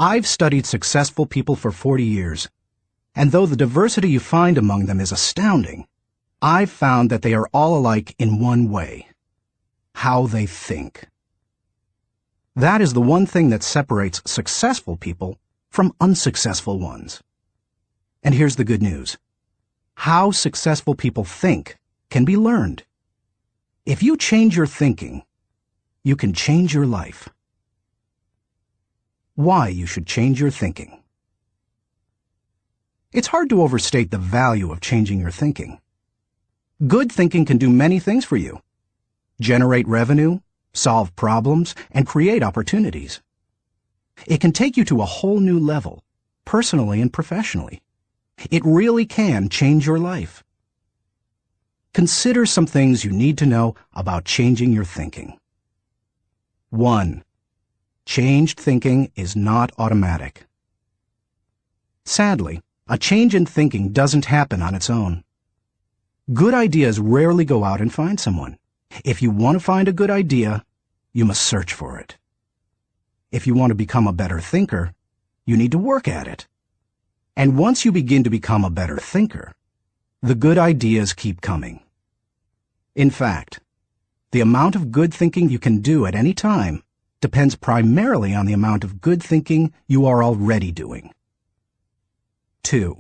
I've studied successful people for 40 years, and though the diversity you find among them is astounding, I've found that they are all alike in one way: how they think. That is the one thing that separates successful people from unsuccessful ones. And here's the good news. How successful people think can be learned. If you change your thinking, you can change your life. Why you should change your thinking. It's hard to overstate the value of changing your thinking. Good thinking can do many things for you: generate revenue, solve problems, and create opportunities. It can take you to a whole new level, personally and professionally. It really can change your life. Consider some things you need to know about changing your thinking. 1. Changed thinking is not automatic. Sadly, a change in thinking doesn't happen on its own. Good ideas rarely go out and find someone. If you want to find a good idea, you must search for it. If you want to become a better thinker, you need to work at it. And once you begin to become a better thinker, the good ideas keep coming. In fact, the amount of good thinking you can do at any time depends primarily on the amount of good thinking you are already doing. 2.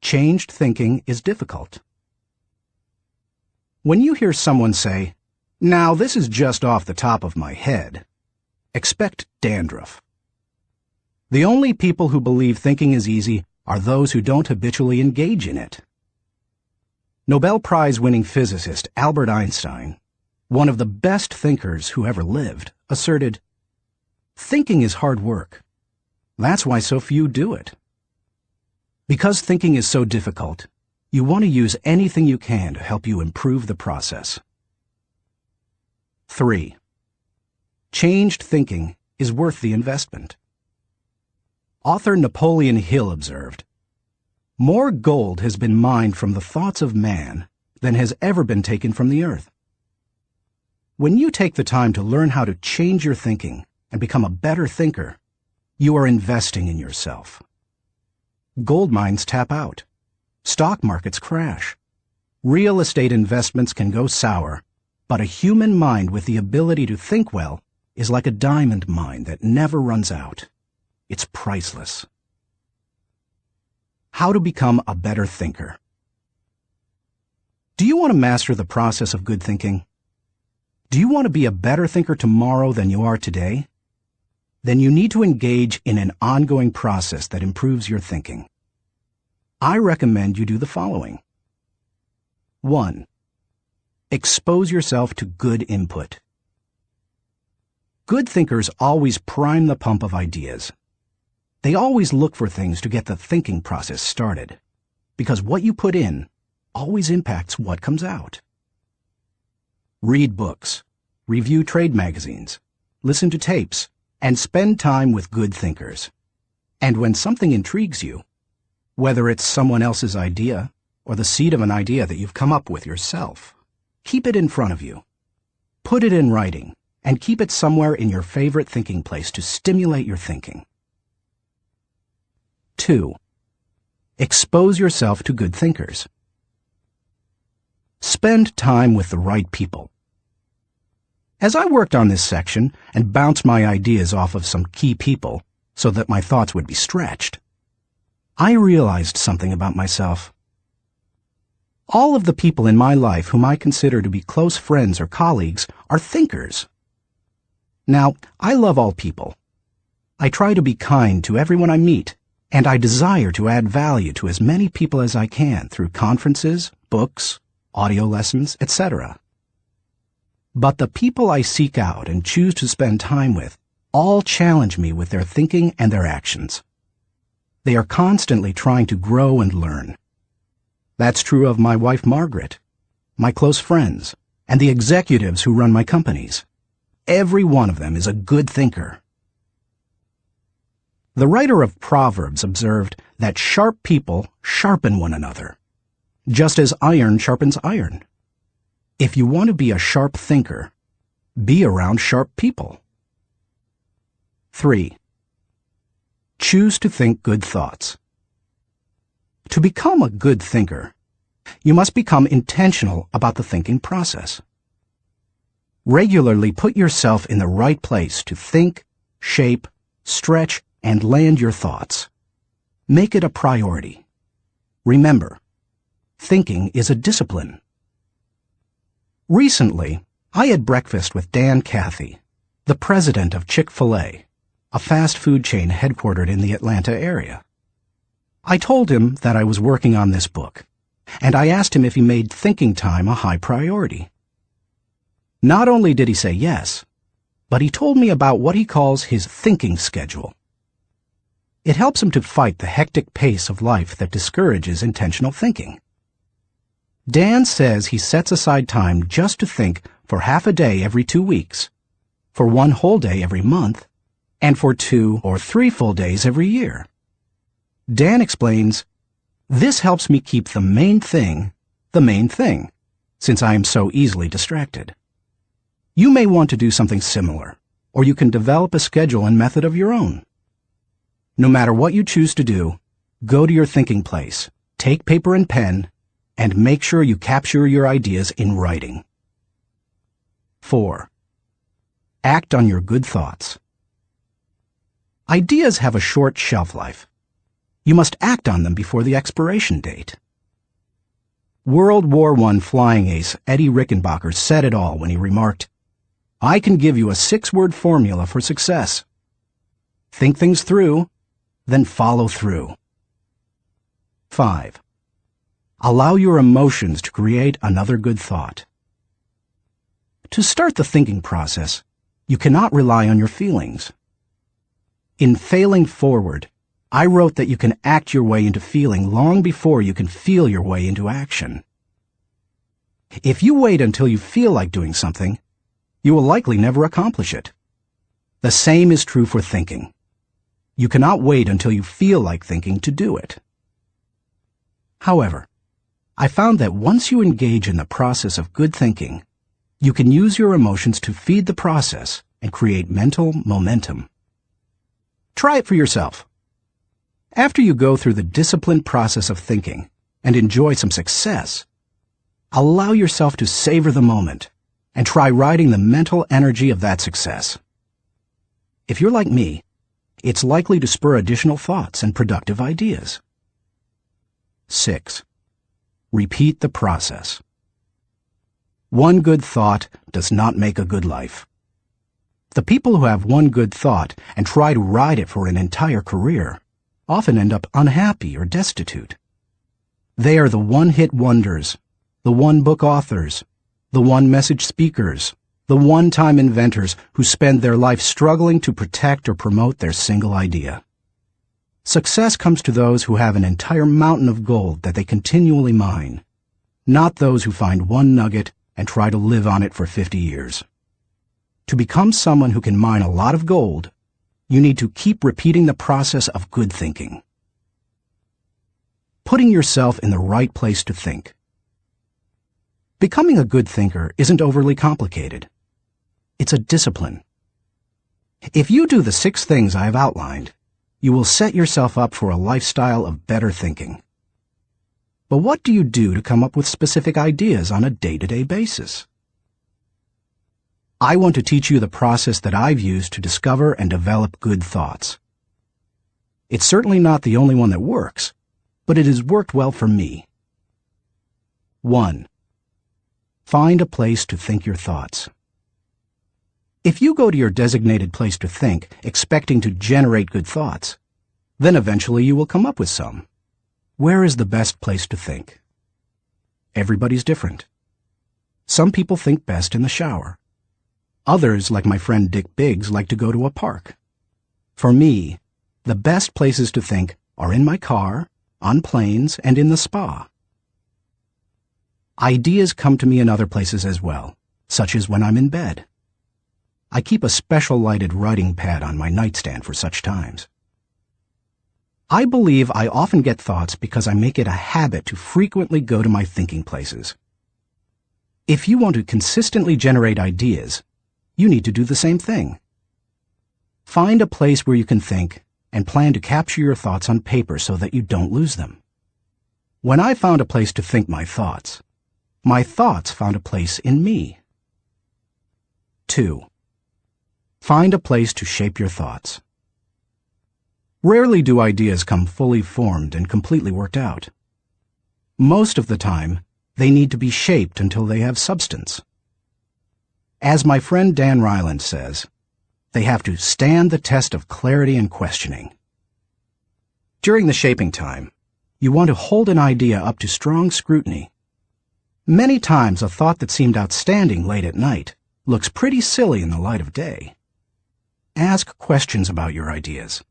Changed thinking is difficult. When you hear someone say, "Now this is just off the top of my head," expect dandruff. The only people who believe thinking is easy are those who don't habitually engage in it. Nobel Prize-winning physicist Albert Einstein, one of the best thinkers who ever lived, asserted, "Thinking is hard work. That's why so few do it." Because thinking is so difficult, you want to use anything you can to help you improve the process. 3. Changed thinking is worth the investment. Author Napoleon Hill observed, "More gold has been mined from the thoughts of man than has ever been taken from the earth." When you take the time to learn how to change your thinking and become a better thinker, you are investing in yourself. Gold mines tap out. Stock markets crash. Real estate investments can go sour, but a human mind with the ability to think well is like a diamond mine that never runs out. It's priceless. How to become a better thinker. Do you want to master the process of good thinking? Do you want to be a better thinker tomorrow than you are today? Then you need to engage in an ongoing process that improves your thinking. I recommend you do the following. 1. Expose yourself to good input. Good thinkers always prime the pump of ideas. They always look for things to get the thinking process started, because what you put in always impacts what comes out. Read books, review trade magazines, listen to tapes, and spend time with good thinkers. And when something intrigues you, whether it's someone else's idea or the seed of an idea that you've come up with yourself, keep it in front of you. Put it in writing and keep it somewhere in your favorite thinking place to stimulate your thinking. 2. Expose yourself to good thinkers. Spend time with the right people. As I worked on this section and bounced my ideas off of some key people so that my thoughts would be stretched, I realized something about myself. All of the people in my life whom I consider to be close friends or colleagues are thinkers. Now, I love all people. I try to be kind to everyone I meet, and I desire to add value to as many people as I can through conferences, books, audio lessons, etc. But the people I seek out and choose to spend time with all challenge me with their thinking and their actions. They are constantly trying to grow and learn. That's true of my wife Margaret, my close friends, and the executives who run my companies. Every one of them is a good thinker. The writer of Proverbs observed that sharp people sharpen one another, just as iron sharpens iron. If you want to be a sharp thinker, be around sharp people. 3. Choose to think good thoughts. To become a good thinker, you must become intentional about the thinking process. Regularly put yourself in the right place to think, shape, stretch, and land your thoughts. Make it a priority. Remember, thinking is a discipline. Recently, I had breakfast with Dan Cathy, the president of Chick-fil-A, a fast food chain headquartered in the Atlanta area. I told him that I was working on this book, and I asked him if he made thinking time a high priority. Not only did he say yes, but he told me about what he calls his thinking schedule. It helps him to fight the hectic pace of life that discourages intentional thinking. Dan says he sets aside time just to think for half a day every 2 weeks, for 1 whole day every month, and for 2 or 3 full days every year. Dan explains, "This helps me keep the main thing, since I am so easily distracted." You may want to do something similar, or you can develop a schedule and method of your own. No matter what you choose to do, go to your thinking place, take paper and pen, and make sure you capture your ideas in writing. 4. Act on your good thoughts. Ideas have a short shelf life. You must act on them before the expiration date. World War I flying ace Eddie Rickenbacker said it all when he remarked, "I can give you a 6-word formula for success. Think things through, then follow through." 5. Allow your emotions to create another good thought. To start the thinking process, you cannot rely on your feelings. In Failing Forward, I wrote that you can act your way into feeling long before you can feel your way into action. If you wait until you feel like doing something, you will likely never accomplish it. The same is true for thinking. You cannot wait until you feel like thinking to do it. However, I found that once you engage in the process of good thinking, you can use your emotions to feed the process and create mental momentum. Try it for yourself. After you go through the disciplined process of thinking and enjoy some success, allow yourself to savor the moment and try riding the mental energy of that success. If you're like me, it's likely to spur additional thoughts and productive ideas. 6. Repeat the process. One good thought does not make a good life. The people who have one good thought and try to ride it for an entire career often end up unhappy or destitute. They are the one-hit wonders, the one-book authors, the one-message speakers, the one-time inventors who spend their life struggling to protect or promote their single idea. Success comes to those who have an entire mountain of gold that they continually mine, not those who find one nugget and try to live on it for 50 years. To become someone who can mine a lot of gold, you need to keep repeating the process of good thinking. Putting yourself in the right place to think. Becoming a good thinker isn't overly complicated. It's a discipline. If you do the 6 things I have outlined, you will set yourself up for a lifestyle of better thinking. But what do you do to come up with specific ideas on a day-to-day basis? I want to teach you the process that I've used to discover and develop good thoughts. It's certainly not the only one that works, but it has worked well for me. 1. Find a place to think your thoughts. If you go to your designated place to think, expecting to generate good thoughts, then eventually you will come up with some. Where is the best place to think? Everybody's different. Some people think best in the shower. Others, like my friend Dick Biggs, like to go to a park. For me, the best places to think are in my car, on planes, and in the spa. Ideas come to me in other places as well, such as when I'm in bed. I keep a special lighted writing pad on my nightstand for such times. I believe I often get thoughts because I make it a habit to frequently go to my thinking places. If you want to consistently generate ideas, you need to do the same thing. Find a place where you can think and plan to capture your thoughts on paper so that you don't lose them. When I found a place to think my thoughts found a place in me. 2. Find a place to shape your thoughts. Rarely do ideas come fully formed and completely worked out. Most of the time, they need to be shaped until they have substance. As my friend Dan Ryland says, they have to stand the test of clarity and questioning. During the shaping time, you want to hold an idea up to strong scrutiny. Many times a thought that seemed outstanding late at night looks pretty silly in the light of day. Ask questions about your ideas.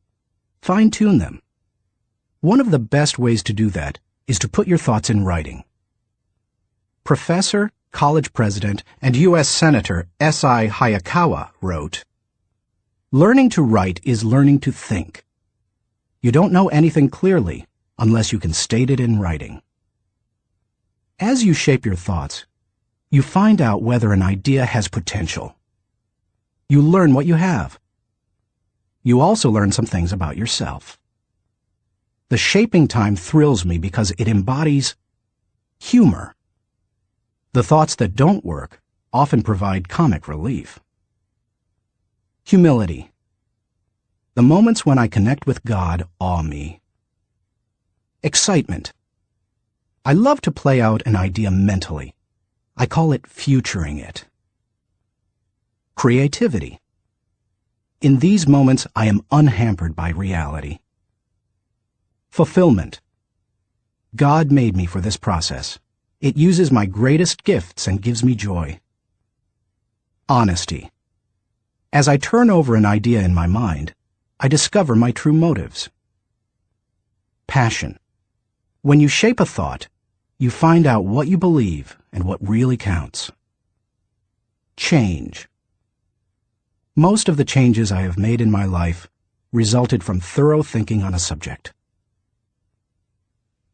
Fine-tune them. One of the best ways to do that is to put your thoughts in writing. Professor, college president, and U.S. Senator S.I. Hayakawa wrote, "Learning to write is learning to think. You don't know anything clearly unless you can state it in writing." As you shape your thoughts, you find out whether an idea has potential. You learn what you have. You also learn some things about yourself. The shaping time thrills me because it embodies humor. The thoughts that don't work often provide comic relief. Humility. The moments when I connect with God awe me. Excitement. I love to play out an idea mentally. I call it futuring it. Creativity. In these moments, I am unhampered by reality. Fulfillment. God made me for this process. It uses my greatest gifts and gives me joy. Honesty. As I turn over an idea in my mind, I discover my true motives. Passion. When you shape a thought, you find out what you believe and what really counts. Change. Most of the changes I have made in my life resulted from thorough thinking on a subject.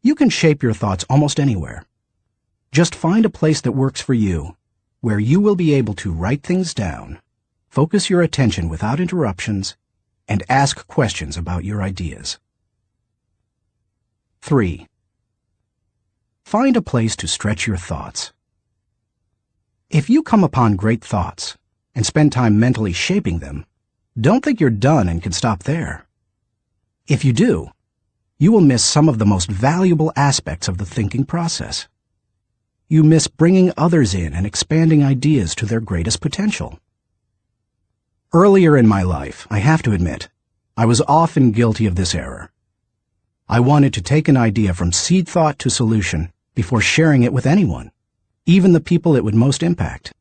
You can shape your thoughts almost anywhere. Just find a place that works for you, where you will be able to write things down, focus your attention without interruptions, and ask questions about your ideas. 3. Find a place to stretch your thoughts. If you come upon great thoughts and spend time mentally shaping them, don't think you're done and can stop there. If you do, you will miss some of the most valuable aspects of the thinking process. You miss bringing others in and expanding ideas to their greatest potential. Earlier in my life, I have to admit, I was often guilty of this error. I wanted to take an idea from seed thought to solution before sharing it with anyone, even the people it would most impact.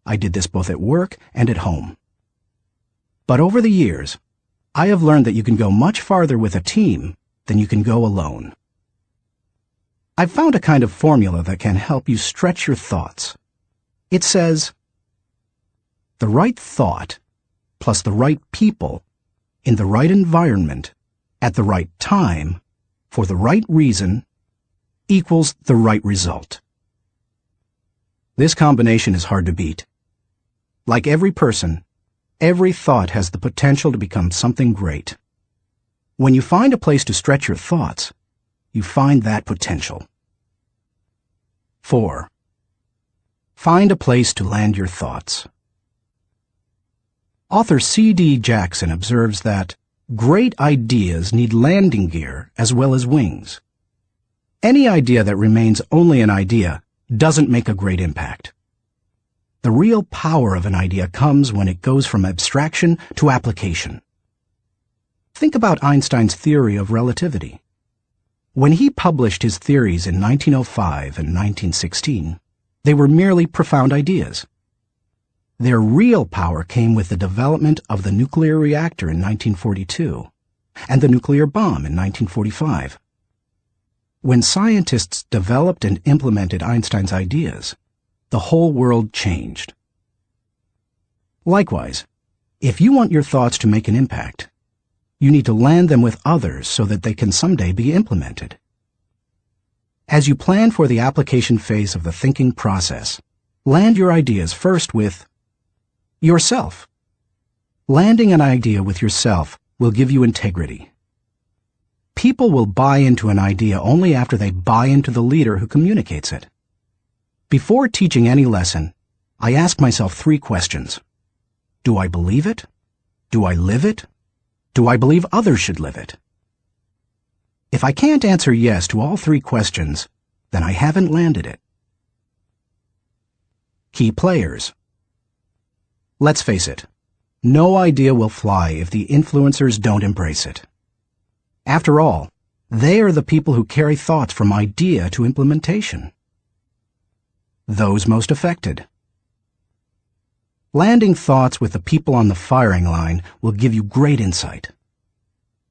I did this both at work and at home. But over the years, I have learned that you can go much farther with a team than you can go alone. I've found a kind of formula that can help you stretch your thoughts. It says, the right thought plus the right people in the right environment at the right time for the right reason equals the right result. This combination is hard to beat. Like every person, every thought has the potential to become something great. When you find a place to stretch your thoughts, you find that potential. 4. Find a place to land your thoughts. Author C.D. Jackson observes that great ideas need landing gear as well as wings. Any idea that remains only an idea doesn't make a great impact. The real power of an idea comes when it goes from abstraction to application. Think about Einstein's theory of relativity. When he published his theories in 1905 and 1916, they were merely profound ideas. Their real power came with the development of the nuclear reactor in 1942 and the nuclear bomb in 1945. When scientists developed and implemented Einstein's ideas, the whole world changed. Likewise, if you want your thoughts to make an impact, you need to land them with others so that they can someday be implemented. As you plan for the application phase of the thinking process, land your ideas first with yourself. Landing an idea with yourself will give you integrity. People will buy into an idea only after they buy into the leader who communicates it. Before teaching any lesson, I ask myself 3 questions. Do I believe it? Do I live it? Do I believe others should live it? If I can't answer yes to all 3 questions, then I haven't landed it. Key players. Let's face it, no idea will fly if the influencers don't embrace it. After all, they are the people who carry thoughts from idea to implementation. Those most affected. Landing thoughts with the people on the firing line will give you great insight.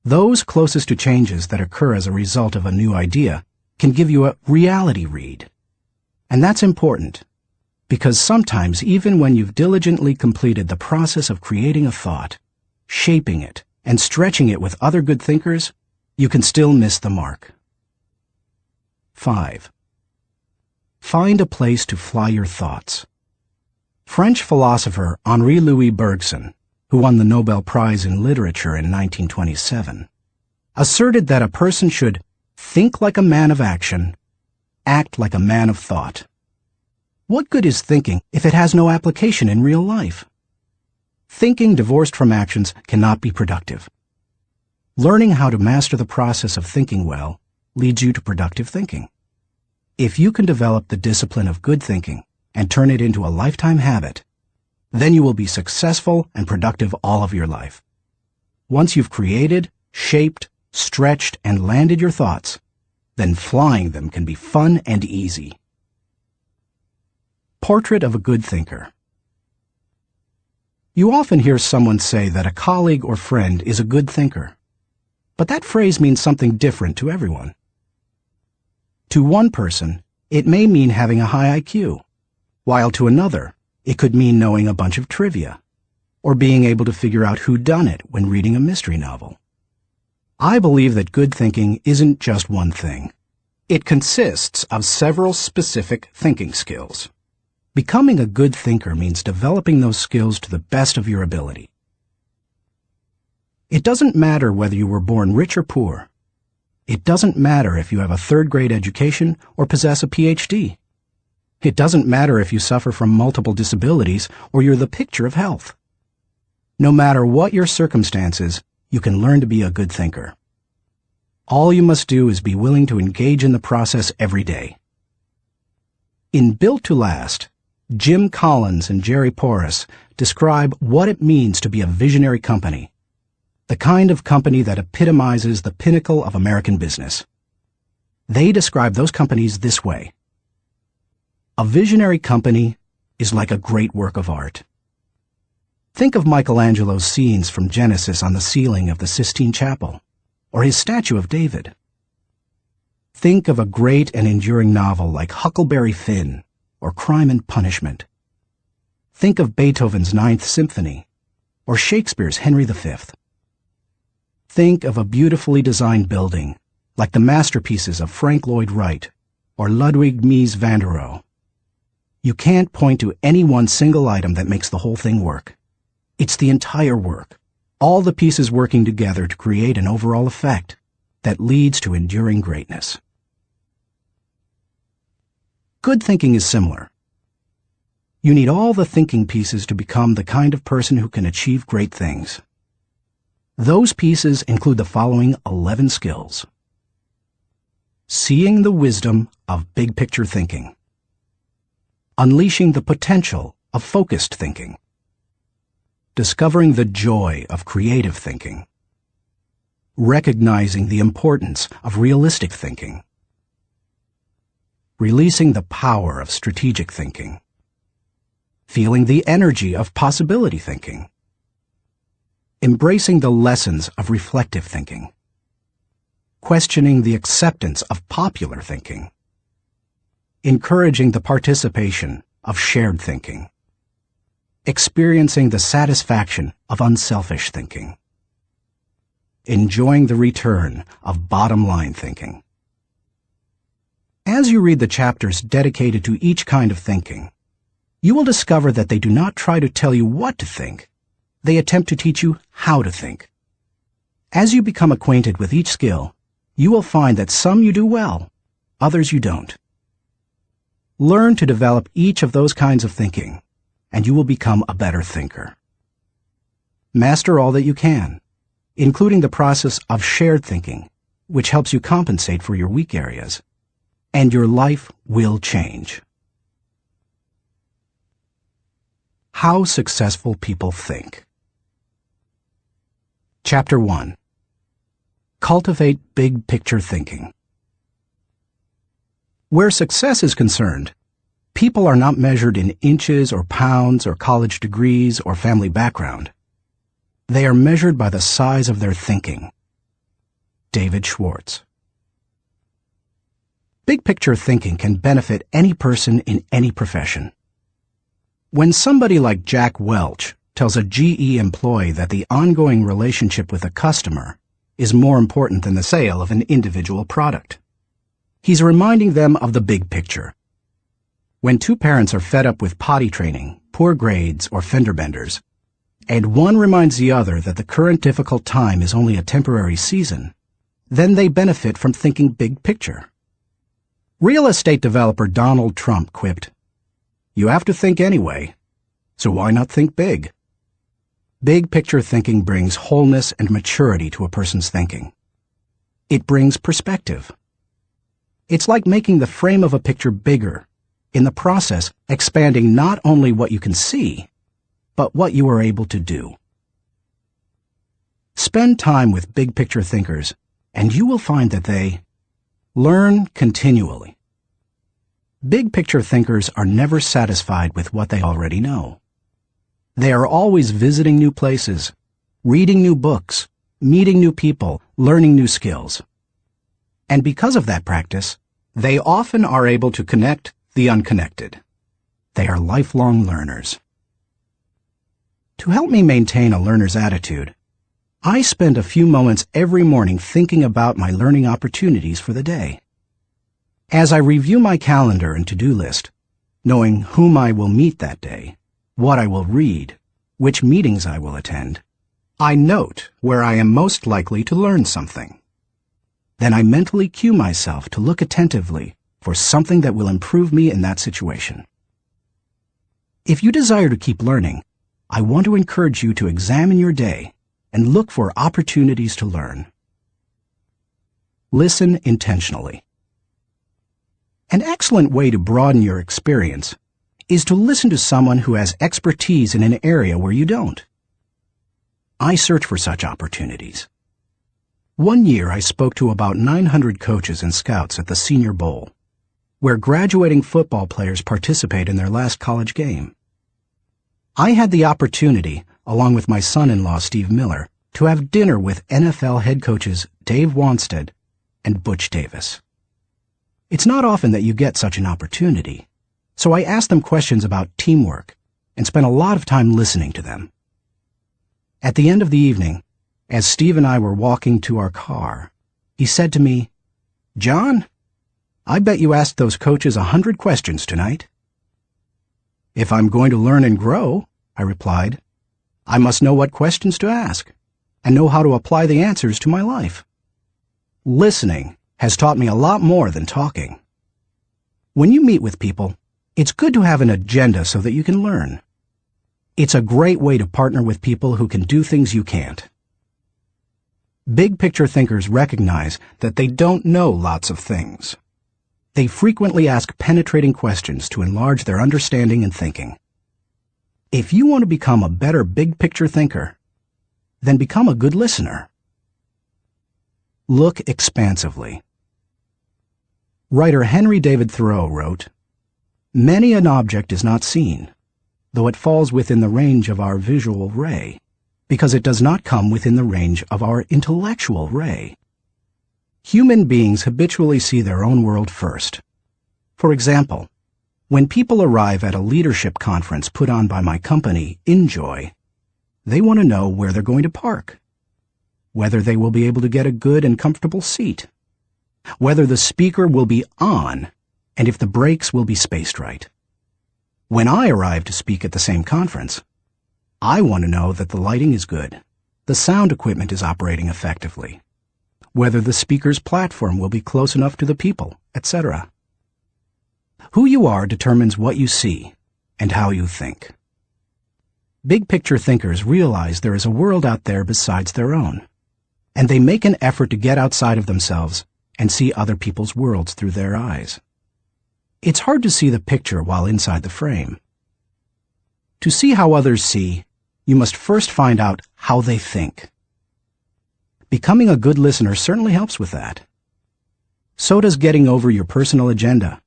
Those closest to changes that occur as a result of a new idea can give you a reality read. And that's important, because sometimes even when you've diligently completed the process of creating a thought, shaping it, and stretching it with other good thinkers, you can still miss the mark. 5. Find a place to fly your thoughts. French philosopher Henri-Louis Bergson, who won the Nobel Prize in Literature in 1927, asserted that a person should think like a man of action, act like a man of thought. What good is thinking if it has no application in real life? Thinking divorced from actions cannot be productive. Learning how to master the process of thinking well leads you to productive thinking. If you can develop the discipline of good thinking and turn it into a lifetime habit, then you will be successful and productive all of your life. Once you've created, shaped, stretched, and landed your thoughts, then flying them can be fun and easy. Portrait of a good thinker. You often hear someone say that a colleague or friend is a good thinker, but that phrase means something different to everyone. To one person, it may mean having a high IQ, while to another, it could mean knowing a bunch of trivia, or being able to figure out whodunit when reading a mystery novel. I believe that good thinking isn't just one thing. It consists of several specific thinking skills. Becoming a good thinker means developing those skills to the best of your ability. It doesn't matter whether you were born rich or poor. It doesn't matter if you have a 3rd-grade education or possess a PhD. It doesn't matter if you suffer from multiple disabilities or you're the picture of health. No matter what your circumstances, you can learn to be a good thinker. All you must do is be willing to engage in the process every day. In Built to Last, Jim Collins and Jerry Porras describe what it means to be a visionary company, the kind of company that epitomizes the pinnacle of American business. They describe those companies this way. A visionary company is like a great work of art. Think of Michelangelo's scenes from Genesis on the ceiling of the Sistine Chapel, or his statue of David. Think of a great and enduring novel like Huckleberry Finn or Crime and Punishment. Think of Beethoven's Ninth Symphony or Shakespeare's Henry V. Think of a beautifully designed building like the masterpieces of Frank Lloyd Wright or Ludwig Mies van der Rohe. You can't point to any one single item that makes the whole thing work. It's the entire work, all the pieces working together to create an overall effect that leads to enduring greatness. Good thinking is similar. You need all the thinking pieces to become the kind of person who can achieve great things. Those pieces include the following 11 skills. Seeing the wisdom of big picture thinking. Unleashing the potential of focused thinking. Discovering the joy of creative thinking. Recognizing the importance of realistic thinking. Releasing the power of strategic thinking. Feeling the energy of possibility thinking. Embracing the lessons of reflective thinking. Questioning the acceptance of popular thinking. Encouraging the participation of shared thinking. Experiencing the satisfaction of unselfish thinking. Enjoying the return of bottom-line thinking. As you read the chapters dedicated to each kind of thinking, you will discover that they do not try to tell you what to think. They attempt to teach you how to think. As you become acquainted with each skill, you will find that some you do well, others you don't. Learn to develop each of those kinds of thinking, and you will become a better thinker. Master all that you can, including the process of shared thinking, which helps you compensate for your weak areas, and your life will change. How successful people think. Chapter 1. Cultivate big picture thinking. Where success is concerned, people are not measured in inches or pounds or college degrees or family background. They are measured by the size of their thinking. David Schwartz. Big picture thinking can benefit any person in any profession. When somebody like Jack Welch tells a GE employee that the ongoing relationship with a customer is more important than the sale of an individual product, he's reminding them of the big picture. When two parents are fed up with potty training, poor grades, or fender benders, and one reminds the other that the current difficult time is only a temporary season, then they benefit from thinking big picture. Real estate developer Donald Trump quipped, "You have to think anyway, so why not think big?" Big picture thinking brings wholeness and maturity to a person's thinking. It brings perspective. It's like making the frame of a picture bigger, in the process expanding not only what you can see, but what you are able to do. Spend time with big picture thinkers, and you will find that they learn continually. Big picture thinkers are never satisfied with what they already know. They are always visiting new places, reading new books, meeting new people, learning new skills. And because of that practice, they often are able to connect the unconnected. They are lifelong learners. To help me maintain a learner's attitude, I spend a few moments every morning thinking about my learning opportunities for the day. As I review my calendar and to-do list, knowing whom I will meet that day, what I will read, which meetings I will attend, I note where I am most likely to learn something. Then I mentally cue myself to look attentively for something that will improve me in that situation. If you desire to keep learning, I want to encourage you to examine your day and look for opportunities to learn. Listen intentionally. An excellent way to broaden your experience is to listen to someone who has expertise in an area where you don't. I search for such opportunities. One year I spoke to about 900 coaches and scouts at the Senior Bowl, where graduating football players participate in their last college game. I had the opportunity, along with my son-in-law Steve Miller, to have dinner with NFL head coaches Dave Wanstead and Butch Davis. It's not often that you get such an opportunity, so I asked them questions about teamwork and spent a lot of time listening to them. At the end of the evening, as Steve and I were walking to our car, he said to me, "John, I bet you asked those coaches 100 questions tonight." "If I'm going to learn and grow," I replied, "I must know what questions to ask and know how to apply the answers to my life." Listening has taught me a lot more than talking. When you meet with people, it's good to have an agenda so that you can learn. It's a great way to partner with people who can do things you can't. Big picture thinkers recognize that they don't know lots of things. They frequently ask penetrating questions to enlarge their understanding and thinking. If you want to become a better big picture thinker, then become a good listener. Look expansively. Writer Henry David Thoreau wrote, "Many an object is not seen, though it falls within the range of our visual ray, because it does not come within the range of our intellectual ray." Human beings habitually see their own world first. For example, when people arrive at a leadership conference put on by my company, Enjoy, they want to know where they're going to park, whether they will be able to get a good and comfortable seat, whether the speaker will be on, and if the breaks will be spaced right. When I arrive to speak at the same conference, I want to know that the lighting is good, the sound equipment is operating effectively, whether the speaker's platform will be close enough to the people, etc. Who you are determines what you see and how you think. Big picture thinkers realize there is a world out there besides their own, and they make an effort to get outside of themselves and see other people's worlds through their eyes. It's hard to see the picture while inside the frame. To see how others see, you must first find out how they think. Becoming a good listener certainly helps with that. So does getting over your personal agenda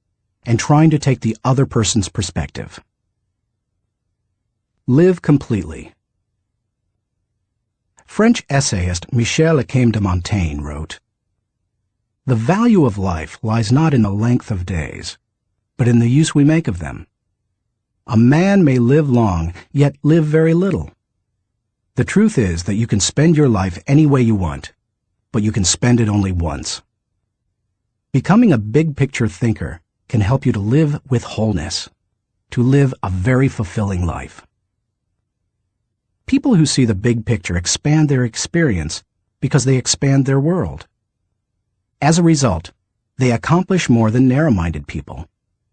and trying to take the other person's perspective. Live completely. French essayist Michel de Montaigne wrote, "The value of life lies not in the length of days, but in the use we make of them. A man may live long, yet live very little. The truth is that you can spend your life any way you want, but you can spend it only once." Becoming a big picture thinker can help you to live with wholeness, to live a very fulfilling life. People who see the big picture expand their experience because they expand their world. As a result, they accomplish more than narrow-minded people,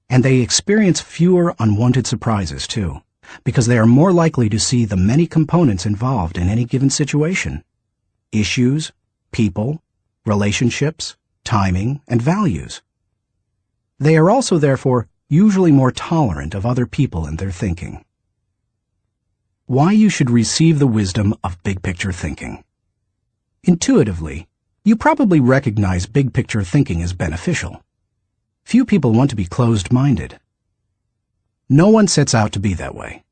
and they experience fewer unwanted surprises too, because they are more likely to see the many components involved in any given situation: issues, people, relationships, timing, and values. They are also, therefore, usually more tolerant of other people and their thinking. Why you should receive the wisdom of big picture thinking. Intuitively, you probably recognize big picture thinking as beneficial. Few people want to be closed-minded. No one sets out to be that way.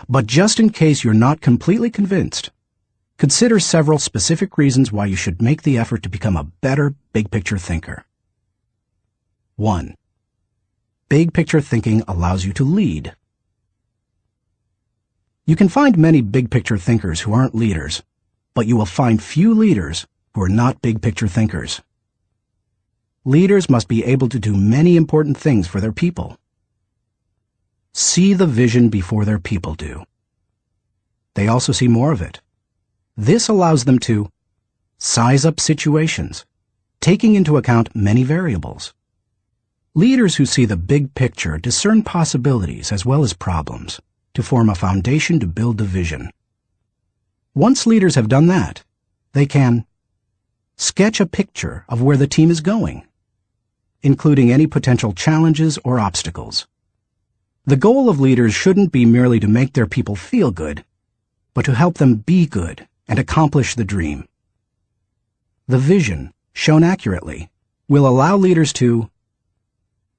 But just in case you're not completely convinced, consider several specific reasons why you should make the effort to become a better big picture thinker. 1. Big picture thinking allows you to lead. You can find many big picture thinkers who aren't leaders, but you will find few leaders who are not big picture thinkers. Leaders must be able to do many important things for their people. See the vision before their people do. They also see more of it. This allows them to size up situations, taking into account many variables. Leaders who see the big picture discern possibilities as well as problems to form a foundation to build the vision. Once leaders have done that, they can sketch a picture of where the team is going, including any potential challenges or obstacles. The goal of leaders shouldn't be merely to make their people feel good, but to help them be good and accomplish the dream. The vision, shown accurately, will allow leaders to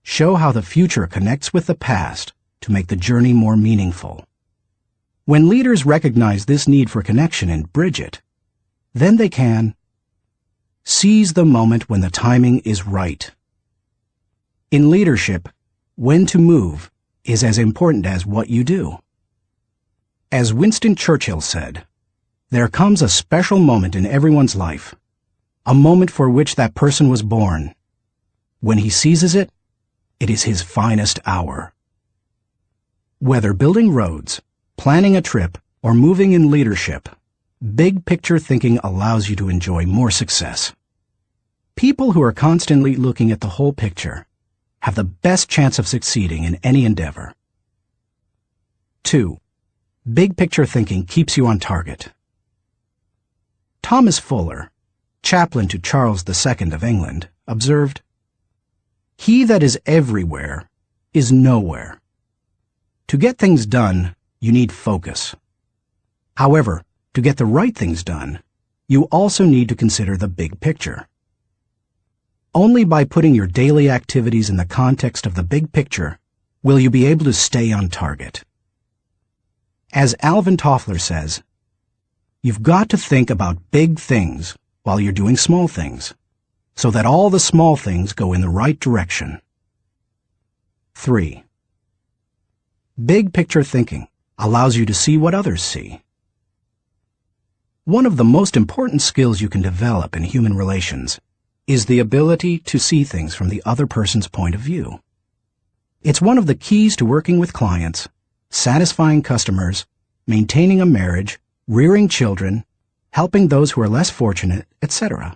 show how the future connects with the past to make the journey more meaningful. When leaders recognize this need for connection and bridge it, then they can seize the moment when the timing is right. In leadership, when to move is as important as what you do. As Winston Churchill said, "There comes a special moment in everyone's life, a moment for which that person was born. When he seizes it, it is his finest hour." Whether building roads, planning a trip, or moving in leadership, big picture thinking allows you to enjoy more success. People who are constantly looking at the whole picture have the best chance of succeeding in any endeavor. 2. Big picture thinking keeps you on target. Thomas Fuller, chaplain to Charles II of England, observed, "He that is everywhere is nowhere." To get things done, you need focus. However, to get the right things done, you also need to consider the big picture. Only by putting your daily activities in the context of the big picture will you be able to stay on target. As Alvin Toffler says, you've got to think about big things while you're doing small things, so that all the small things go in the right direction. 3. Big picture thinking allows you to see what others see. One of the most important skills you can develop in human relations is the ability to see things from the other person's point of view. It's one of the keys to working with clients, satisfying customers, maintaining a marriage, rearing children, helping those who are less fortunate, etc.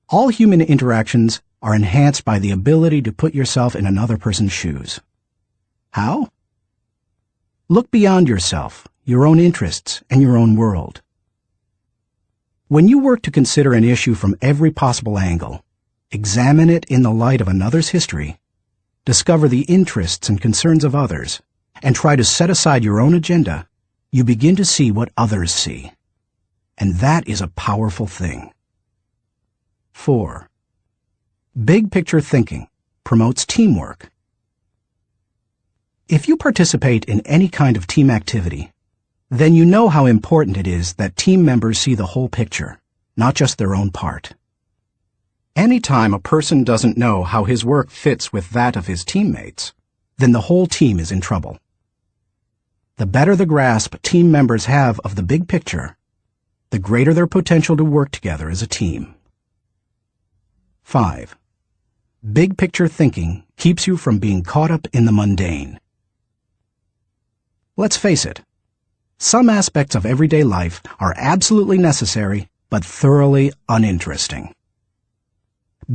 All human interactions are enhanced by the ability to put yourself in another person's shoes. How? Look beyond yourself, your own interests, and your own world. When you work to consider an issue from every possible angle, examine it in the light of another's history, discover the interests and concerns of others, and try to set aside your own agenda, you begin to see what others see. And that is a powerful thing. 4. Big picture thinking promotes teamwork. If you participate in any kind of team activity, then you know how important it is that team members see the whole picture, not just their own part. Anytime a person doesn't know how his work fits with that of his teammates, then the whole team is in trouble. The better the grasp team members have of the big picture, the greater their potential to work together as a team. 5. Big picture thinking keeps you from being caught up in the mundane. Let's face it, some aspects of everyday life are absolutely necessary but thoroughly uninteresting.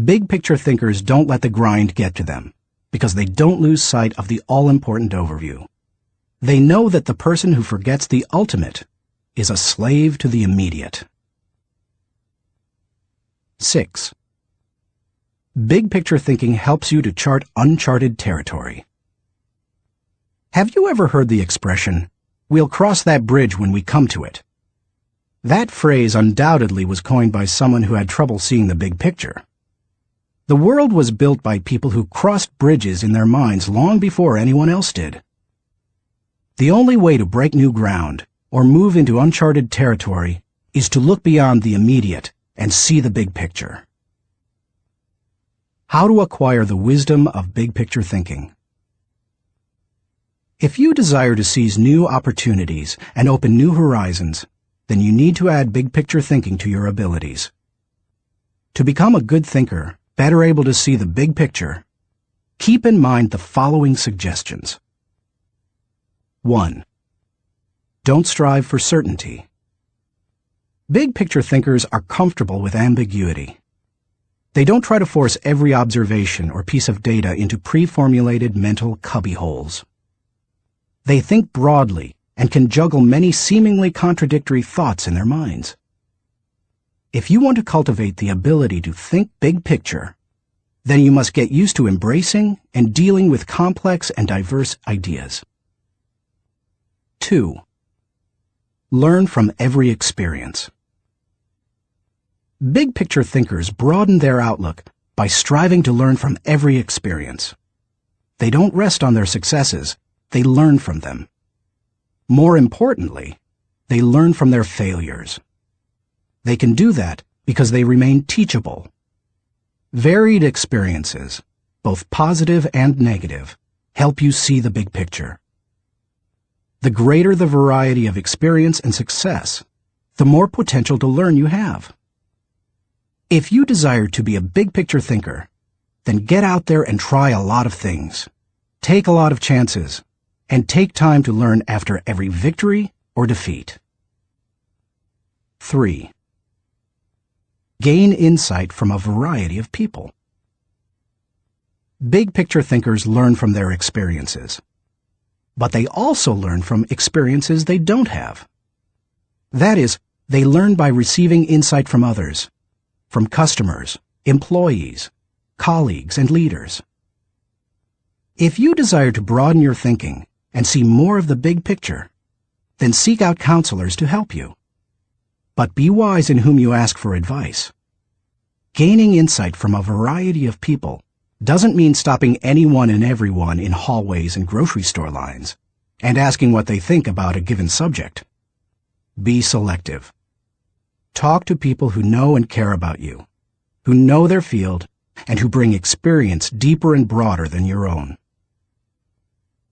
Big picture thinkers don't let the grind get to them because they don't lose sight of the all-important overview. They know that the person who forgets the ultimate is a slave to the immediate. 6. Big picture thinking helps you to chart uncharted territory. Have you ever heard the expression, "We'll cross that bridge when we come to it"? That phrase undoubtedly was coined by someone who had trouble seeing the big picture. The world was built by people who crossed bridges in their minds long before anyone else did. The only way to break new ground or move into uncharted territory is to look beyond the immediate and see the big picture. How to acquire the wisdom of big picture thinking. If you desire to seize new opportunities and open new horizons, then you need to add big picture thinking to your abilities. To become a good thinker, better able to see the big picture, keep in mind the following suggestions. 1. Don't strive for certainty. Big picture thinkers are comfortable with ambiguity. They don't try to force every observation or piece of data into pre-formulated mental cubbyholes. They think broadly and can juggle many seemingly contradictory thoughts in their minds. If you want to cultivate the ability to think big picture, then you must get used to embracing and dealing with complex and diverse ideas. 2. Learn from every experience. Big picture thinkers broaden their outlook by striving to learn from every experience. They don't rest on their successes, they learn from them. More importantly, they learn from their failures. They can do that because they remain teachable. Varied experiences, both positive and negative, help you see the big picture. The greater the variety of experience and success, the more potential to learn you have. If you desire to be a big picture thinker, then get out there and try a lot of things. Take a lot of chances, and take time to learn after every victory or defeat. 3. Gain insight from a variety of people. Big picture thinkers learn from their experiences, but they also learn from experiences they don't have. That is, they learn by receiving insight from others, from customers, employees, colleagues, and leaders. If you desire to broaden your thinking and see more of the big picture, then seek out counselors to help you. But be wise in whom you ask for advice. Gaining insight from a variety of people doesn't mean stopping anyone and everyone in hallways and grocery store lines and asking what they think about a given subject. Be selective. Talk to people who know and care about you, who know their field, and who bring experience deeper and broader than your own.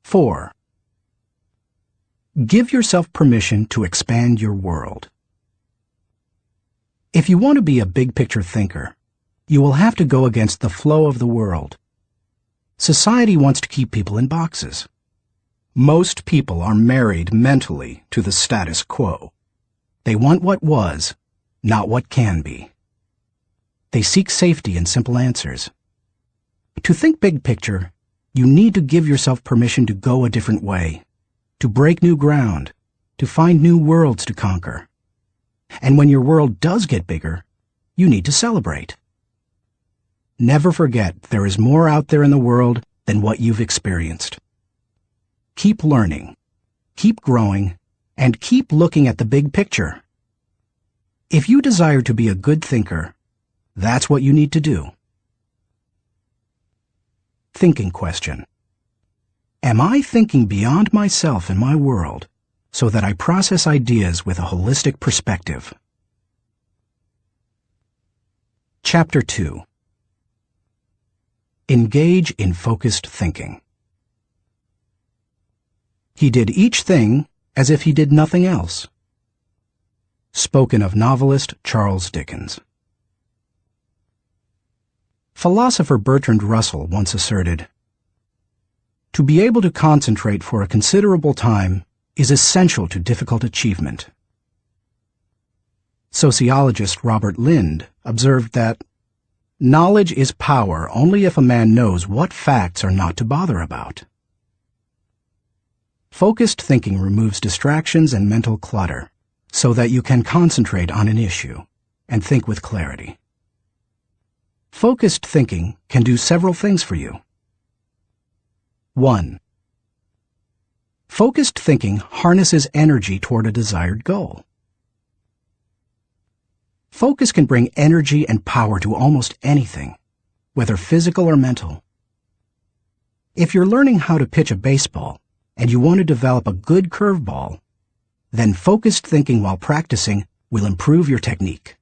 4. Give yourself permission to expand your world. If you want to be a big picture thinker, you will have to go against the flow of the world. Society wants to keep people in boxes. Most people are married mentally to the status quo. They want what was, not what can be. They seek safety in simple answers. To think big picture, you need to give yourself permission to go a different way, to break new ground, to find new worlds to conquer. And when your world does get bigger, you need to celebrate. Never forget there is more out there in the world than what you've experienced. Keep learning, keep growing, and keep looking at the big picture. If you desire to be a good thinker, that's what you need to do. Thinking question. Am I thinking beyond myself and my world so that I process ideas with a holistic perspective? Chapter 2. Engage in focused thinking. He did each thing as if he did nothing else. Spoken of novelist Charles Dickens. Philosopher Bertrand Russell once asserted, "To be able to concentrate for a considerable time is essential to difficult achievement." Sociologist Robert Lind observed that, "Knowledge is power only if a man knows what facts are not to bother about." Focused thinking removes distractions and mental clutter so that you can concentrate on an issue and think with clarity. Focused thinking can do several things for you. 1. Focused thinking harnesses energy toward a desired goal. Focus can bring energy and power to almost anything, whether physical or mental. If you're learning how to pitch a baseball and you want to develop a good curveball, then focused thinking while practicing will improve your technique.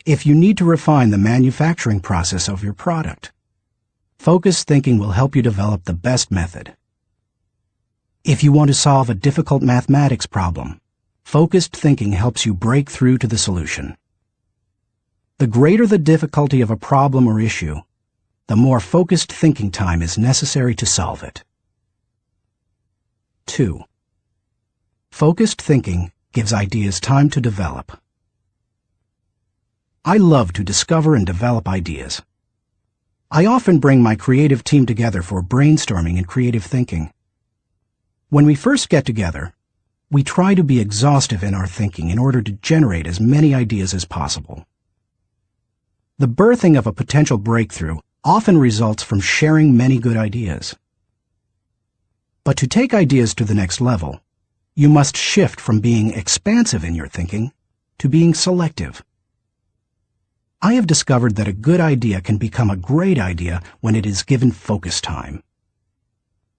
If you need to refine the manufacturing process of your product, focused thinking will help you develop the best method. If you want to solve a difficult mathematics problem, focused thinking helps you break through to the solution. The greater the difficulty of a problem or issue, the more focused thinking time is necessary to solve it. 2. Focused thinking gives ideas time to develop. I love to discover and develop ideas. I often bring my creative team together for brainstorming and creative thinking. When we first get together, we try to be exhaustive in our thinking in order to generate as many ideas as possible. The birthing of a potential breakthrough often results from sharing many good ideas. But to take ideas to the next level, you must shift from being expansive in your thinking to being selective. I have discovered that a good idea can become a great idea when it is given focus time.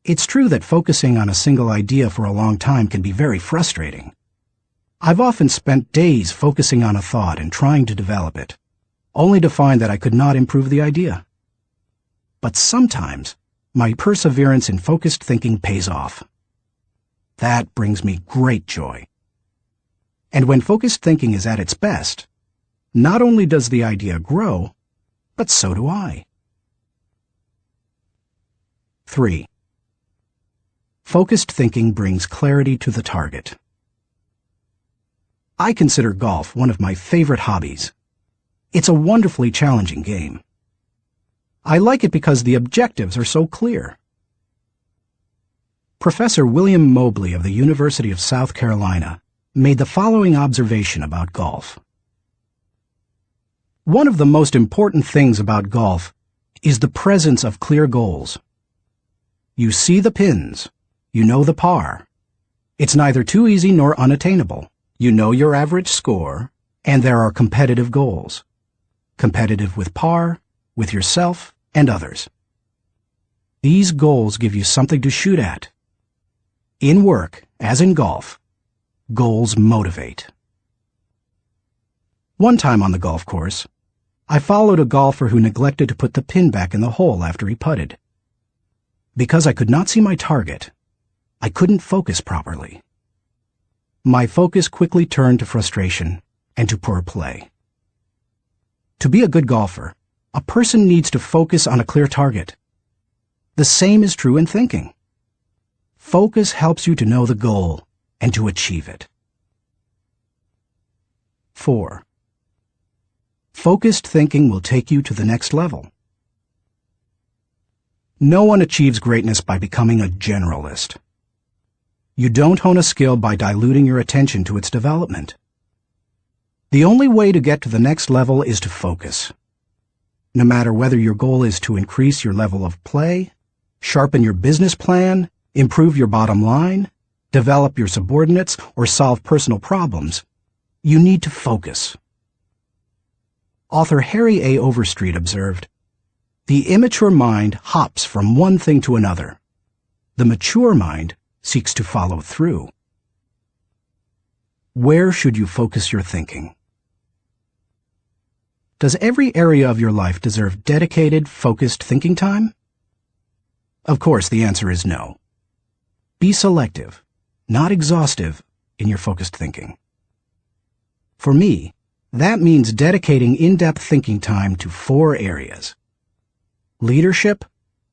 It's true that focusing on a single idea for a long time can be very frustrating. I've often spent days focusing on a thought and trying to develop it, only to find that I could not improve the idea. But sometimes, my perseverance in focused thinking pays off. That brings me great joy. And when focused thinking is at its best, not only does the idea grow, but so do I. 3. Focused thinking brings clarity to the target. I consider golf one of my favorite hobbies. It's a wonderfully challenging game. I like it because the objectives are so clear. Professor William Mobley of the University of South Carolina made the following observation about golf. One of the most important things about golf is the presence of clear goals. You see the pins, you know the par. It's neither too easy nor unattainable. You know your average score, and there are competitive goals. Competitive with par, with yourself, and others. These goals give you something to shoot at. In work, as in golf, goals motivate. One time on the golf course, I followed a golfer who neglected to put the pin back in the hole after he putted. Because I could not see my target, I couldn't focus properly. My focus quickly turned to frustration and to poor play. To be a good golfer, a person needs to focus on a clear target. The same is true in thinking. Focus helps you to know the goal and to achieve it. 4. Focused thinking will take you to the next level. No one achieves greatness by becoming a generalist. You don't hone a skill by diluting your attention to its development. The only way to get to the next level is to focus. No matter whether your goal is to increase your level of play, sharpen your business plan, improve your bottom line, develop your subordinates, or solve personal problems, you need to focus. Author Harry A. Overstreet observed, "The immature mind hops from one thing to another. The mature mind seeks to follow through." Where should you focus your thinking? Does every area of your life deserve dedicated, focused thinking time? Of course, the answer is no. Be selective, not exhaustive, in your focused thinking. For me, that means dedicating in-depth thinking time to 4 areas: leadership,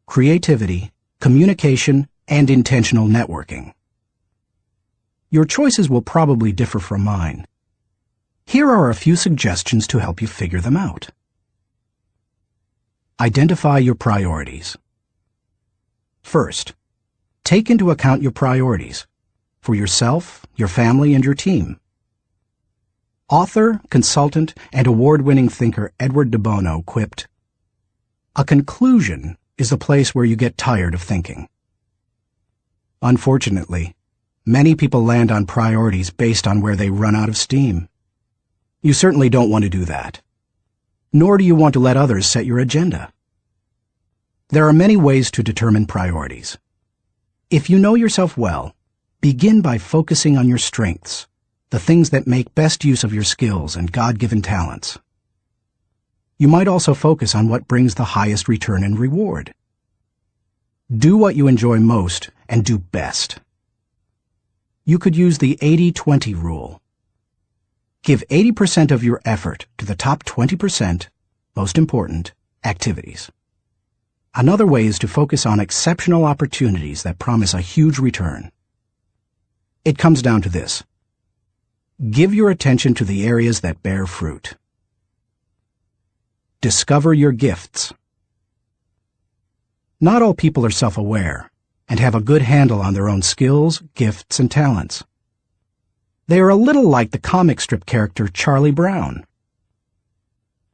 creativity, communication, and intentional networking. Your choices will probably differ from mine. Here are a few suggestions to help you figure them out. Identify your priorities. First, take into account your priorities for yourself, your family, and your team. Author, consultant, and award-winning thinker Edward de Bono quipped, "A conclusion is the place where you get tired of thinking." Unfortunately, many people land on priorities based on where they run out of steam. You certainly don't want to do that. Nor do you want to let others set your agenda. There are many ways to determine priorities. If you know yourself well, begin by focusing on your strengths, the things that make best use of your skills and God-given talents. You might also focus on what brings the highest return and reward. Do what you enjoy most and do best. You could use the 80-20 rule. Give 80% of your effort to the top 20%, most important, activities. Another way is to focus on exceptional opportunities that promise a huge return. It comes down to this. Give your attention to the areas that bear fruit. Discover your gifts. Not all people are self-aware and have a good handle on their own skills, gifts, and talents. They are a little like the comic strip character Charlie Brown.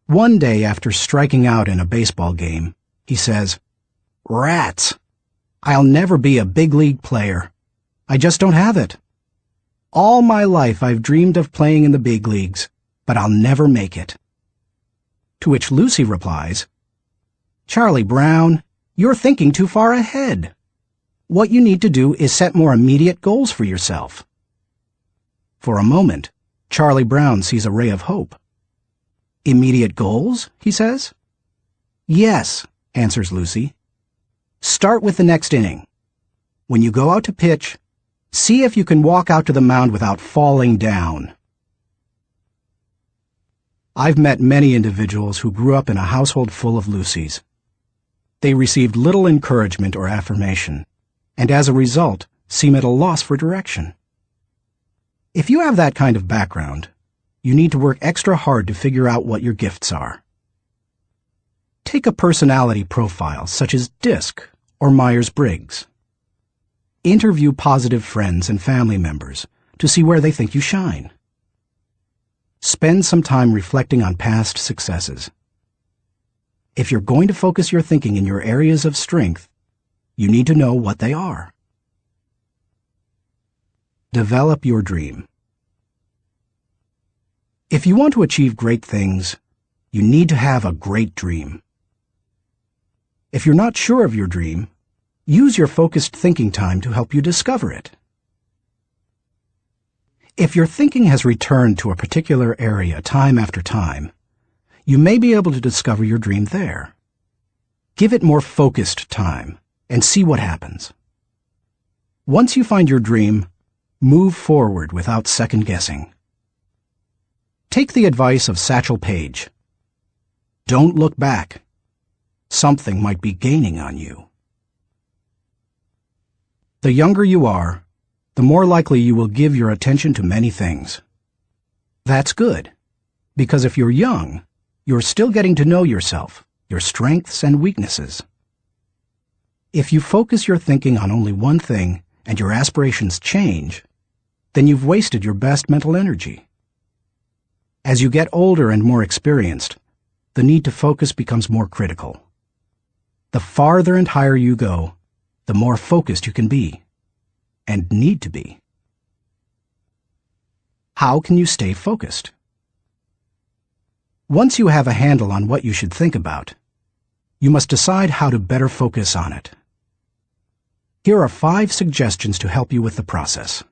One day after striking out in a baseball game, he says, "Rats! I'll never be a big league player. I just don't have it. All my life I've dreamed of playing in the big leagues, but I'll never make it." To which Lucy replies, "Charlie Brown, you're thinking too far ahead. What you need to do is set more immediate goals for yourself." For a moment, Charlie Brown sees a ray of hope. "Immediate goals?" he says. "Yes," answers Lucy. "Start with the next inning. When you go out to pitch, see if you can walk out to the mound without falling down." I've met many individuals who grew up in a household full of Lucys. They received little encouragement or affirmation, and as a result, seem at a loss for direction. If you have that kind of background, you need to work extra hard to figure out what your gifts are. Take a personality profile such as DISC or Myers-Briggs. Interview positive friends and family members to see where they think you shine. Spend some time reflecting on past successes. If you're going to focus your thinking in your areas of strength, you need to know what they are. Develop your dream. If you want to achieve great things, you need to have a great dream. If you're not sure of your dream, use your focused thinking time to help you discover it. If your thinking has returned to a particular area time after time, you may be able to discover your dream there. Give it more focused time and see what happens. Once you find your dream, move forward without second-guessing. Take the advice of Satchel Paige. Don't look back. Something might be gaining on you. The younger you are, the more likely you will give your attention to many things. That's good. Because if you're young, you're still getting to know yourself, your strengths and weaknesses. If you focus your thinking on only one thing and your aspirations change, then you've wasted your best mental energy. As you get older and more experienced, the need to focus becomes more critical. The farther and higher you go, the more focused you can be, and need to be. How can you stay focused? Once you have a handle on what you should think about, you must decide how to better focus on it. Here are 5 suggestions to help you with the process.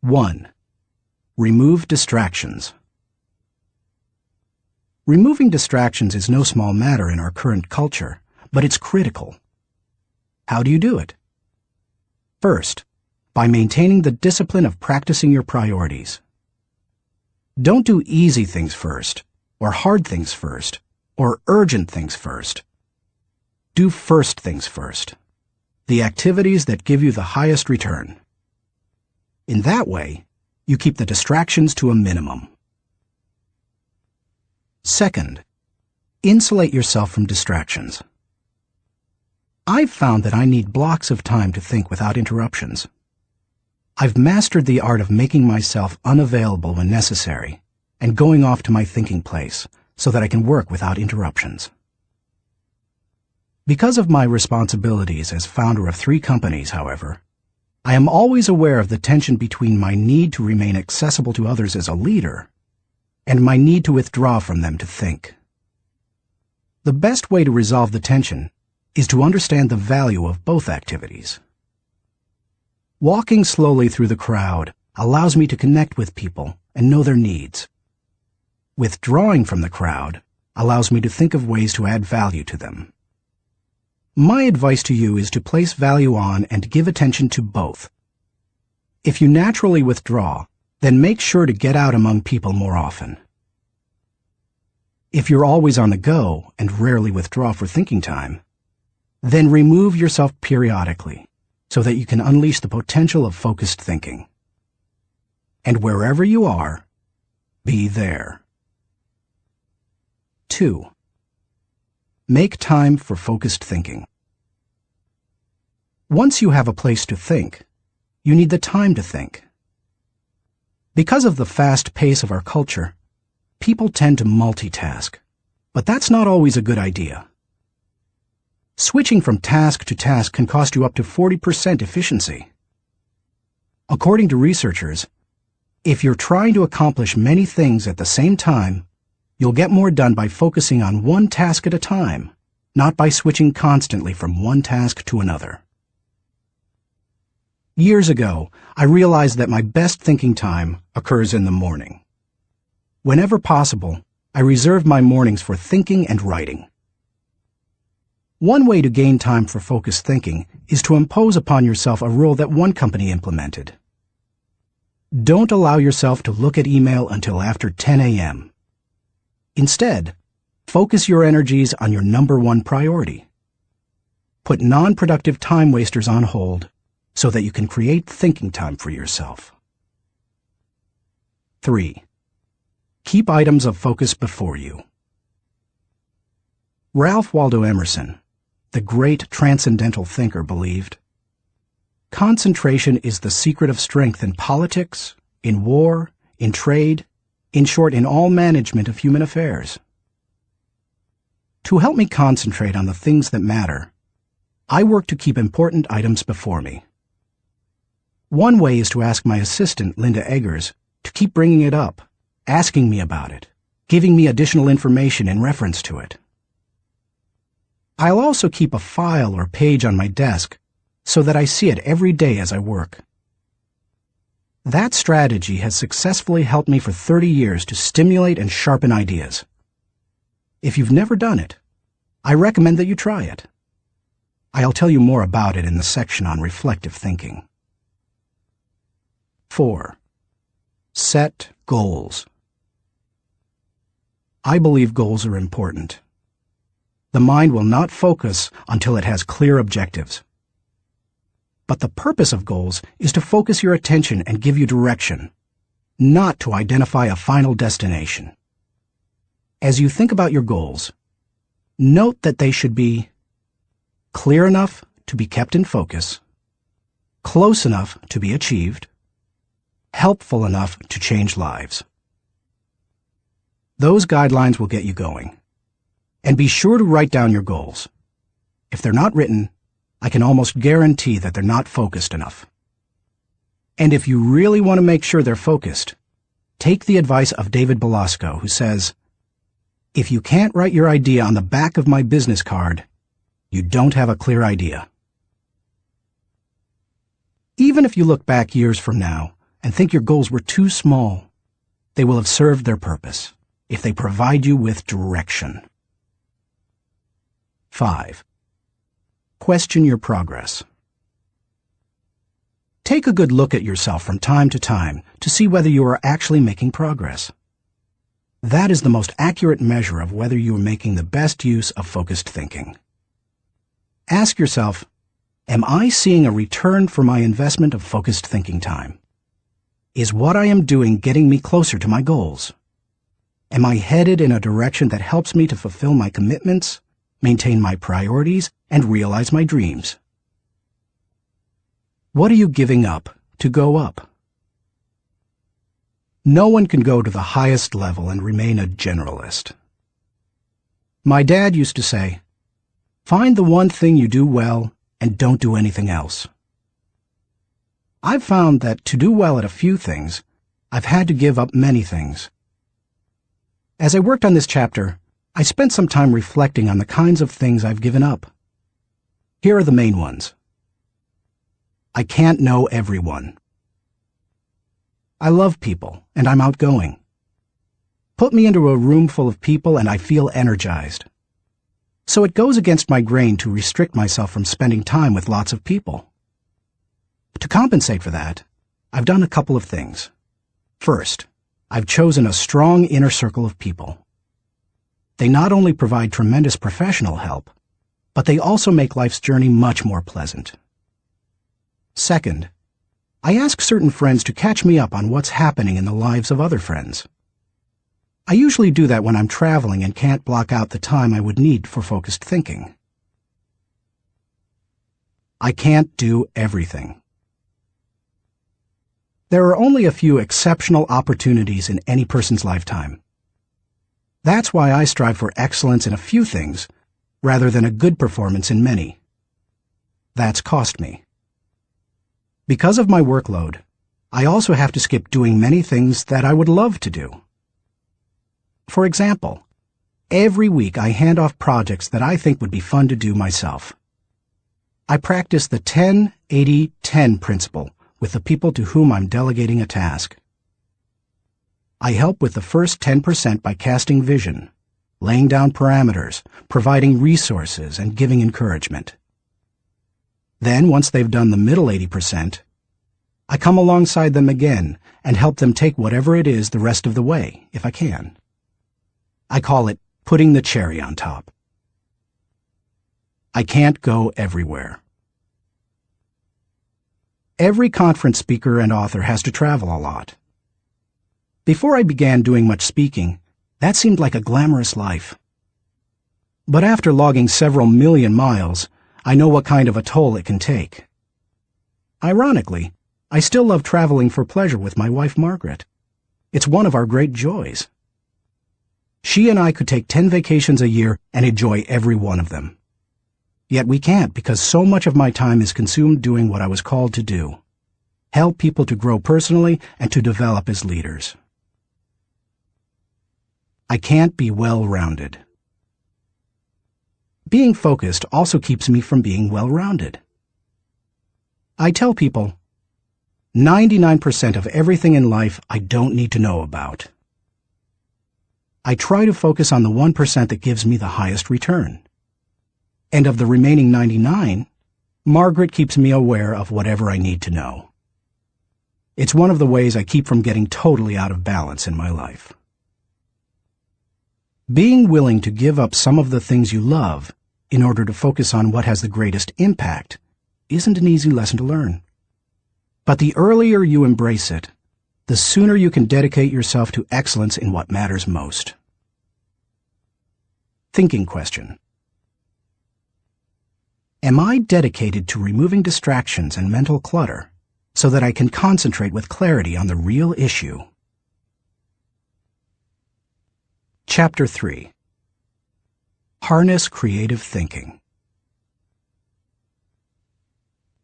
1. Remove distractions. Removing distractions is no small matter in our current culture, but it's critical. How do you do it? First, by maintaining the discipline of practicing your priorities. Don't do easy things first, or hard things first, or urgent things first. Do first things first, the activities that give you the highest return. In that way, you keep the distractions to a minimum. Second, insulate yourself from distractions. I've found that I need blocks of time to think without interruptions. I've mastered the art of making myself unavailable when necessary and going off to my thinking place so that I can work without interruptions. Because of my responsibilities as founder of 3 companies, however, I am always aware of the tension between my need to remain accessible to others as a leader and my need to withdraw from them to think. The best way to resolve the tension is to understand the value of both activities. Walking slowly through the crowd allows me to connect with people and know their needs. Withdrawing from the crowd allows me to think of ways to add value to them. My advice to you is to place value on and give attention to both. If you naturally withdraw, then make sure to get out among people more often. If you're always on the go and rarely withdraw for thinking time, then remove yourself periodically so that you can unleash the potential of focused thinking. And wherever you are, be there. 2. Make time for focused thinking. Once you have a place to think, you need the time to think. Because of the fast pace of our culture, people tend to multitask, but that's not always a good idea. Switching from task to task can cost you up to 40% efficiency. According to researchers, if you're trying to accomplish many things at the same time, you'll get more done by focusing on one task at a time, not by switching constantly from one task to another. Years ago, I realized that my best thinking time occurs in the morning. Whenever possible, I reserve my mornings for thinking and writing. One way to gain time for focused thinking is to impose upon yourself a rule that one company implemented. Don't allow yourself to look at email until after 10 a.m. Instead, focus your energies on your number 1 priority. Put non-productive time wasters on hold so that you can create thinking time for yourself. 3. Keep items of focus before you. Ralph Waldo Emerson, the great transcendental thinker, believed, concentration is the secret of strength in politics, in war, in trade, in short, in all management of human affairs. To help me concentrate on the things that matter, I work to keep important items before me. One way is to ask my assistant, Linda Eggers, to keep bringing it up, asking me about it, giving me additional information in reference to it. I'll also keep a file or page on my desk so that I see it every day as I work. That strategy has successfully helped me for 30 years to stimulate and sharpen ideas. If you've never done it, I recommend that you try it. I'll tell you more about it in the section on reflective thinking. 4. Set goals. I believe goals are important. The mind will not focus until it has clear objectives. But the purpose of goals is to focus your attention and give you direction, not to identify a final destination. As you think about your goals, note that they should be clear enough to be kept in focus, close enough to be achieved, helpful enough to change lives. Those guidelines will get you going. And be sure to write down your goals. If they're not written, I can almost guarantee that they're not focused enough. And if you really want to make sure they're focused, take the advice of David Belasco, who says, "If you can't write your idea on the back of my business card, you don't have a clear idea." Even if you look back years from now and think your goals were too small, they will have served their purpose if they provide you with direction. 5. Question your progress. Take a good look at yourself from time to see whether you are actually making progress. That is the most accurate measure of whether you are making the best use of focused thinking. Ask yourself, am I seeing a return for my investment of focused thinking time? Is what I am doing getting me closer to my goals? Am I headed in a direction that helps me to fulfill my commitments, maintain my priorities, and realize my dreams? What are you giving up to go up? No one can go to the highest level and remain a generalist. My dad used to say, "Find the one thing you do well and don't do anything else." I've found that to do well at a few things, I've had to give up many things. As I worked on this chapter, I spent some time reflecting on the kinds of things I've given up. Here are the main ones. I can't know everyone. I love people, and I'm outgoing. Put me into a room full of people and I feel energized. So it goes against my grain to restrict myself from spending time with lots of people. To compensate for that, I've done a couple of things. First, I've chosen a strong inner circle of people. They not only provide tremendous professional help, but they also make life's journey much more pleasant. Second, I ask certain friends to catch me up on what's happening in the lives of other friends. I usually do that when I'm traveling and can't block out the time I would need for focused thinking. I can't do everything. There are only a few exceptional opportunities in any person's lifetime. That's why I strive for excellence in a few things, rather than a good performance in many. That's cost me. Because of my workload, I also have to skip doing many things that I would love to do. For example, every week I hand off projects that I think would be fun to do myself. I practice the 10-80-10 principle with the people to whom I'm delegating a task. I help with the first 10% by casting vision, laying down parameters, providing resources, and giving encouragement. Then, once they've done the middle 80%, I come alongside them again and help them take whatever it is the rest of the way, if I can. I call it putting the cherry on top. I can't go everywhere. Every conference speaker and author has to travel a lot. Before I began doing much speaking, that seemed like a glamorous life. But after logging several million miles, I know what kind of a toll it can take. Ironically, I still love traveling for pleasure with my wife Margaret. It's one of our great joys. She and I could take 10 vacations a year and enjoy every one of them. Yet we can't because so much of my time is consumed doing what I was called to do: help people to grow personally and to develop as leaders. I can't be well-rounded. Being focused also keeps me from being well-rounded. I tell people, 99% of everything in life I don't need to know about. I try to focus on the 1% that gives me the highest return. And of the remaining 99, Margaret keeps me aware of whatever I need to know. It's one of the ways I keep from getting totally out of balance in my life. Being willing to give up some of the things you love in order to focus on what has the greatest impact isn't an easy lesson to learn. But the earlier you embrace it, the the sooner you can dedicate yourself to excellence in what matters most. Thinking question. Am I dedicated to removing distractions and mental clutter so that I can concentrate with clarity on the real issue? Chapter 3. Harness Creative Thinking.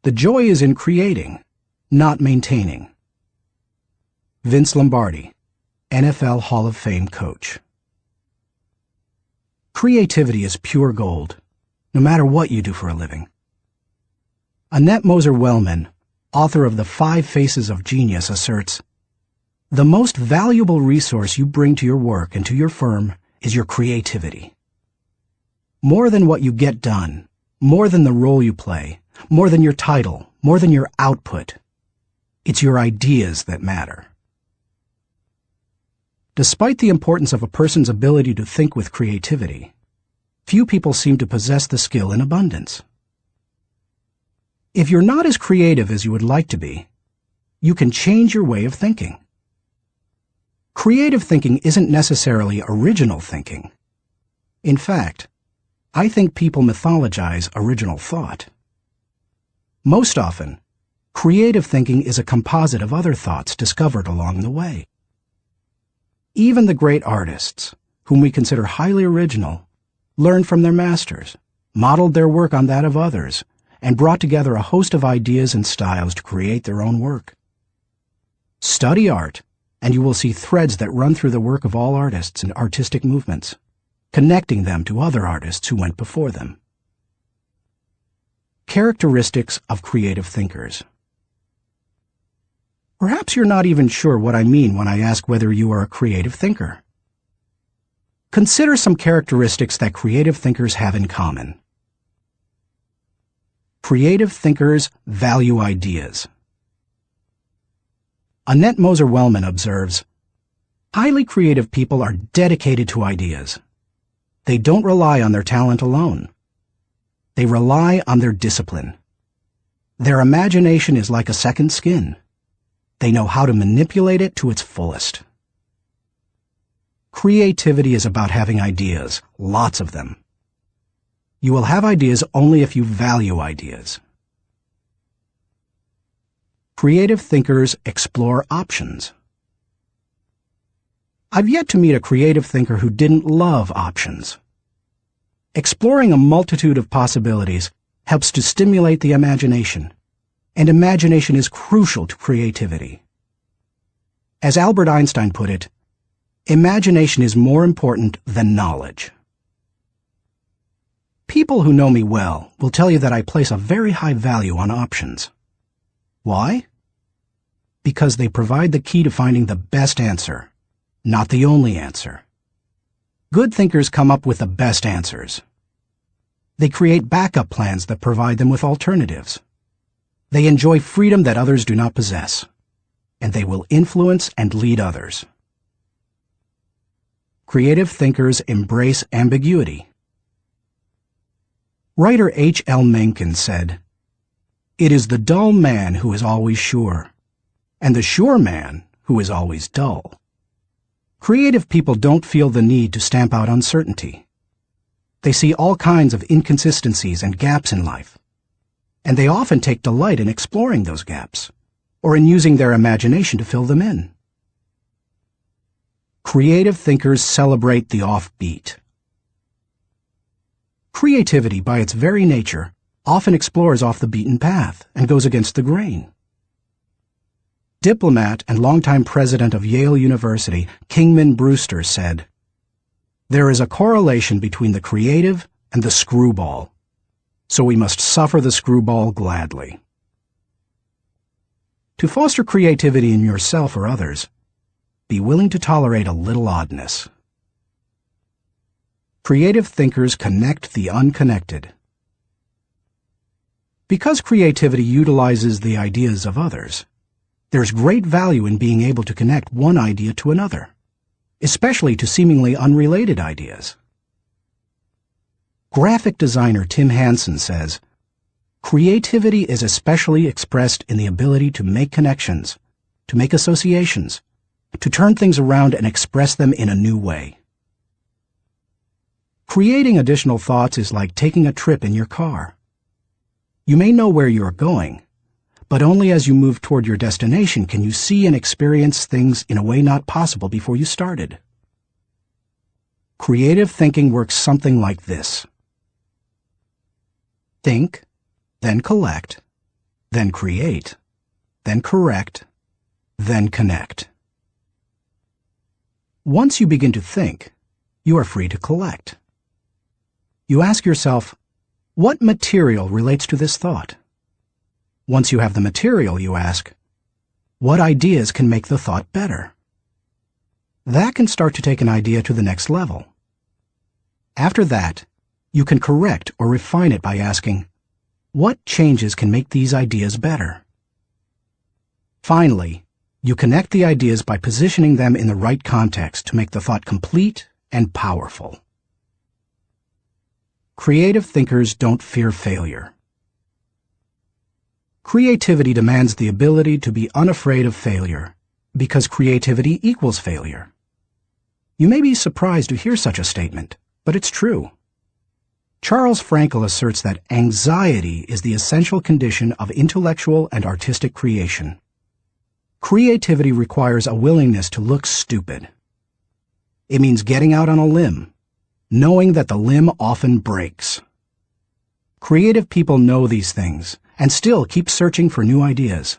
The joy is in creating, not maintaining. Vince Lombardi, NFL Hall of Fame coach. Creativity is pure gold, no matter what you do for a living. Annette Moser-Wellman, author of The 5 Faces of Genius, asserts, "The most valuable resource you bring to your work and to your firm is your creativity. More than what you get done, more than the role you play, more than your title, more than your output, it's your ideas that matter." Despite the importance of a person's ability to think with creativity, few people seem to possess the skill in abundance. If you're not as creative as you would like to be, you can change your way of thinking. Creative thinking isn't necessarily original thinking. In fact, I think people mythologize original thought. Most often, creative thinking is a composite of other thoughts discovered along the way. Even the great artists, whom we consider highly original, learned from their masters, modeled their work on that of others, and brought together a host of ideas and styles to create their own work. Study art, and you will see threads that run through the work of all artists and artistic movements, connecting them to other artists who went before them. Characteristics of creative thinkers. Perhaps you're not even sure what I mean when I ask whether you are a creative thinker. Consider some characteristics that creative thinkers have in common. Creative thinkers value ideas. Annette Moser-Wellman observes, "Highly creative people are dedicated to ideas. They don't rely on their talent alone. They rely on their discipline. Their imagination is like a second skin. They know how to manipulate it to its fullest." Creativity is about having ideas, lots of them. You will have ideas only if you value ideas. Creative thinkers explore options. I've yet to meet a creative thinker who didn't love options. Exploring a multitude of possibilities helps to stimulate the imagination, and imagination is crucial to creativity. As Albert Einstein put it, imagination is more important than knowledge. People who know me well will tell you that I place a very high value on options. Why? Because they provide the key to finding the best answer, not the only answer. Good thinkers come up with the best answers. They create backup plans that provide them with alternatives. They enjoy freedom that others do not possess, and they will influence and lead others. Creative thinkers embrace ambiguity. Writer H.L. Mencken said, "It is the dull man who is always sure, and the sure man who is always dull." Creative people don't feel the need to stamp out uncertainty. They see all kinds of inconsistencies and gaps in life, and they often take delight in exploring those gaps, or in using their imagination to fill them in. Creative thinkers celebrate the offbeat. Creativity, by its very nature, often explores off the beaten path and goes against the grain. Diplomat and longtime president of Yale University, Kingman Brewster, said, "There is a correlation between the creative and the screwball, so we must suffer the screwball gladly." To foster creativity in yourself or others, be willing to tolerate a little oddness. Creative thinkers connect the unconnected. Because creativity utilizes the ideas of others, there's great value in being able to connect one idea to another, especially to seemingly unrelated ideas. Graphic designer Tim Hansen says, "Creativity is especially expressed in the ability to make connections, to make associations, to turn things around and express them in a new way. Creating additional thoughts is like taking a trip in your car. You may know where you are going, but only as you move toward your destination can you see and experience things in a way not possible before you started. Creative thinking works something like this. Think, then collect, then create, then correct, then connect. Once you begin to think, you are free to collect. You ask yourself, what material relates to this thought? Once you have the material, you ask, what ideas can make the thought better? That can start to take an idea to the next level. After that, you can correct or refine it by asking, what changes can make these ideas better? Finally, you connect the ideas by positioning them in the right context to make the thought complete and powerful. Creative thinkers don't fear failure. Creativity demands the ability to be unafraid of failure, because creativity equals failure. You may be surprised to hear such a statement, but it's true. Charles Frankel asserts that anxiety is the essential condition of intellectual and artistic creation. Creativity requires a willingness to look stupid. It means getting out on a limb, knowing that the limb often breaks. Creative people know these things and still keep searching for new ideas.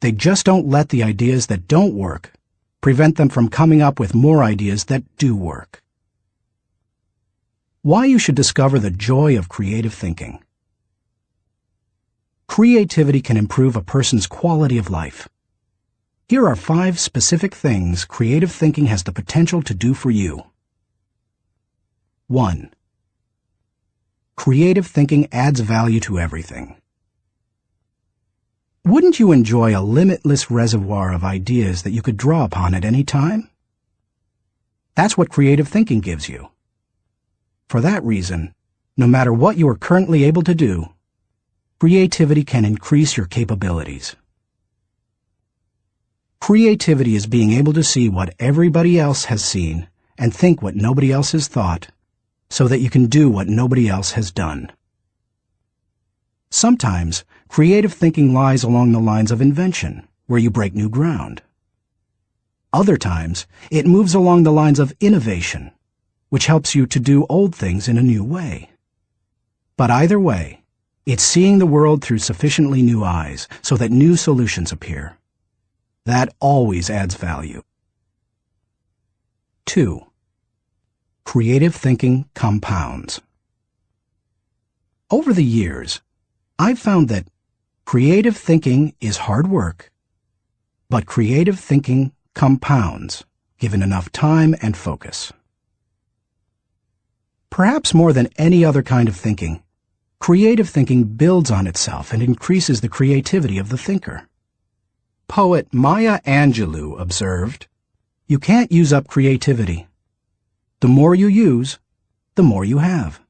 They just don't let the ideas that don't work prevent them from coming up with more ideas that do work. Why you should discover the joy of creative thinking. Creativity can improve a person's quality of life. Here are 5 specific things creative thinking has the potential to do for you. 1. Creative thinking adds value to everything. Wouldn't you enjoy a limitless reservoir of ideas that you could draw upon at any time? That's what creative thinking gives you. For that reason, no matter what you are currently able to do, creativity can increase your capabilities. Creativity is being able to see what everybody else has seen and think what nobody else has thought, so that you can do what nobody else has done. Sometimes, creative thinking lies along the lines of invention, where you break new ground. Other times, it moves along the lines of innovation, which helps you to do old things in a new way. But either way, it's seeing the world through sufficiently new eyes so that new solutions appear. That always adds value. 2. Creative thinking compounds. Over the years, I've found that creative thinking is hard work, but creative thinking compounds, given enough time and focus. Perhaps more than any other kind of thinking, creative thinking builds on itself and increases the creativity of the thinker. Poet Maya Angelou observed, "You can't use up creativity. The more you use, the more you have."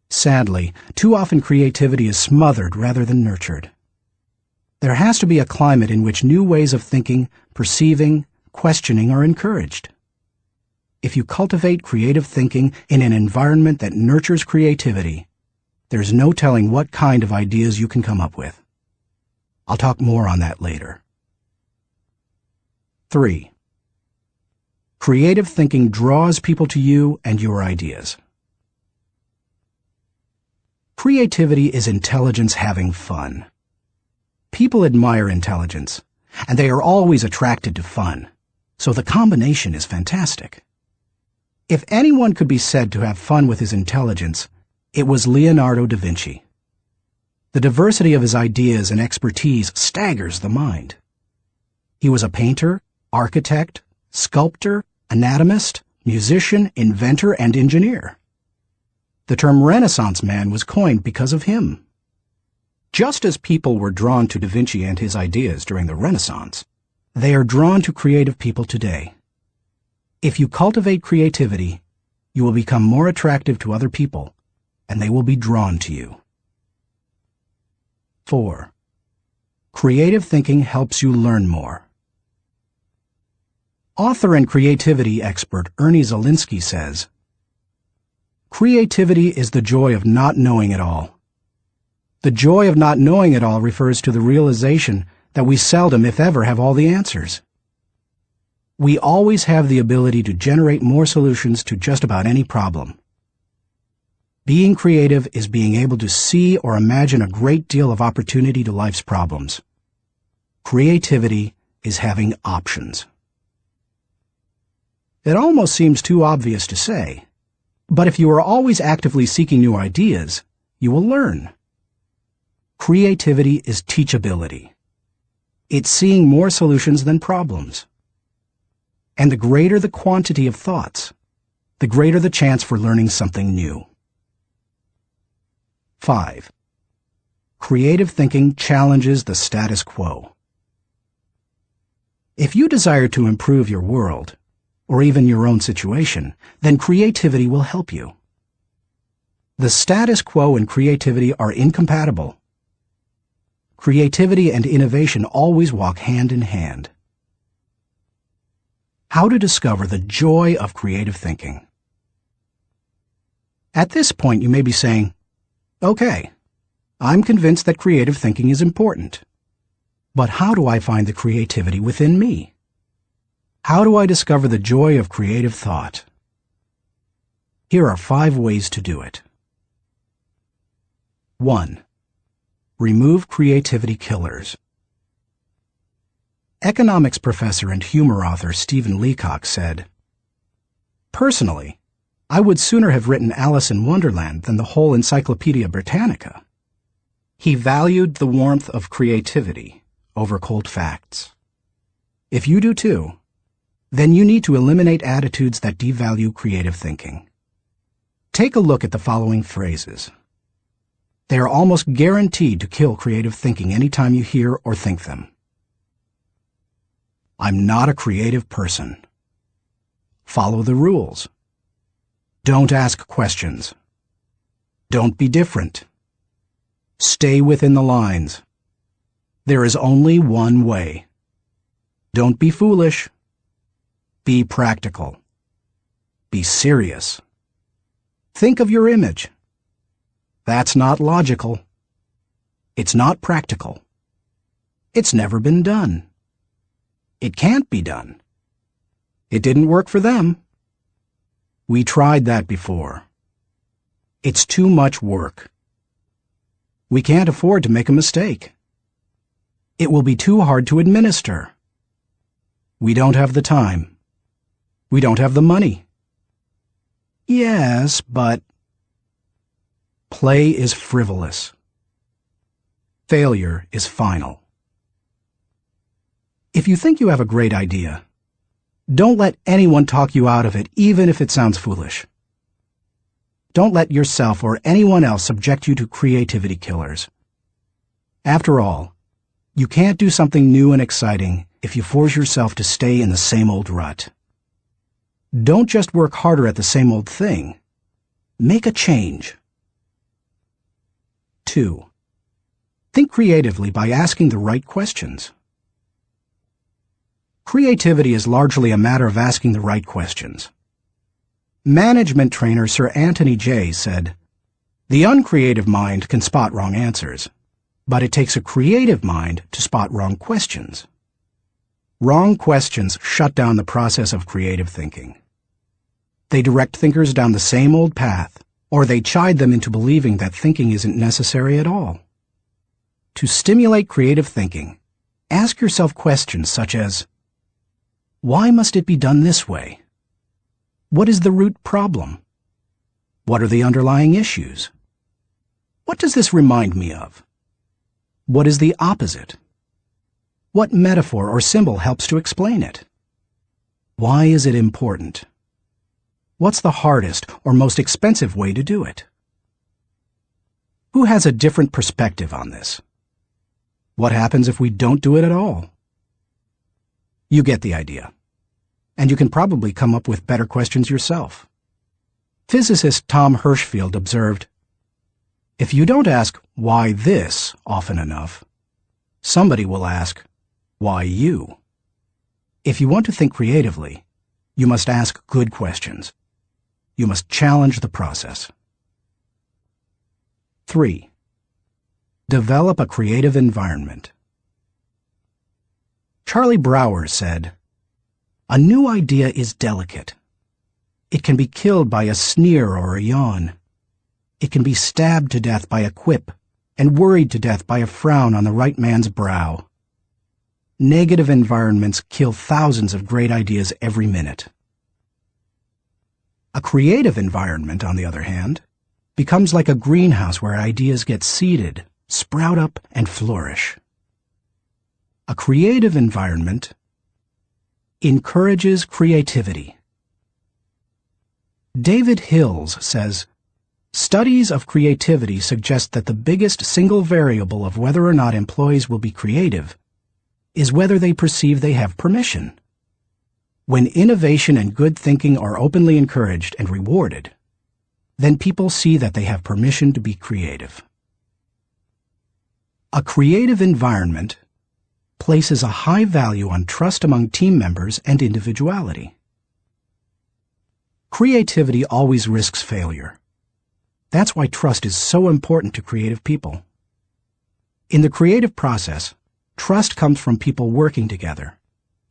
Sadly, too often creativity is smothered rather than nurtured. There has to be a climate in which new ways of thinking, perceiving, questioning are encouraged. If you cultivate creative thinking in an environment that nurtures creativity, there's no telling what kind of ideas you can come up with. I'll talk more on that later. 3. Creative thinking draws people to you and your ideas. Creativity is intelligence having fun. People admire intelligence, and they are always attracted to fun, so the combination is fantastic. If anyone could be said to have fun with his intelligence, it was Leonardo da Vinci. The diversity of his ideas and expertise staggers the mind. He was a painter, architect, sculptor, anatomist, musician, inventor, and engineer. The term Renaissance man was coined because of him. Just as people were drawn to Da Vinci and his ideas during the Renaissance, they are drawn to creative people today. If you cultivate creativity, you will become more attractive to other people, and they will be drawn to you. 4. Creative thinking helps you learn more. Author and creativity expert Ernie Zielinski says, "Creativity is the joy of not knowing it all. The joy of not knowing it all refers to the realization that we seldom, if ever, have all the answers. We always have the ability to generate more solutions to just about any problem. Being creative is being able to see or imagine a great deal of opportunity to life's problems. Creativity is having options." It almost seems too obvious to say, but if you are always actively seeking new ideas, you will learn. Creativity is teachability. It's seeing more solutions than problems. And the greater the quantity of thoughts, the greater the chance for learning something new. 5. Creative thinking challenges the status quo. If you desire to improve your world, or even your own situation, then creativity will help you. The status quo and creativity are incompatible. Creativity and innovation always walk hand in hand. How to discover the joy of creative thinking. At this point, you may be saying, "Okay, I'm convinced that creative thinking is important. But how do I find the creativity within me? How do I discover the joy of creative thought?" Here are 5 ways to do it. 1. Remove creativity killers. Economics professor and humor author Stephen Leacock said, "Personally, I would sooner have written Alice in Wonderland than the whole Encyclopedia Britannica." He valued the warmth of creativity over cold facts. If you do too, then you need to eliminate attitudes that devalue creative thinking. Take a look at the following phrases. They are almost guaranteed to kill creative thinking anytime you hear or think them. "I'm not a creative person." "Follow the rules." "Don't ask questions." "Don't be different." "Stay within the lines." "There is only one way." "Don't be foolish." Be practical. Be serious. Think of your image. That's not logical. It's not practical. It's never been done. It can't be done. It didn't work for them. We tried that before. It's too much work. We can't afford to make a mistake. It will be too hard to administer. We don't have the time. We don't have the money. Yes, but... Play is frivolous. Failure is final. If you think you have a great idea, don't let anyone talk you out of it, even if it sounds foolish. Don't let yourself or anyone else subject you to creativity killers. After all, you can't do something new and exciting if you force yourself to stay in the same old rut. Don't just work harder at the same old thing. Make a change. 2. Think creatively by asking the right questions. Creativity is largely a matter of asking the right questions. Management trainer Sir Anthony Jay said, "The uncreative mind can spot wrong answers, but it takes a creative mind to spot wrong questions." Wrong questions shut down the process of creative thinking. They direct thinkers down the same old path, or they chide them into believing that thinking isn't necessary at all. To stimulate creative thinking, ask yourself questions such as, why must it be done this way? What is the root problem? What are the underlying issues? What does this remind me of? What is the opposite? What metaphor or symbol helps to explain it? Why is it important? What's the hardest or most expensive way to do it? Who has a different perspective on this? What happens if we don't do it at all? You get the idea. And you can probably come up with better questions yourself. Physicist Tom Hirschfeld observed, "If you don't ask why this often enough, somebody will ask, why you? If you want to think creatively, you must ask good questions. You must challenge the process. 3. Develop a creative environment. Charlie Brower said, "A new idea is delicate. It can be killed by a sneer or a yawn. It can be stabbed to death by a quip and worried to death by a frown on the right man's brow. Negative environments kill thousands of great ideas every minute." A creative environment, on the other hand, becomes like a greenhouse where ideas get seeded, sprout up, and flourish. A creative environment encourages creativity. David Hills says, "Studies of creativity suggest that the biggest single variable of whether or not employees will be creative is whether they perceive they have permission. When innovation and good thinking are openly encouraged and rewarded, then people see that they have permission to be creative." A creative environment places a high value on trust among team members and individuality. Creativity always risks failure. That's why trust is so important to creative people. In the creative process, trust comes from people working together,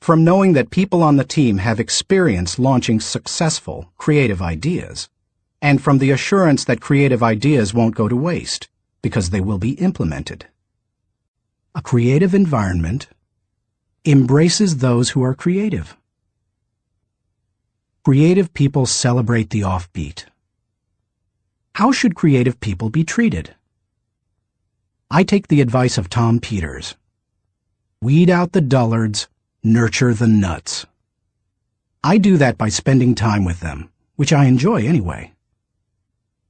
from knowing that people on the team have experience launching successful, creative ideas, and from the assurance that creative ideas won't go to waste because they will be implemented. A creative environment embraces those who are creative. Creative people celebrate the offbeat. How should creative people be treated? I take the advice of Tom Peters. Weed out the dullards, nurture the nuts. I do that by spending time with them, which I enjoy anyway.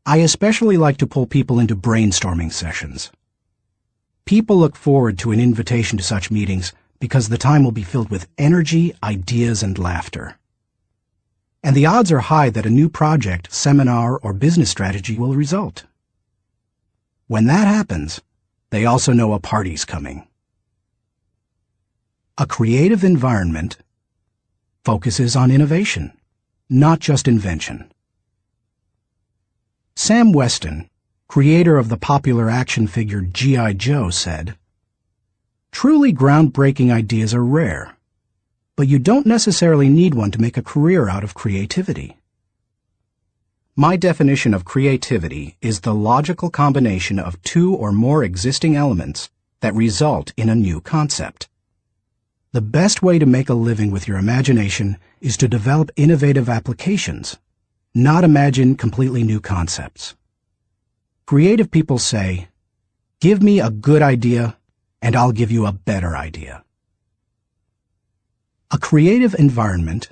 I especially like to pull people into brainstorming sessions. People look forward to an invitation to such meetings because the time will be filled with energy, ideas, and laughter. And the odds are high that a new project, seminar, or business strategy will result. When that happens, they also know a party's coming. A creative environment focuses on innovation, not just invention. Sam Weston, creator of the popular action figure G.I. Joe, said, "Truly groundbreaking ideas are rare, but you don't necessarily need one to make a career out of creativity." My definition of creativity is the logical combination of two or more existing elements that result in a new concept. The best way to make a living with your imagination is to develop innovative applications, not imagine completely new concepts. Creative people say, "Give me a good idea, and I'll give you a better idea." A creative environment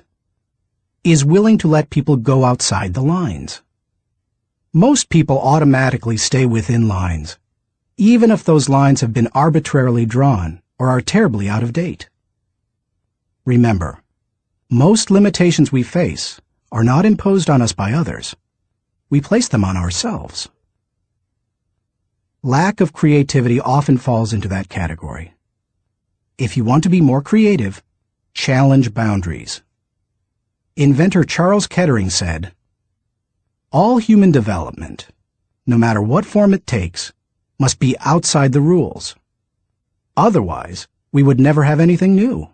is willing to let people go outside the lines. Most people automatically stay within lines, even if those lines have been arbitrarily drawn or are terribly out of date. Remember, most limitations we face are not imposed on us by others. We place them on ourselves. Lack of creativity often falls into that category. If you want to be more creative, challenge boundaries. Inventor Charles Kettering said, "All human development, no matter what form it takes, must be outside the rules. Otherwise, we would never have anything new."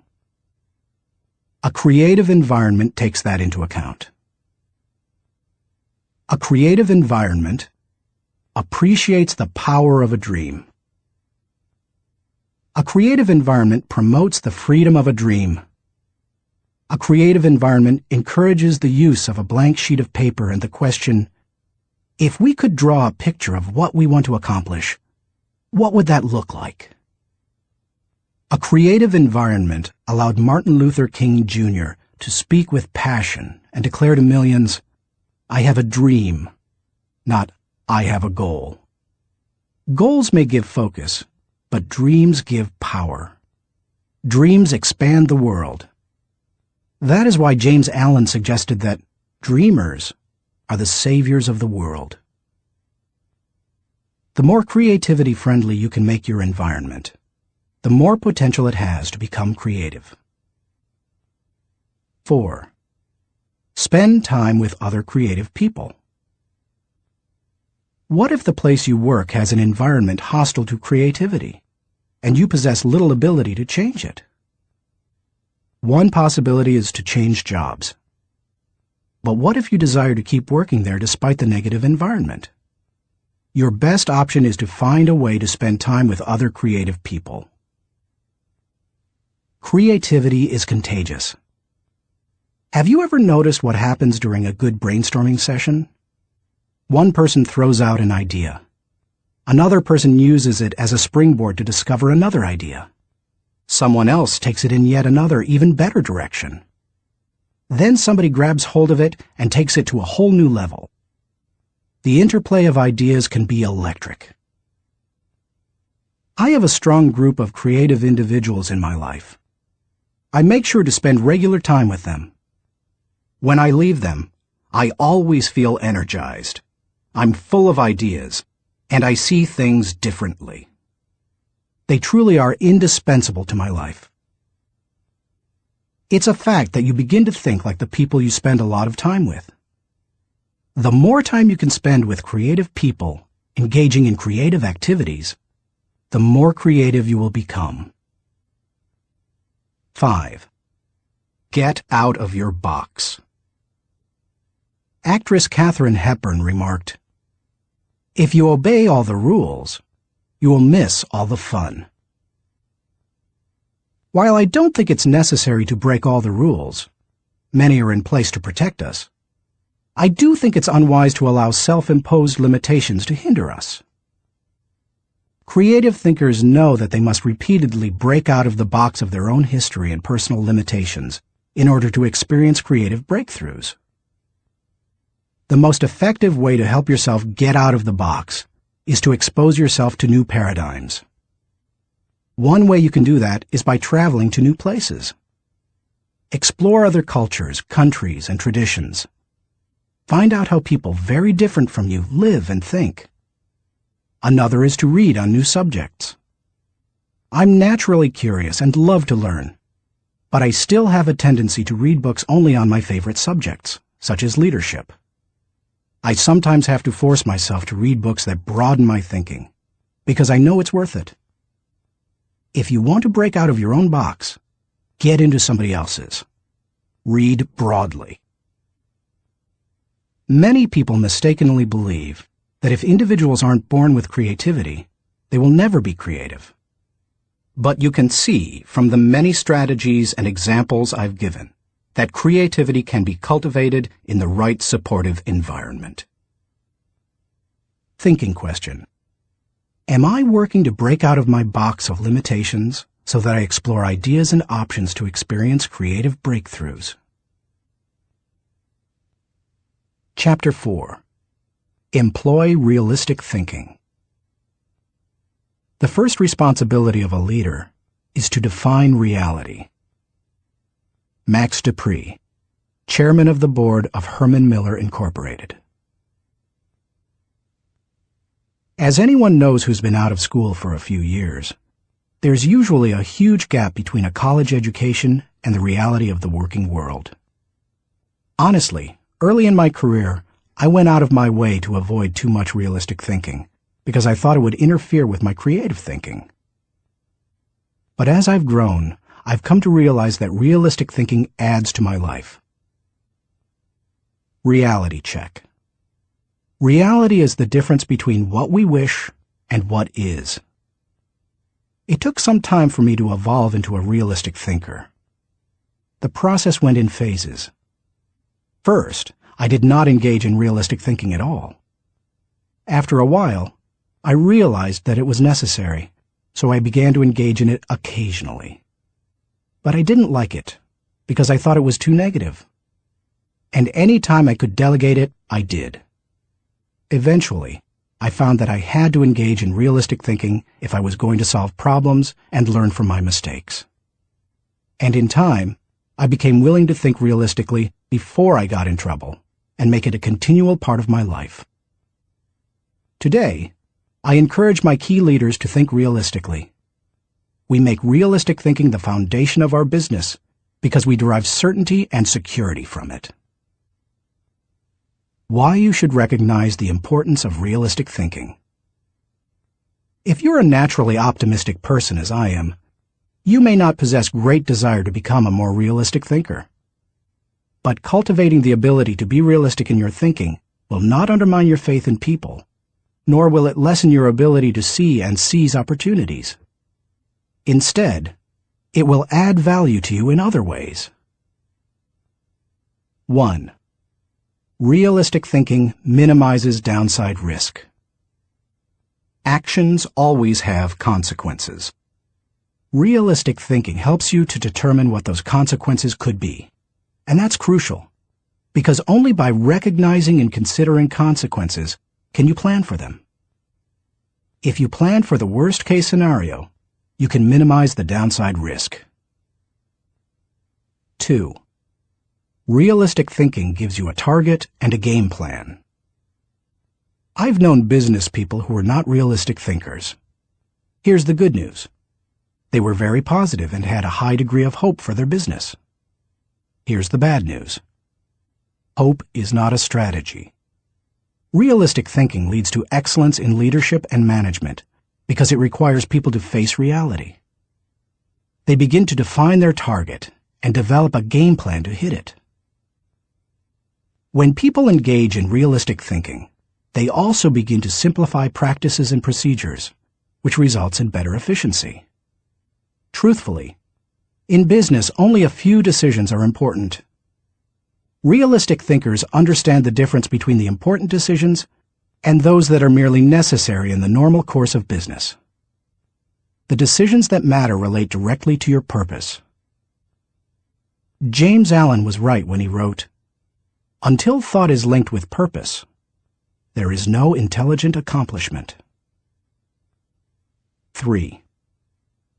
A creative environment takes that into account. A creative environment appreciates the power of a dream. A creative environment promotes the freedom of a dream. A creative environment encourages the use of a blank sheet of paper and the question, if we could draw a picture of what we want to accomplish, what would that look like? A creative environment allowed Martin Luther King Jr. to speak with passion and declare to millions, "I have a dream," not "I have a goal." Goals may give focus, but dreams give power. Dreams expand the world. That is why James Allen suggested that dreamers are the saviors of the world. The more creativity-friendly you can make your environment, the the more potential it has to become creative. 4. Spend time with other creative people. What if the place you work has an environment hostile to creativity, and you possess little ability to change it? One possibility is to change jobs. But what if you desire to keep working there despite the negative environment? Your best option is to find a way to spend time with other creative people. Creativity is contagious. Have you ever noticed what happens during a good brainstorming session? One person throws out an idea. Another person uses it as a springboard to discover another idea. Someone else takes it in yet another, even better direction. Then somebody grabs hold of it and takes it to a whole new level. The interplay of ideas can be electric. I have a strong group of creative individuals in my life. I make sure to spend regular time with them. When I leave them, I always feel energized. I'm full of ideas, and I see things differently. They truly are indispensable to my life. It's a fact that you begin to think like the people you spend a lot of time with. The more time you can spend with creative people, engaging in creative activities, the more creative you will become. 5. Get out of your box. Actress Katharine Hepburn remarked, "If you obey all the rules, you will miss all the fun." While I don't think it's necessary to break all the rules, many are in place to protect us, I do think it's unwise to allow self-imposed limitations to hinder us. Creative thinkers know that they must repeatedly break out of the box of their own history and personal limitations in order to experience creative breakthroughs. The most effective way to help yourself get out of the box is to expose yourself to new paradigms. One way you can do that is by traveling to new places. Explore other cultures, countries, and traditions. Find out how people very different from you live and think. Another is to read on new subjects. I'm naturally curious and love to learn, but I still have a tendency to read books only on my favorite subjects, such as leadership. I sometimes have to force myself to read books that broaden my thinking, because I know it's worth it. If you want to break out of your own box, get into somebody else's. Read broadly. Many people mistakenly believe that if individuals aren't born with creativity, they will never be creative. But you can see from the many strategies and examples I've given that creativity can be cultivated in the right supportive environment. Thinking question. Am I working to break out of my box of limitations so that I explore ideas and options to experience creative breakthroughs? Chapter 4. Employ realistic thinking. The first responsibility of a leader is to define reality. Max Dupree, Chairman of the Board of Herman Miller Incorporated. As anyone knows who's been out of school for a few years, there's usually a huge gap between a college education and the reality of the working world. Honestly, early in my career, I went out of my way to avoid too much realistic thinking because I thought it would interfere with my creative thinking. But as I've grown, I've come to realize that realistic thinking adds to my life. Reality check. Reality is the difference between what we wish and what is. It took some time for me to evolve into a realistic thinker. The process went in phases. First, I did not engage in realistic thinking at all. After a while, I realized that it was necessary, so I began to engage in it occasionally. But I didn't like it, because I thought it was too negative. And any time I could delegate it, I did. Eventually, I found that I had to engage in realistic thinking if I was going to solve problems and learn from my mistakes. And in time, I became willing to think realistically before I got in trouble and make it a continual part of my life. Today, I encourage my key leaders to think realistically. We make realistic thinking the foundation of our business because we derive certainty and security from it. Why you should recognize the importance of realistic thinking. If you're a naturally optimistic person as I am, you may not possess great desire to become a more realistic thinker. But cultivating the ability to be realistic in your thinking will not undermine your faith in people, nor will it lessen your ability to see and seize opportunities. Instead, it will add value to you in other ways. 1. Realistic thinking minimizes downside risk. Actions always have consequences. Realistic thinking helps you to determine what those consequences could be. And that's crucial, because only by recognizing and considering consequences can you plan for them. If you plan for the worst-case scenario, you can minimize the downside risk. 2. Realistic thinking gives you a target and a game plan. I've known business people who were not realistic thinkers. Here's the good news. They were very positive and had a high degree of hope for their business. Here's the bad news. Hope is not a strategy. Realistic thinking leads to excellence in leadership and management because it requires people to face reality. They begin to define their target and develop a game plan to hit it. When people engage in realistic thinking, they also begin to simplify practices and procedures, which results in better efficiency. Truthfully, in business, only a few decisions are important. Realistic thinkers understand the difference between the important decisions and those that are merely necessary in the normal course of business. The decisions that matter relate directly to your purpose. James Allen was right when he wrote, "Until thought is linked with purpose, there is no intelligent accomplishment." 3.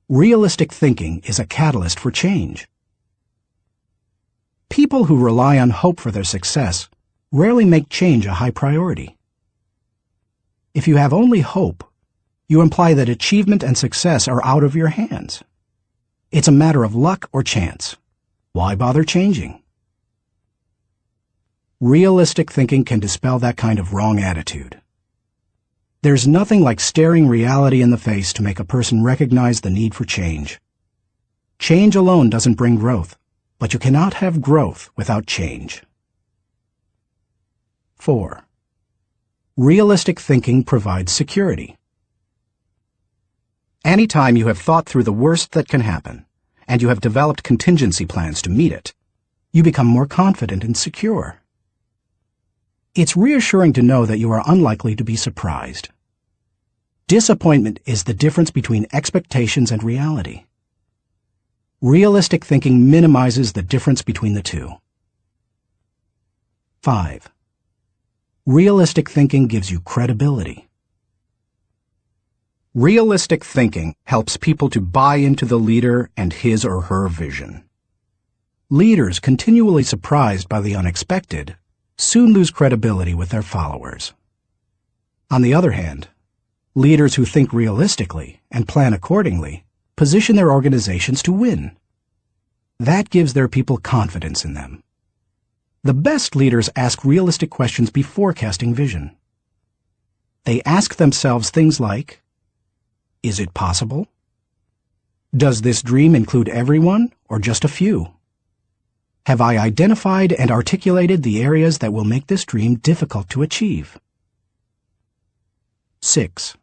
Realistic thinking is a catalyst for change. People who rely on hope for their success rarely make change a high priority. If you have only hope, you imply that achievement and success are out of your hands. It's a matter of luck or chance. Why bother changing? Realistic thinking can dispel that kind of wrong attitude. There's nothing like staring reality in the face to make a person recognize the need for change. Change alone doesn't bring growth, but you cannot have growth without change. 4. Realistic thinking provides security. Anytime you have thought through the worst that can happen, and you have developed contingency plans to meet it, you become more confident and secure. It's reassuring to know that you are unlikely to be surprised. Disappointment is the difference between expectations and reality. Realistic thinking minimizes the difference between the two. 5. Realistic thinking gives you credibility. Realistic thinking helps people to buy into the leader and his or her vision. Leaders continually surprised by the unexpected soon lose credibility with their followers. On the other hand, leaders who think realistically and plan accordingly position their organizations to win. That gives their people confidence in them. The best leaders ask realistic questions before casting vision. They ask themselves things like, is it possible? Does this dream include everyone or just a few? Have I identified and articulated the areas that will make this dream difficult to achieve? 6.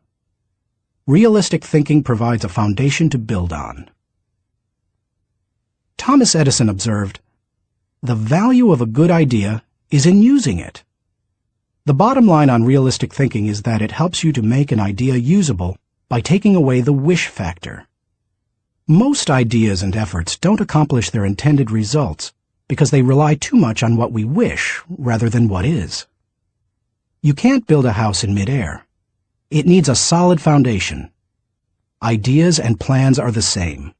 Realistic thinking provides a foundation to build on. Thomas Edison observed, "The value of a good idea is in using it." The bottom line on realistic thinking is that it helps you to make an idea usable by taking away the wish factor. Most ideas and efforts don't accomplish their intended results because they rely too much on what we wish rather than what is. You can't build a house in midair. It needs a solid foundation. Ideas and plans are the same.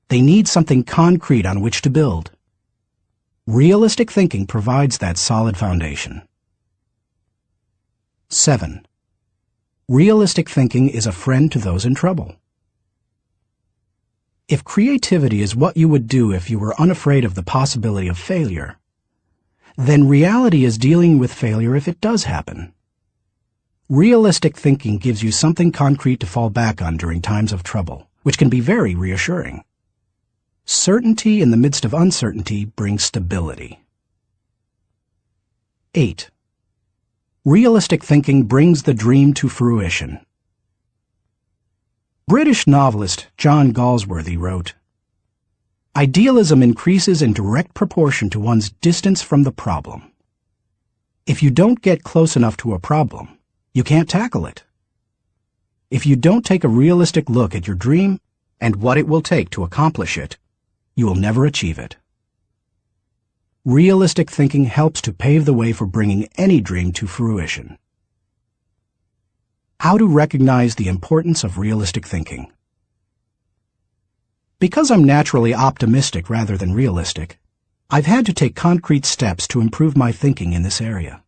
They need something concrete on which to build. Realistic thinking provides that solid foundation. 7. Realistic thinking is a friend to those in trouble. If creativity is what you would do if you were unafraid of the possibility of failure, then reality is dealing with failure if it does happen. Realistic thinking gives you something concrete to fall back on during times of trouble, which can be very reassuring. Certainty in the midst of uncertainty brings stability. 8. Realistic thinking brings the dream to fruition. British novelist John Galsworthy wrote, "Idealism increases in direct proportion to one's distance from the problem. If you don't get close enough to a problem, you can't tackle it. If you don't take a realistic look at your dream and what it will take to accomplish it, you will never achieve it." Realistic thinking helps to pave the way for bringing any dream to fruition. How to recognize the importance of realistic thinking. Because I'm naturally optimistic rather than realistic, I've had to take concrete steps to improve my thinking in this area.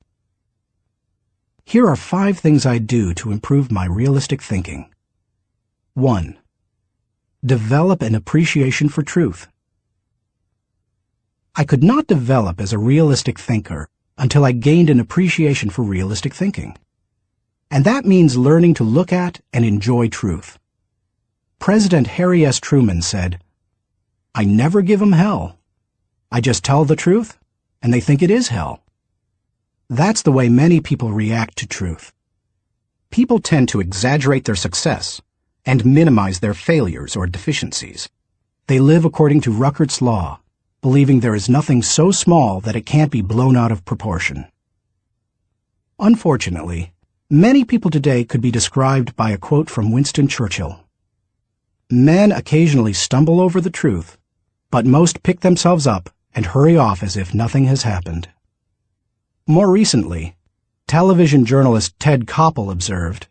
Here are 5 things I do to improve my realistic thinking. 1. Develop an appreciation for truth. I could not develop as a realistic thinker until I gained an appreciation for realistic thinking. And that means learning to look at and enjoy truth. President Harry S. Truman said, "I never give 'em hell. I just tell the truth, and they think it is hell." That's the way many people react to truth. People tend to exaggerate their success and minimize their failures or deficiencies. They live according to Ruckert's law, believing there is nothing so small that it can't be blown out of proportion. Unfortunately, many people today could be described by a quote from Winston Churchill. "Men occasionally stumble over the truth, but most pick themselves up and hurry off as if nothing has happened." More recently, television journalist Ted Koppel observed,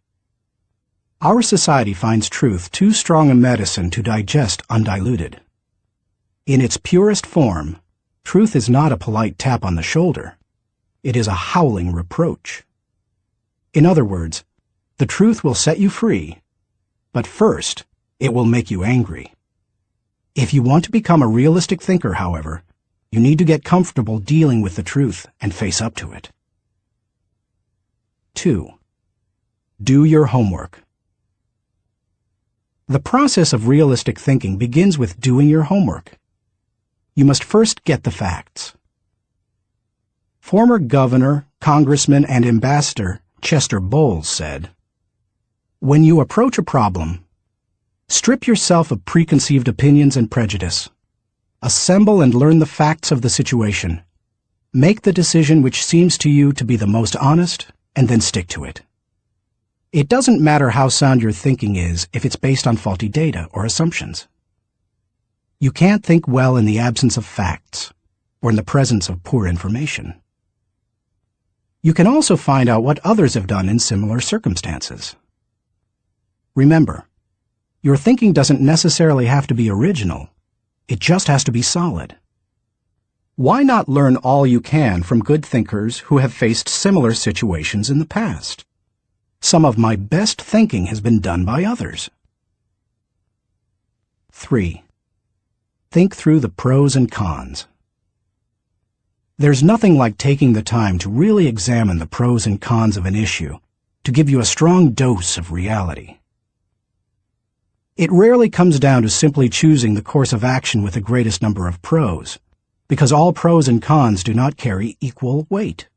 "Our society finds truth too strong a medicine to digest undiluted. In its purest form, truth is not a polite tap on the shoulder. It is a howling reproach." In other words, the truth will set you free, but first, it will make you angry. If you want to become a realistic thinker, however, you need to get comfortable dealing with the truth and face up to it. 2. Do your homework. The process of realistic thinking begins with doing your homework. You must first get the facts. Former governor, congressman, and ambassador Chester Bowles said, "When you approach a problem, strip yourself of preconceived opinions and prejudice. Assemble and learn the facts of the situation. Make the decision which seems to you to be the most honest, and then stick to it. It doesn't matter how sound your thinking is if it's based on faulty data or assumptions. You can't think well in the absence of facts, or in the presence of poor information. You can also find out what others have done in similar circumstances. Remember, your thinking doesn't necessarily have to be original. It just has to be solid. Why not learn all you can from good thinkers who have faced similar situations in the past? Some of my best thinking has been done by others. 3. Think through the pros and cons. There's nothing like taking the time to really examine the pros and cons of an issue to give you a strong dose of reality. It rarely comes down to simply choosing the course of action with the greatest number of pros, because all pros and cons do not carry equal weight.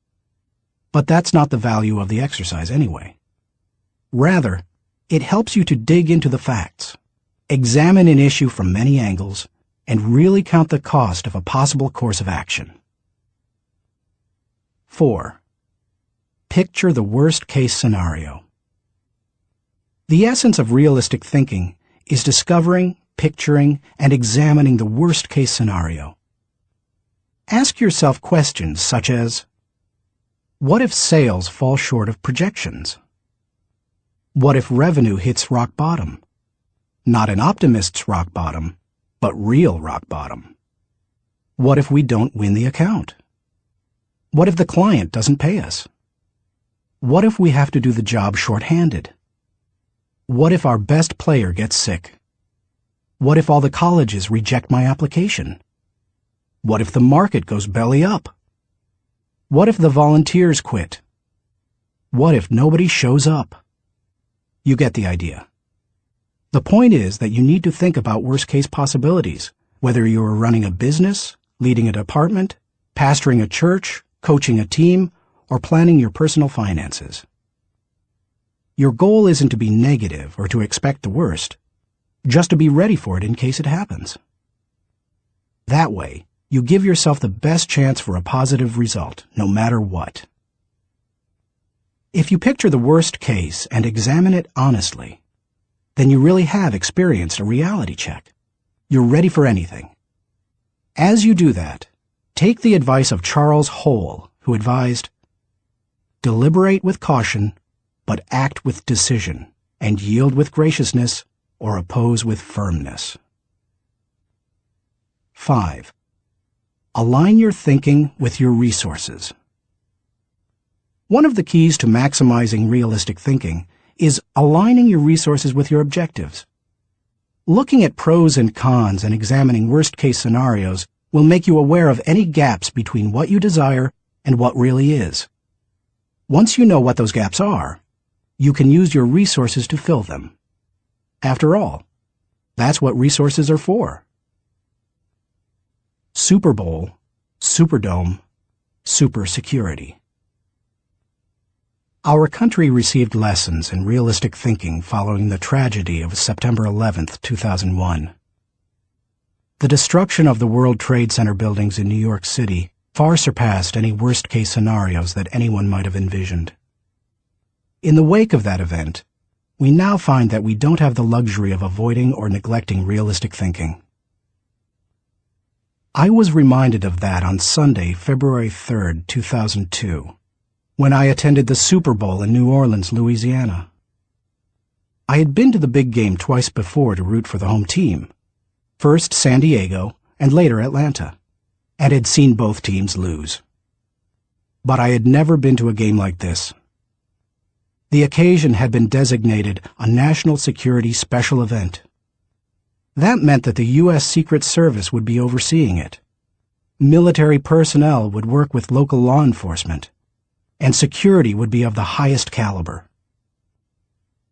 But that's not the value of the exercise anyway. Rather, it helps you to dig into the facts, examine an issue from many angles, and really count the cost of a possible course of action. 4. Picture the worst-case scenario. The essence of realistic thinking is discovering, picturing, and examining the worst-case scenario. Ask yourself questions such as, what if sales fall short of projections? What if revenue hits rock bottom? Not an optimist's rock bottom, but real rock bottom. What if we don't win the account? What if the client doesn't pay us? What if we have to do the job short-handed? What if our best player gets sick? What if all the colleges reject my application? What if the market goes belly up? What if the volunteers quit? What if nobody shows up? You get the idea. The point is that you need to think about worst-case possibilities, whether you are running a business, leading a department, pastoring a church, coaching a team, or planning your personal finances. Your goal isn't to be negative or to expect the worst, just to be ready for it in case it happens. That way, you give yourself the best chance for a positive result, no matter what. If you picture the worst case and examine it honestly, then you really have experienced a reality check. You're ready for anything. As you do that, take the advice of Charles Hole, who advised, "Deliberate with caution, but act with decision, and yield with graciousness, or oppose with firmness." 5. Align your thinking with your resources. One of the keys to maximizing realistic thinking is aligning your resources with your objectives. Looking at pros and cons and examining worst-case scenarios will make you aware of any gaps between what you desire and what really is. Once you know what those gaps are, you can use your resources to fill them. After all, that's what resources are for. Super Bowl, Superdome, Super Security. Our country received lessons in realistic thinking following the tragedy of September 11, 2001. The destruction of the World Trade Center buildings in New York City far surpassed any worst-case scenarios that anyone might have envisioned. In the wake of that event, we now find that we don't have the luxury of avoiding or neglecting realistic thinking. I was reminded of that on Sunday, February 3, 2002. When I attended the Super Bowl in New Orleans, Louisiana. I had been to the big game twice before to root for the home team, first San Diego and later Atlanta, and had seen both teams lose. But I had never been to a game like this. The occasion had been designated a national security special event. That meant that the U.S. Secret Service would be overseeing it. Military personnel would work with local law enforcement, and security would be of the highest caliber.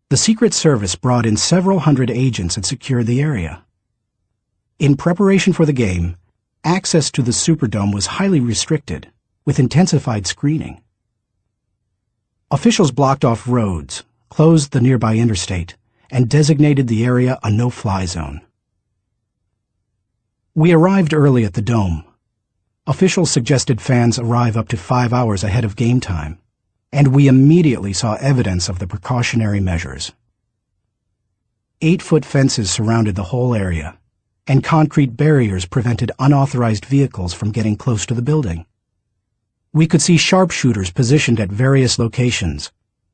The Secret Service brought in several hundred agents and secured the area. In preparation for the game, access to the Superdome was highly restricted, with intensified screening. Officials blocked off roads, closed the nearby interstate, and designated the area a no-fly zone. We arrived early at the Dome. Officials suggested fans arrive up to 5 hours ahead of game time, and we immediately saw evidence of the precautionary measures. 8-foot fences surrounded the whole area, and concrete barriers prevented unauthorized vehicles from getting close to the building. We could see sharpshooters positioned at various locations,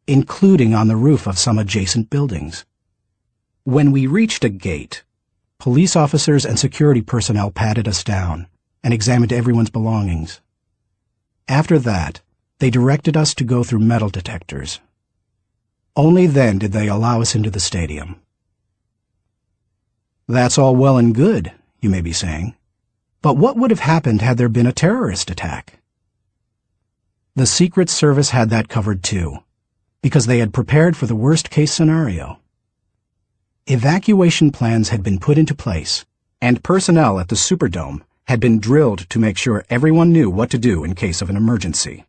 including on the roof of some adjacent buildings. When we reached a gate, police officers and security personnel patted us down and examined everyone's belongings. After that, they directed us to go through metal detectors. Only then did they allow us into the stadium. That's all well and good, you may be saying, but what would have happened had there been a terrorist attack? The Secret Service had that covered too, because they had prepared for the worst-case scenario. Evacuation plans had been put into place, and personnel at the Superdome had been drilled to make sure everyone knew what to do in case of an emergency.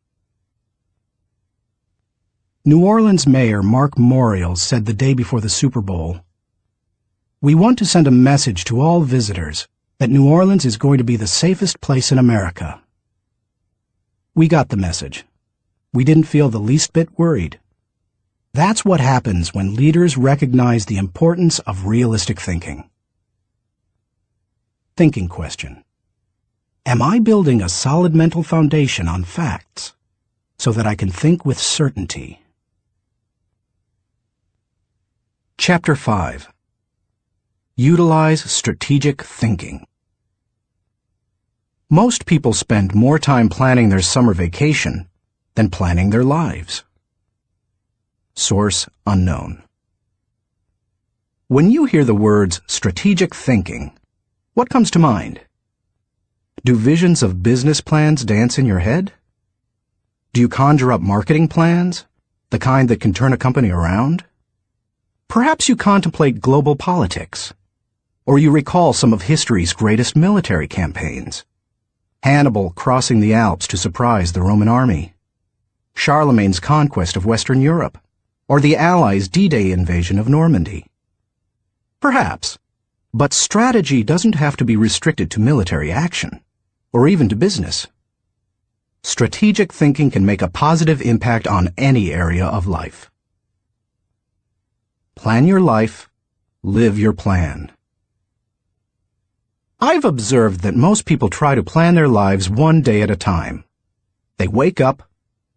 New Orleans Mayor Mark Morial said the day before the Super Bowl, "We want to send a message to all visitors that New Orleans is going to be the safest place in America." We got the message. We didn't feel the least bit worried. That's what happens when leaders recognize the importance of realistic thinking. Thinking question. Am I building a solid mental foundation on facts so that I can think with certainty? Chapter 5. Utilize strategic thinking. Most people spend more time planning their summer vacation than planning their lives. Source unknown. When you hear the words strategic thinking, what comes to mind? Do visions of business plans dance in your head? Do you conjure up marketing plans, the kind that can turn a company around? Perhaps you contemplate global politics, or you recall some of history's greatest military campaigns. Hannibal crossing the Alps to surprise the Roman army, Charlemagne's conquest of Western Europe, or the Allies' D-Day invasion of Normandy. Perhaps, but strategy doesn't have to be restricted to military action, or even to business. Strategic thinking can make a positive impact on any area of life. Plan your life, live your plan. I've observed that most people try to plan their lives one day at a time. They wake up,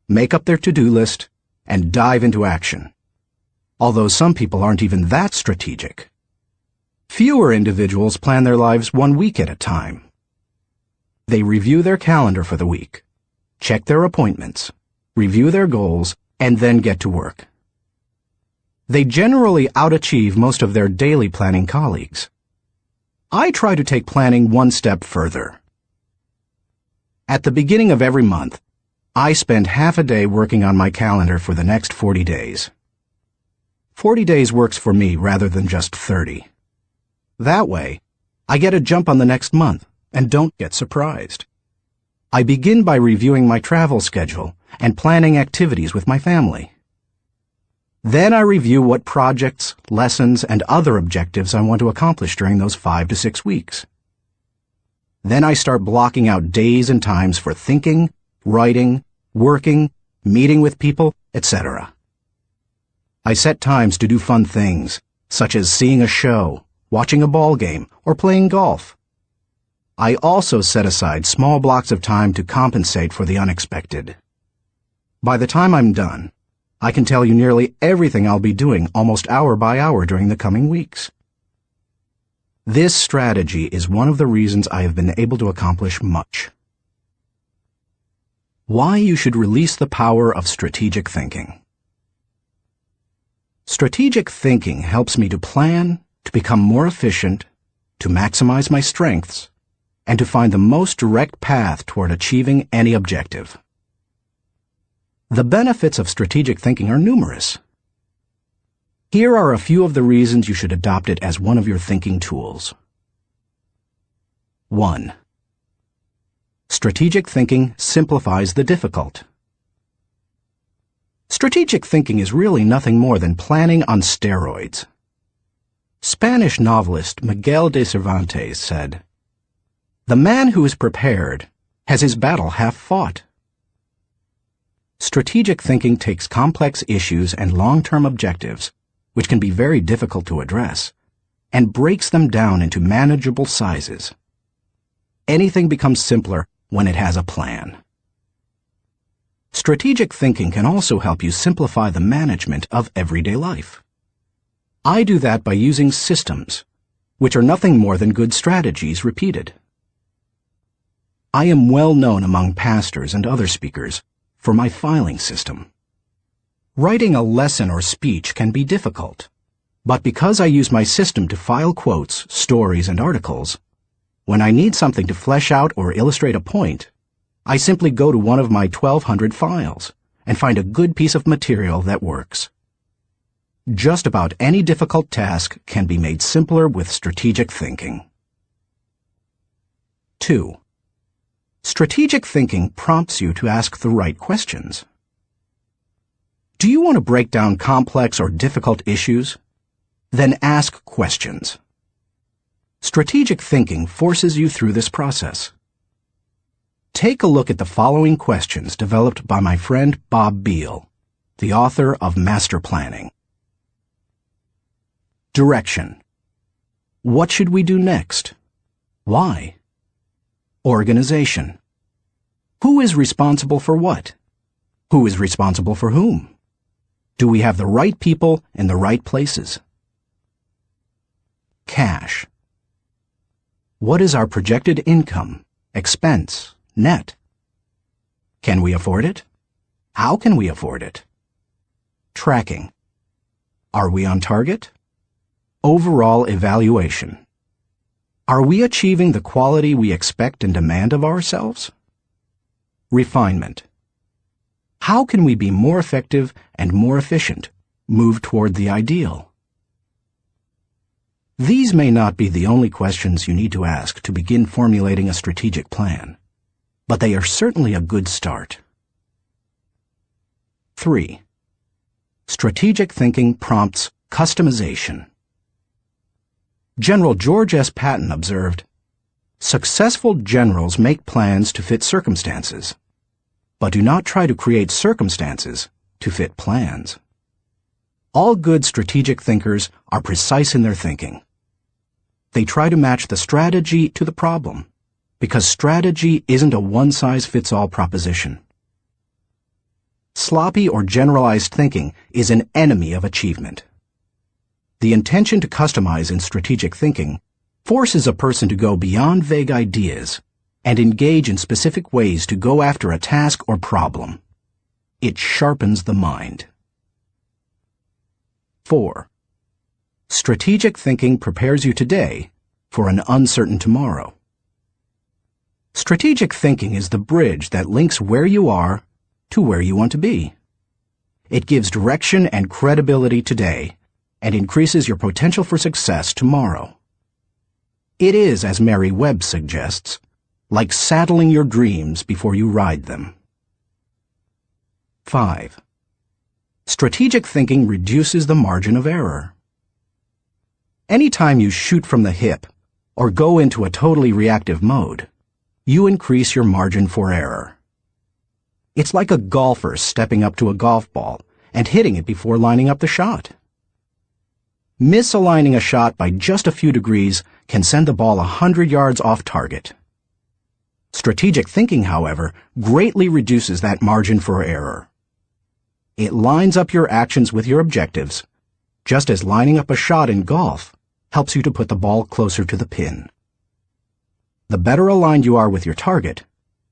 make up their to-do list, and dive into action. Although some people aren't even that strategic. Fewer individuals plan their lives 1 week at a time. They review their calendar for the week, check their appointments, review their goals, and then get to work. They generally outachieve most of their daily planning colleagues. I try to take planning one step further. At the beginning of every month, I spend half a day working on my calendar for the next 40 days. 40 days works for me rather than just 30. That way, I get a jump on the next month and don't get surprised. I begin by reviewing my travel schedule and planning activities with my family. Then I review what projects, lessons, and other objectives I want to accomplish during those 5 to 6 weeks. Then I start blocking out days and times for thinking, writing, working, meeting with people, etc. I set times to do fun things, such as seeing a show, watching a ball game, or playing golf. I also set aside small blocks of time to compensate for the unexpected. By the time I'm done, I can tell you nearly everything I'll be doing almost hour by hour during the coming weeks. This strategy is one of the reasons I have been able to accomplish much. Why you should release the power of strategic thinking. Strategic thinking helps me to plan, to become more efficient, to maximize my strengths, and to find the most direct path toward achieving any objective. The benefits of strategic thinking are numerous. Here are a few of the reasons you should adopt it as one of your thinking tools. 1. Strategic thinking simplifies the difficult. Strategic thinking is really nothing more than planning on steroids. Spanish novelist Miguel de Cervantes said, "The man who is prepared has his battle half fought." Strategic thinking takes complex issues and long-term objectives, which can be very difficult to address, and breaks them down into manageable sizes. Anything becomes simpler when it has a plan. Strategic thinking can also help you simplify the management of everyday life. I do that by using systems, which are nothing more than good strategies repeated. I am well known among pastors and other speakers for my filing system. Writing a lesson or speech can be difficult, but because I use my system to file quotes, stories, and articles, when I need something to flesh out or illustrate a point, I simply go to one of my 1,200 files and find a good piece of material that works. Just about any difficult task can be made simpler with strategic thinking. 2. Strategic thinking prompts you to ask the right questions. Do you want to break down complex or difficult issues? Then ask questions. Strategic thinking forces you through this process. Take a look at the following questions developed by my friend Bob Beal, the author of Master Planning. Direction. What should we do next? Why? Organization. Who is responsible for what? Who is responsible for whom? Do we have the right people in the right places? Cash. What is our projected income, expense, net? Can we afford it? How can we afford it? Tracking. Are we on target? Overall evaluation. Are we achieving the quality we expect and demand of ourselves? Refinement. How can we be more effective and more efficient, move toward the ideal? These may not be the only questions you need to ask to begin formulating a strategic plan, but they are certainly a good start. 3. Strategic thinking prompts customization. General George S. Patton observed, "Successful generals make plans to fit circumstances, but do not try to create circumstances to fit plans." All good strategic thinkers are precise in their thinking. They try to match the strategy to the problem, because strategy isn't a one-size-fits-all proposition. Sloppy or generalized thinking is an enemy of achievement. The intention to customize in strategic thinking forces a person to go beyond vague ideas and engage in specific ways to go after a task or problem. It sharpens the mind. 4. Strategic thinking prepares you today for an uncertain tomorrow. Strategic thinking is the bridge that links where you are to where you want to be. It gives direction and credibility today and increases your potential for success tomorrow. It is, as Mary Webb suggests, like saddling your dreams before you ride them. 5. Strategic thinking reduces the margin of error. Anytime you shoot from the hip or go into a totally reactive mode, you increase your margin for error. It's like a golfer stepping up to a golf ball and hitting it before lining up the shot. Misaligning a shot by just a few degrees can send the ball 100 yards off target. Strategic thinking, however, greatly reduces that margin for error. It lines up your actions with your objectives, just as lining up a shot in golf helps you to put the ball closer to the pin. The better aligned you are with your target,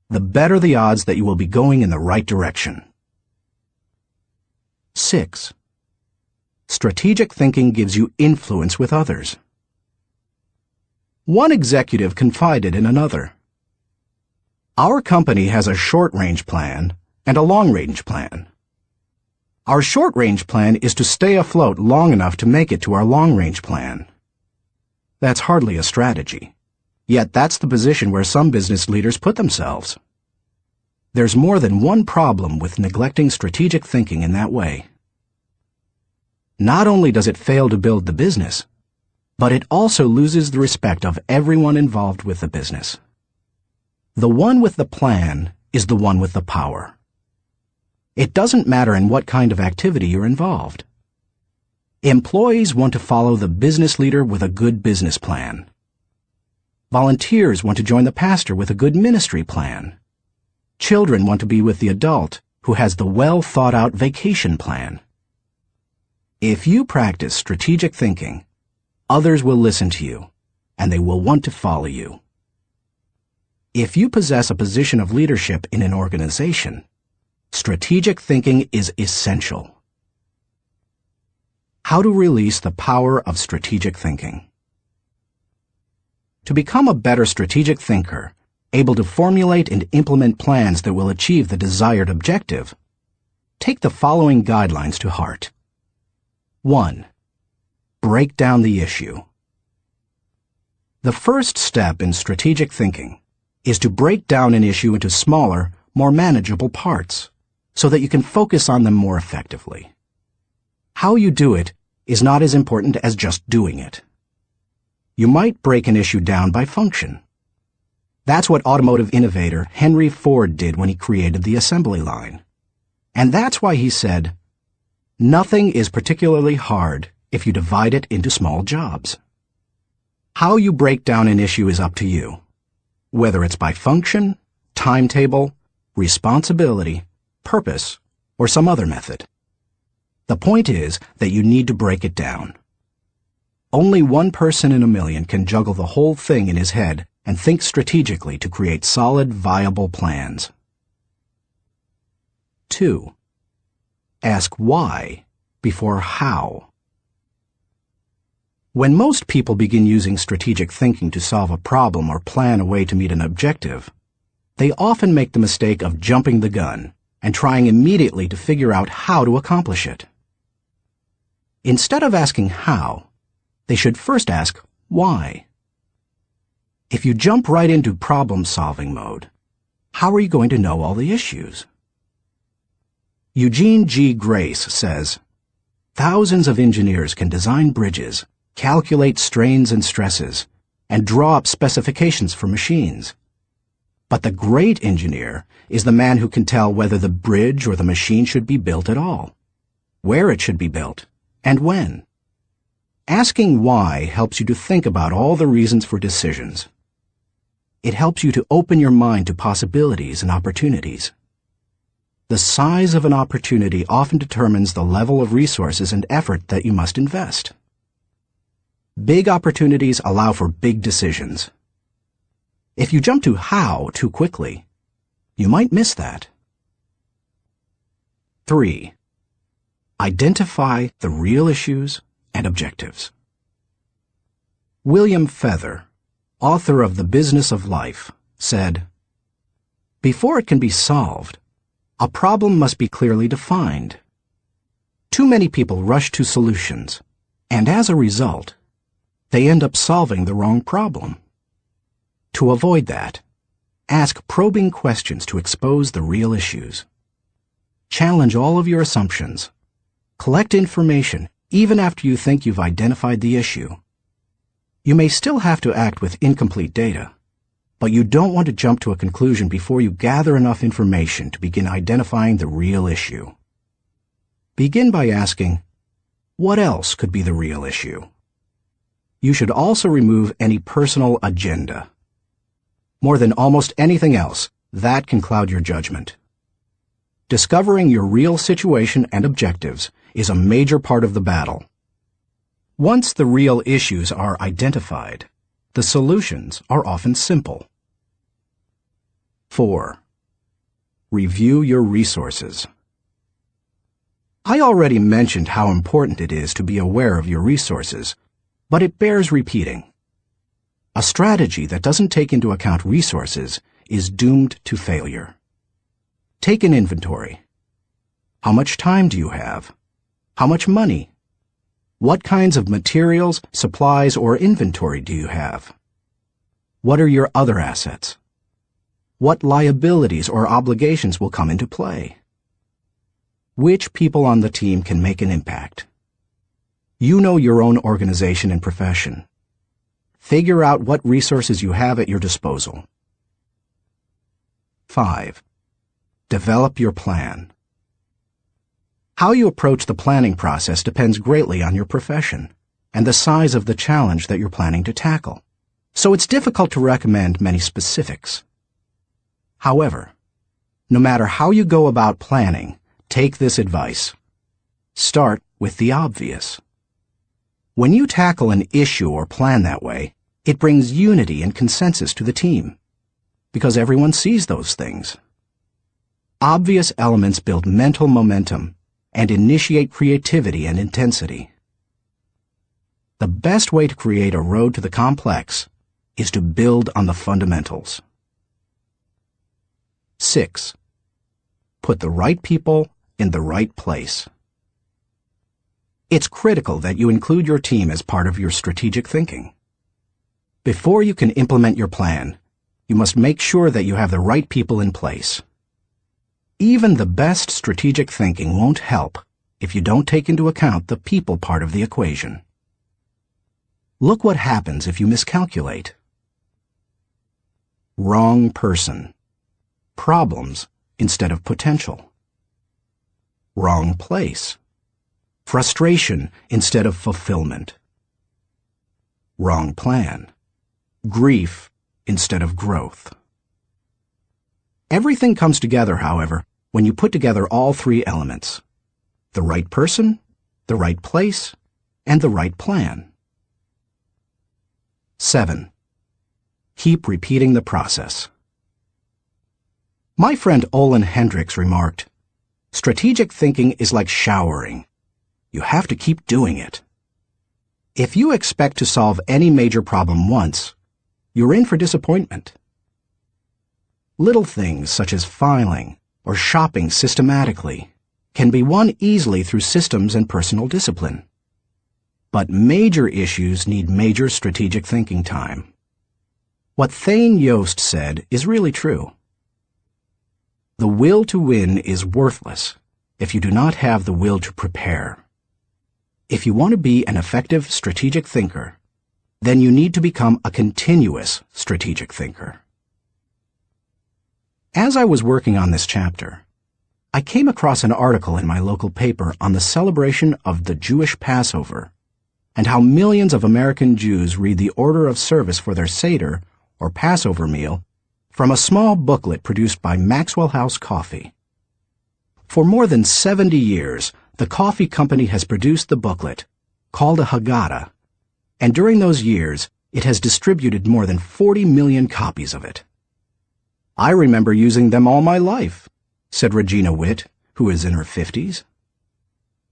the better the odds that you will be going in the right direction. 6. Strategic thinking gives you influence with others. One executive confided in another, "Our company has a short-range plan and a long-range plan. Our short-range plan is to stay afloat long enough to make it to our long-range plan." That's hardly a strategy, yet that's the position where some business leaders put themselves. There's more than one problem with neglecting strategic thinking in that way. Not only does it fail to build the business, but it also loses the respect of everyone involved with the business. The one with the plan is the one with the power. It doesn't matter in what kind of activity you're involved. Employees want to follow the business leader with a good business plan. Volunteers want to join the pastor with a good ministry plan. Children want to be with the adult who has the well-thought-out vacation plan. If you practice strategic thinking, others will listen to you, and they will want to follow you. If you possess a position of leadership in an organization, strategic thinking is essential. How to release the power of strategic thinking. To become a better strategic thinker, able to formulate and implement plans that will achieve the desired objective, take the following guidelines to heart. 1. Break down the issue. The first step in strategic thinking is to break down an issue into smaller, more manageable parts, so that you can focus on them more effectively. How you do it is not as important as just doing it. You might break an issue down by function. That's what automotive innovator Henry Ford did when he created the assembly line. And that's why he said, "Nothing is particularly hard if you divide it into small jobs." How you break down an issue is up to you, whether it's by function, timetable, responsibility, purpose, or some other method. The point is that you need to break it down. Only one person in a million can juggle the whole thing in his head and think strategically to create solid, viable plans. 2. Ask why before how. When most people begin using strategic thinking to solve a problem or plan a way to meet an objective, they often make the mistake of jumping the gun and trying immediately to figure out how to accomplish it. Instead of asking how, they should first ask why. If you jump right into problem-solving mode, how are you going to know all the issues? Eugene G. Grace says, "Thousands of engineers can design bridges, calculate strains and stresses, and draw up specifications for machines. But the great engineer is the man who can tell whether the bridge or the machine should be built at all, where it should be built, and when." Asking why helps you to think about all the reasons for decisions. It helps you to open your mind to possibilities and opportunities. The size of an opportunity often determines the level of resources and effort that you must invest. Big opportunities allow for big decisions. If you jump to how too quickly, you might miss that. 3. Identify the real issues and objectives. William Feather, author of The Business of Life, said, "Before it can be solved, a problem must be clearly defined. Too many people rush to solutions, and as a result, they end up solving the wrong problem. To avoid that, ask probing questions to expose the real issues. Challenge all of your assumptions. Collect information even after you think you've identified the issue. You may still have to act with incomplete data, but you don't want to jump to a conclusion before you gather enough information to begin identifying the real issue. Begin by asking, what else could be the real issue? You should also remove any personal agenda. More than almost anything else, that can cloud your judgment. Discovering your real situation and objectives is a major part of the battle. Once the real issues are identified, the solutions are often simple. 4. Review your resources. I already mentioned how important it is to be aware of your resources, but it bears repeating. A strategy that doesn't take into account resources is doomed to failure. Take an inventory. How much time do you have? How much money? What kinds of materials, supplies, or inventory do you have? What are your other assets? What liabilities or obligations will come into play? Which people on the team can make an impact? You know your own organization and profession. Figure out what resources you have at your disposal. 5. Develop your plan. How you approach the planning process depends greatly on your profession and the size of the challenge that you're planning to tackle, so it's difficult to recommend many specifics. However, no matter how you go about planning, take this advice. Start with the obvious. When you tackle an issue or plan that way, it brings unity and consensus to the team, because everyone sees those things. Obvious elements build mental momentum and initiate creativity and intensity. The best way to create a road to the complex is to build on the fundamentals. 6. Put the right people in the right place. It's critical that you include your team as part of your strategic thinking. Before you can implement your plan, you must make sure that you have the right people in place. Even the best strategic thinking won't help if you don't take into account the people part of the equation. Look what happens if you miscalculate. Wrong person. Problems instead of potential. Wrong place. Frustration instead of fulfillment. Wrong plan. Grief instead of growth. Everything comes together, however, when you put together all three elements: the right person, the right place, and the right plan. 7. Keep repeating the process. My friend Olin Hendricks remarked, "Strategic thinking is like showering. You have to keep doing it." If you expect to solve any major problem once, you're in for disappointment. Little things such as filing or shopping systematically can be won easily through systems and personal discipline. But major issues need major strategic thinking time. What Thane Yost said is really true. The will to win is worthless if you do not have the will to prepare. If you want to be an effective strategic thinker, then you need to become a continuous strategic thinker. As I was working on this chapter, I came across an article in my local paper on the celebration of the Jewish Passover and how millions of American Jews read the order of service for their Seder, or Passover meal, from a small booklet produced by Maxwell House Coffee. For more than 70 years, the coffee company has produced the booklet, called a Haggadah, and during those years, it has distributed more than 40 million copies of it. I remember using them all my life, said Regina Witt, who is in her 50s.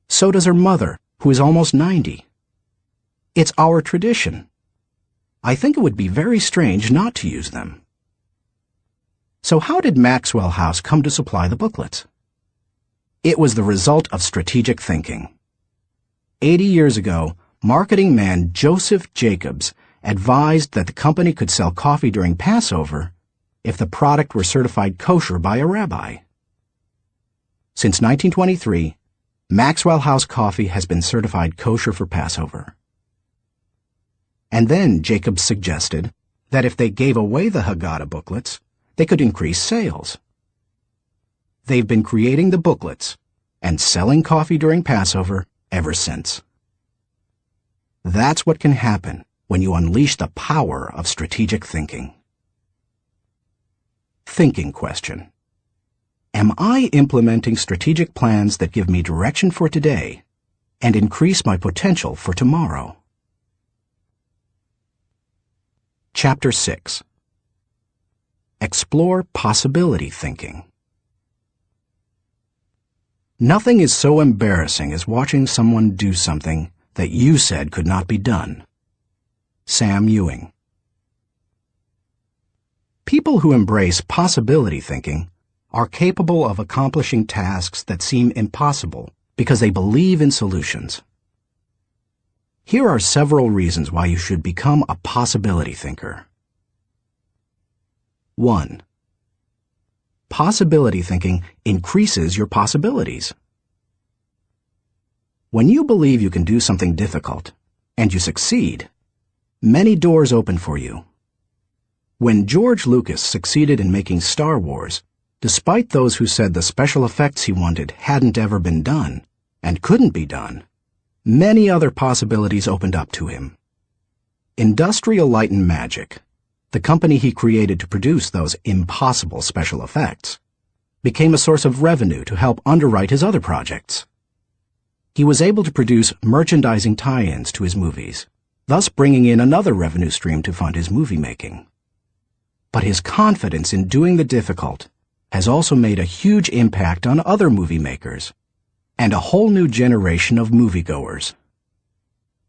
So does her mother, who is almost 90. It's our tradition. I think it would be very strange not to use them. So how did Maxwell House come to supply the booklets? It was the result of strategic thinking. 80 years ago, marketing man Joseph Jacobs advised that the company could sell coffee during Passover if the product were certified kosher by a rabbi. Since 1923, Maxwell House Coffee has been certified kosher for Passover. And then Jacobs suggested that if they gave away the Haggadah booklets, they could increase sales. They've been creating the booklets and selling coffee during Passover ever since. That's what can happen when you unleash the power of strategic thinking. Thinking question. Am I implementing strategic plans that give me direction for today and increase my potential for tomorrow? Chapter 6. Explore possibility thinking. Nothing is so embarrassing as watching someone do something that you said could not be done. Sam Ewing. People who embrace possibility thinking are capable of accomplishing tasks that seem impossible because they believe in solutions. Here are several reasons why you should become a possibility thinker. 1. Possibility thinking increases your possibilities. When you believe you can do something difficult, and you succeed, many doors open for you. When George Lucas succeeded in making Star Wars, despite those who said the special effects he wanted hadn't ever been done, and couldn't be done, many other possibilities opened up to him. Industrial Light and Magic, the company he created to produce those impossible special effects, became a source of revenue to help underwrite his other projects. He was able to produce merchandising tie-ins to his movies, thus bringing in another revenue stream to fund his movie making. But his confidence in doing the difficult has also made a huge impact on other movie makers and a whole new generation of moviegoers.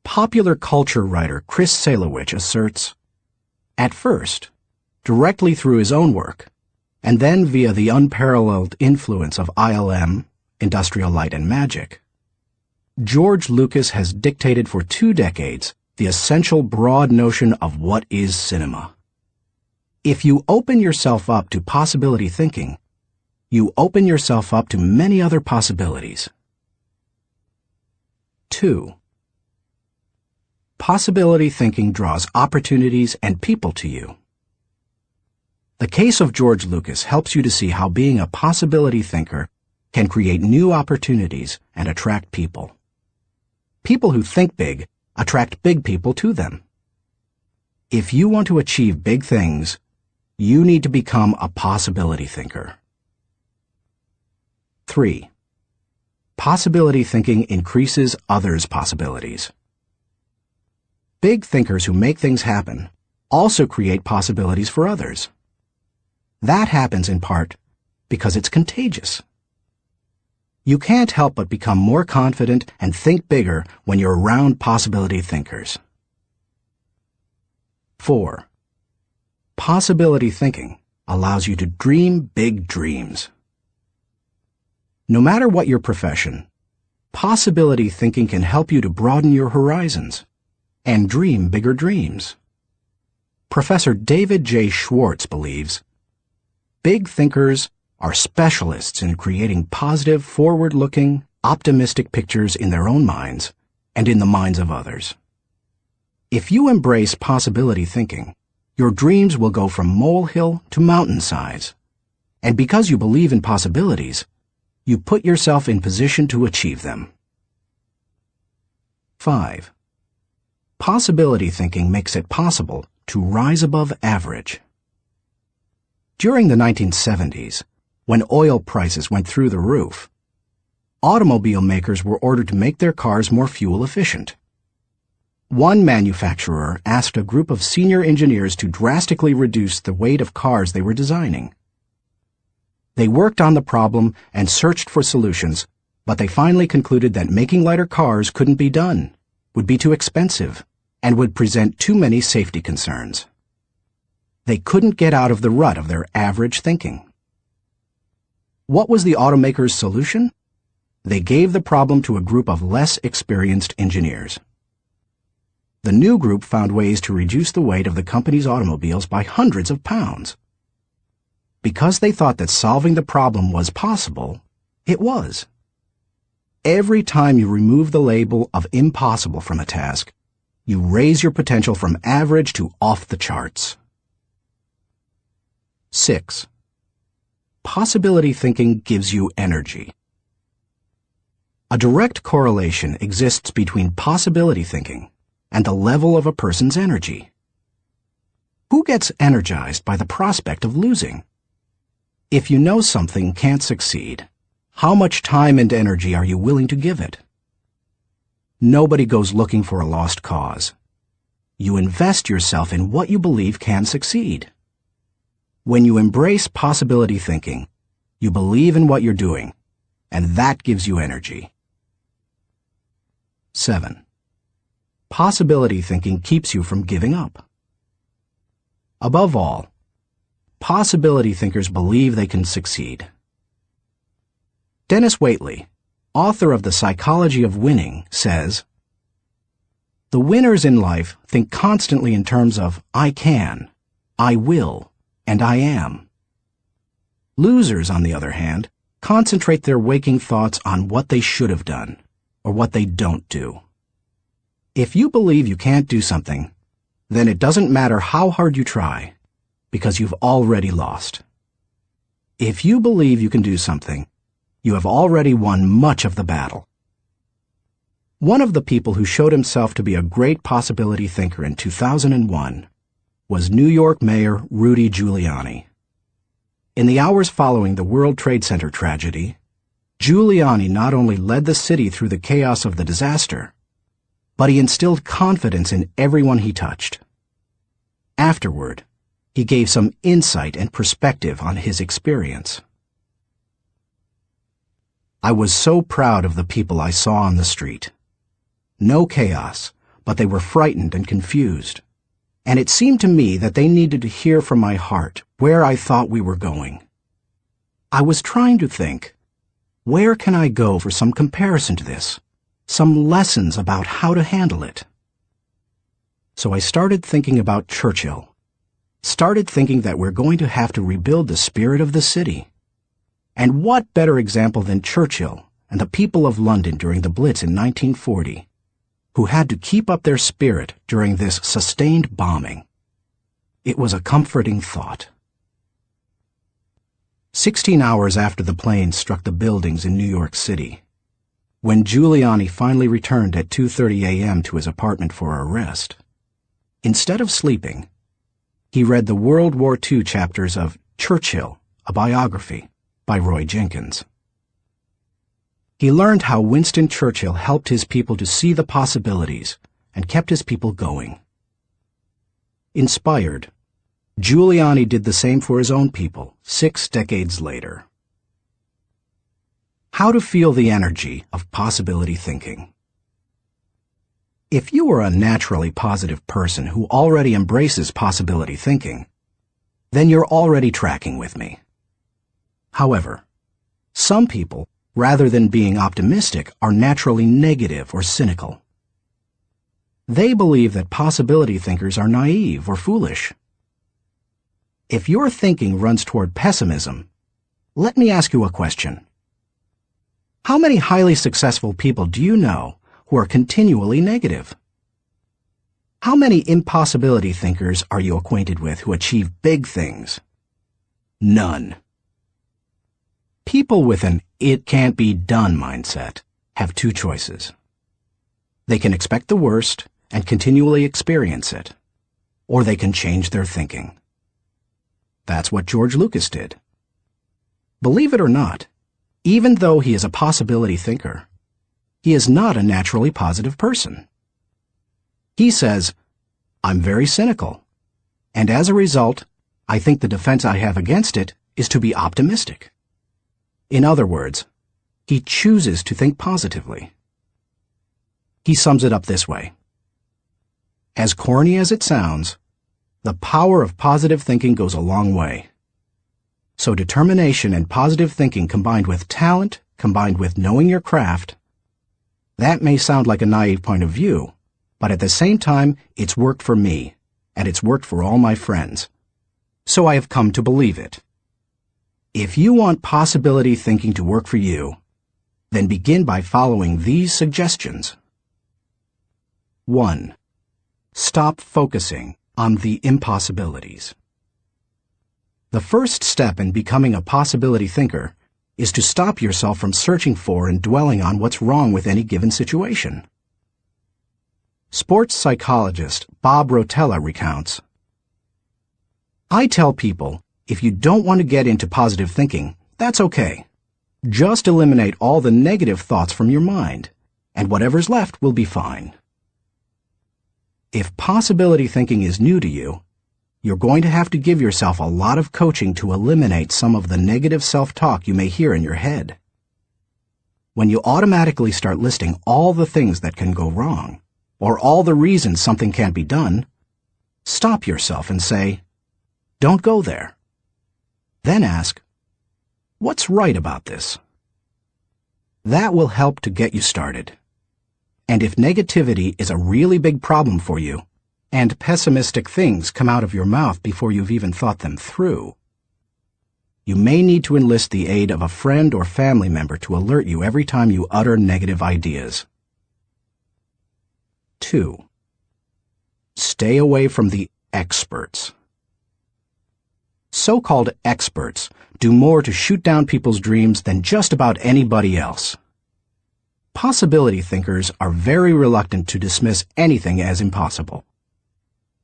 Popular culture writer Chris Salewicz asserts, at first, directly through his own work, and then via the unparalleled influence of ILM, Industrial Light and Magic, George Lucas has dictated for 2 decades the essential broad notion of what is cinema. If you open yourself up to possibility thinking, you open yourself up to many other possibilities. 2. Possibility thinking draws opportunities and people to you. The case of George Lucas helps you to see how being a possibility thinker can create new opportunities and attract people. People who think big attract big people to them. If you want to achieve big things, you need to become a possibility thinker. 3. Possibility thinking increases others' possibilities. Big thinkers who make things happen also create possibilities for others. That happens in part because it's contagious. You can't help but become more confident and think bigger when you're around possibility thinkers. 4. Possibility thinking allows you to dream big dreams. No matter what your profession, possibility thinking can help you to broaden your horizons and dream bigger dreams. Professor David J. Schwartz believes, big thinkers are specialists in creating positive, forward-looking, optimistic pictures in their own minds and in the minds of others. If you embrace possibility thinking, your dreams will go from molehill to mountain size. And because you believe in possibilities, you put yourself in position to achieve them. 5. Possibility thinking makes it possible to rise above average. During the 1970s, when oil prices went through the roof, automobile makers were ordered to make their cars more fuel efficient. One manufacturer asked a group of senior engineers to drastically reduce the weight of cars they were designing. They worked on the problem and searched for solutions, but they finally concluded that making lighter cars couldn't be done, would be too expensive, and would present too many safety concerns. They couldn't get out of the rut of their average thinking. What was the automaker's solution? They gave the problem to a group of less experienced engineers. The new group found ways to reduce the weight of the company's automobiles by hundreds of pounds. Because they thought that solving the problem was possible, it was. Every time you remove the label of impossible from a task, you raise your potential from average to off the charts. 6. Possibility thinking gives you energy. A direct correlation exists between possibility thinking and the level of a person's energy. Who gets energized by the prospect of losing? If you know something can't succeed, how much time and energy are you willing to give it? Nobody goes looking for a lost cause. You invest yourself in what you believe can succeed. When you embrace possibility thinking, you believe in what you're doing, and that gives you energy. 7. Possibility thinking keeps you from giving up. Above all, possibility thinkers believe they can succeed. Dennis Waitley, author of The Psychology of Winning, says, "The winners in life think constantly in terms of I can, I will, and I am. Losers, on the other hand, concentrate their waking thoughts on what they should have done, or what they don't do. If you believe you can't do something, then it doesn't matter how hard you try, because you've already lost. If you believe you can do something, you have already won much of the battle." One of the people who showed himself to be a great possibility thinker in 2001 was New York Mayor Rudy Giuliani. In the hours following the World Trade Center tragedy, Giuliani not only led the city through the chaos of the disaster, but he instilled confidence in everyone he touched. Afterward, he gave some insight and perspective on his experience. "I was so proud of the people I saw on the street. No chaos, but they were frightened and confused. And it seemed to me that they needed to hear from my heart where I thought we were going. I was trying to think, where can I go for some comparison to this? Some lessons about how to handle it. So I started thinking about Churchill. Started thinking that we're going to have to rebuild the spirit of the city. And what better example than Churchill and the people of London during the Blitz in 1940, who had to keep up their spirit during this sustained bombing. It was a comforting thought." 16 hours after the plane struck the buildings in New York City, when Giuliani finally returned at 2:30 a.m. to his apartment for a rest, instead of sleeping, he read the World War II chapters of Churchill, a Biography by Roy Jenkins. He learned how Winston Churchill helped his people to see the possibilities and kept his people going. Inspired, Giuliani did the same for his own people 6 decades later. How to feel the energy of possibility thinking. If you are a naturally positive person who already embraces possibility thinking, then you're already tracking with me. However, some people, rather than being optimistic, are naturally negative or cynical. They believe that possibility thinkers are naive or foolish. If your thinking runs toward pessimism, let me ask you a question. How many highly successful people do you know who are continually negative? How many impossibility thinkers are you acquainted with who achieve big things? None. People with an "it can't be done" mindset have two choices. They can expect the worst and continually experience it, or they can change their thinking. That's what George Lucas did. Believe it or not, even though he is a possibility thinker, he is not a naturally positive person. He says, "I'm very cynical, and as a result, I think the defense I have against it is to be optimistic." In other words, he chooses to think positively. He sums it up this way. As corny as it sounds, the power of positive thinking goes a long way. So determination and positive thinking combined with talent, combined with knowing your craft, that may sound like a naive point of view, but at the same time, it's worked for me, and it's worked for all my friends. So I have come to believe it. If you want possibility thinking to work for you, then begin by following these suggestions. 1. Stop focusing on the impossibilities. The first step in becoming a possibility thinker is to stop yourself from searching for and dwelling on what's wrong with any given situation. Sports psychologist Bob Rotella recounts, "I tell people, if you don't want to get into positive thinking, that's okay. Just eliminate all the negative thoughts from your mind, and whatever's left will be fine." If possibility thinking is new to you, you're going to have to give yourself a lot of coaching to eliminate some of the negative self-talk you may hear in your head. When you automatically start listing all the things that can go wrong, or all the reasons something can't be done, stop yourself and say, "Don't go there." Then ask, "What's right about this?" That will help to get you started. And if negativity is a really big problem for you, and pessimistic things come out of your mouth before you've even thought them through, you may need to enlist the aid of a friend or family member to alert you every time you utter negative ideas. 2. Stay away from the experts. So-called experts do more to shoot down people's dreams than just about anybody else. Possibility thinkers are very reluctant to dismiss anything as impossible.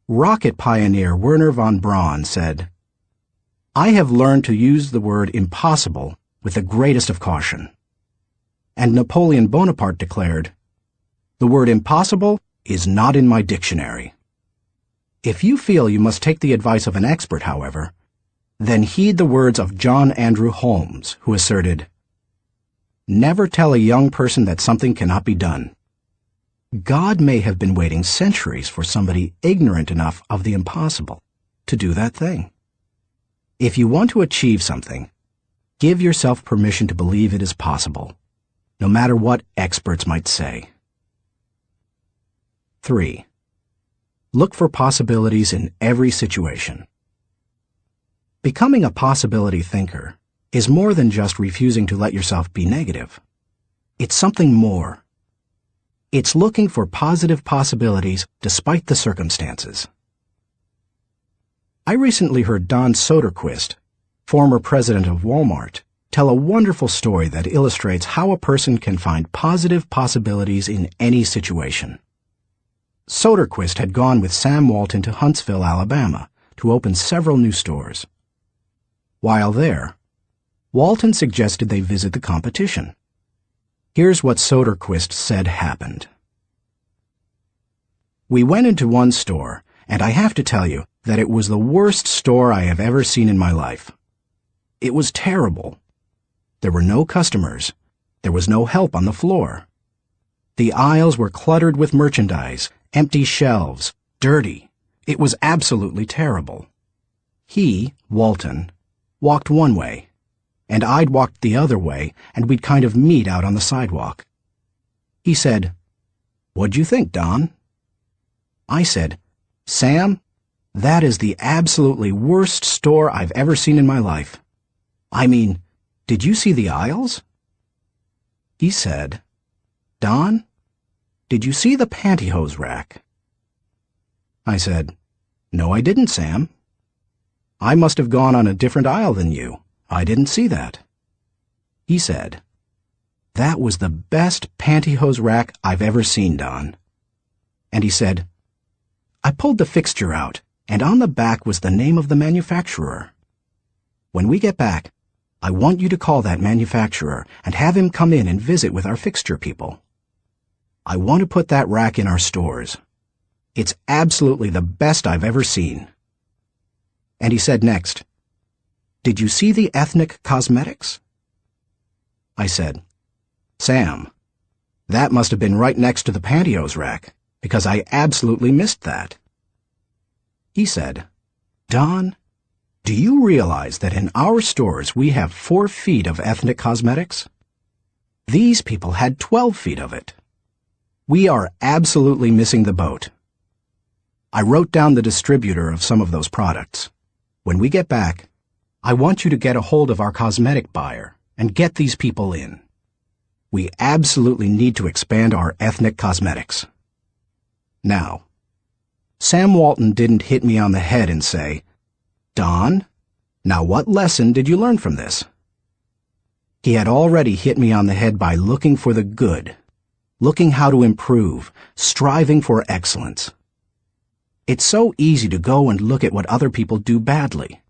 Rocket pioneer Wernher von Braun said, "I have learned to use the word impossible with the greatest of caution." And Napoleon Bonaparte declared, "The word impossible is not in my dictionary." If you feel you must take the advice of an expert, however, then heed the words of John Andrew Holmes, who asserted, "Never tell a young person that something cannot be done. God may have been waiting centuries for somebody ignorant enough of the impossible to do that thing." If you want to achieve something, give yourself permission to believe it is possible, no matter what experts might say. 3. Look for possibilities in every situation. Becoming a possibility thinker is more than just refusing to let yourself be negative. It's something more. It's looking for positive possibilities despite the circumstances. I recently heard Don Soderquist, former president of Walmart, tell a wonderful story that illustrates how a person can find positive possibilities in any situation. Soderquist had gone with Sam Walton to Huntsville, Alabama, to open several new stores. While there, Walton suggested they visit the competition. Here's what Soderquist said happened. "We went into one store, and I have to tell you that it was the worst store I have ever seen in my life. It was terrible. There were no customers, There was no help on the floor. The aisles were cluttered with merchandise, empty shelves, dirty. It was absolutely terrible. He, Walton, walked one way, and I'd walked the other way, and we'd kind of meet out on the sidewalk. He said, "What'd you think, Don?" I said, "Sam, that is the absolutely worst store I've ever seen in my life. I mean, did you see the aisles?" He said, "Don, did you see the pantyhose rack?" I said, "No, I didn't, Sam." "I must have gone on a different aisle than you. I didn't see that." He said, "That was the best pantyhose rack I've ever seen, Don." And he said, "I pulled the fixture out, and on the back was the name of the manufacturer. When we get back, I want you to call that manufacturer and have him come in and visit with our fixture people. I want to put that rack in our stores. It's absolutely the best I've ever seen." And he said next, "Did you see the ethnic cosmetics?" I said, "Sam, that must have been right next to the pantyhose rack, because I absolutely missed that." He said, "Don, do you realize that in our stores we have 4 feet of ethnic cosmetics? These people had 12 feet of it. We are absolutely missing the boat. I wrote down the distributor of some of those products. When we get back, I want you to get a hold of our cosmetic buyer and get these people in. We absolutely need to expand our ethnic cosmetics." Now, Sam Walton didn't hit me on the head and say, "Don, now what lesson did you learn from this?" He had already hit me on the head by looking for the good, looking how to improve, striving for excellence. It's so easy to go and look at what other people do badly.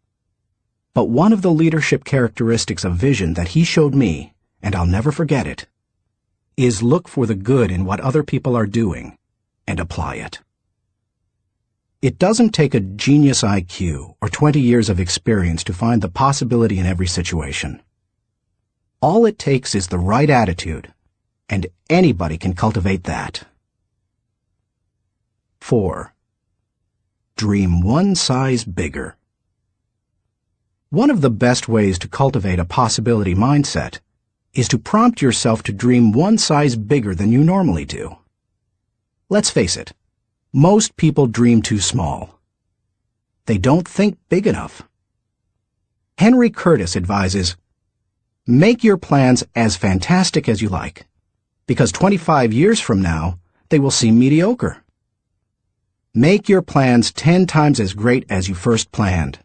But one of the leadership characteristics of vision that he showed me, and I'll never forget it, is look for the good in what other people are doing and apply it. It doesn't take a genius IQ or 20 years of experience to find the possibility in every situation. All it takes is the right attitude, and anybody can cultivate that. 4. Dream one size bigger. One of the best ways to cultivate a possibility mindset is to prompt yourself to dream one size bigger than you normally do. Let's face it, most people dream too small. They don't think big enough. Henry Curtis advises, "Make your plans as fantastic as you like, because 25 years from now, they will seem mediocre. Make your plans 10 times as great as you first planned,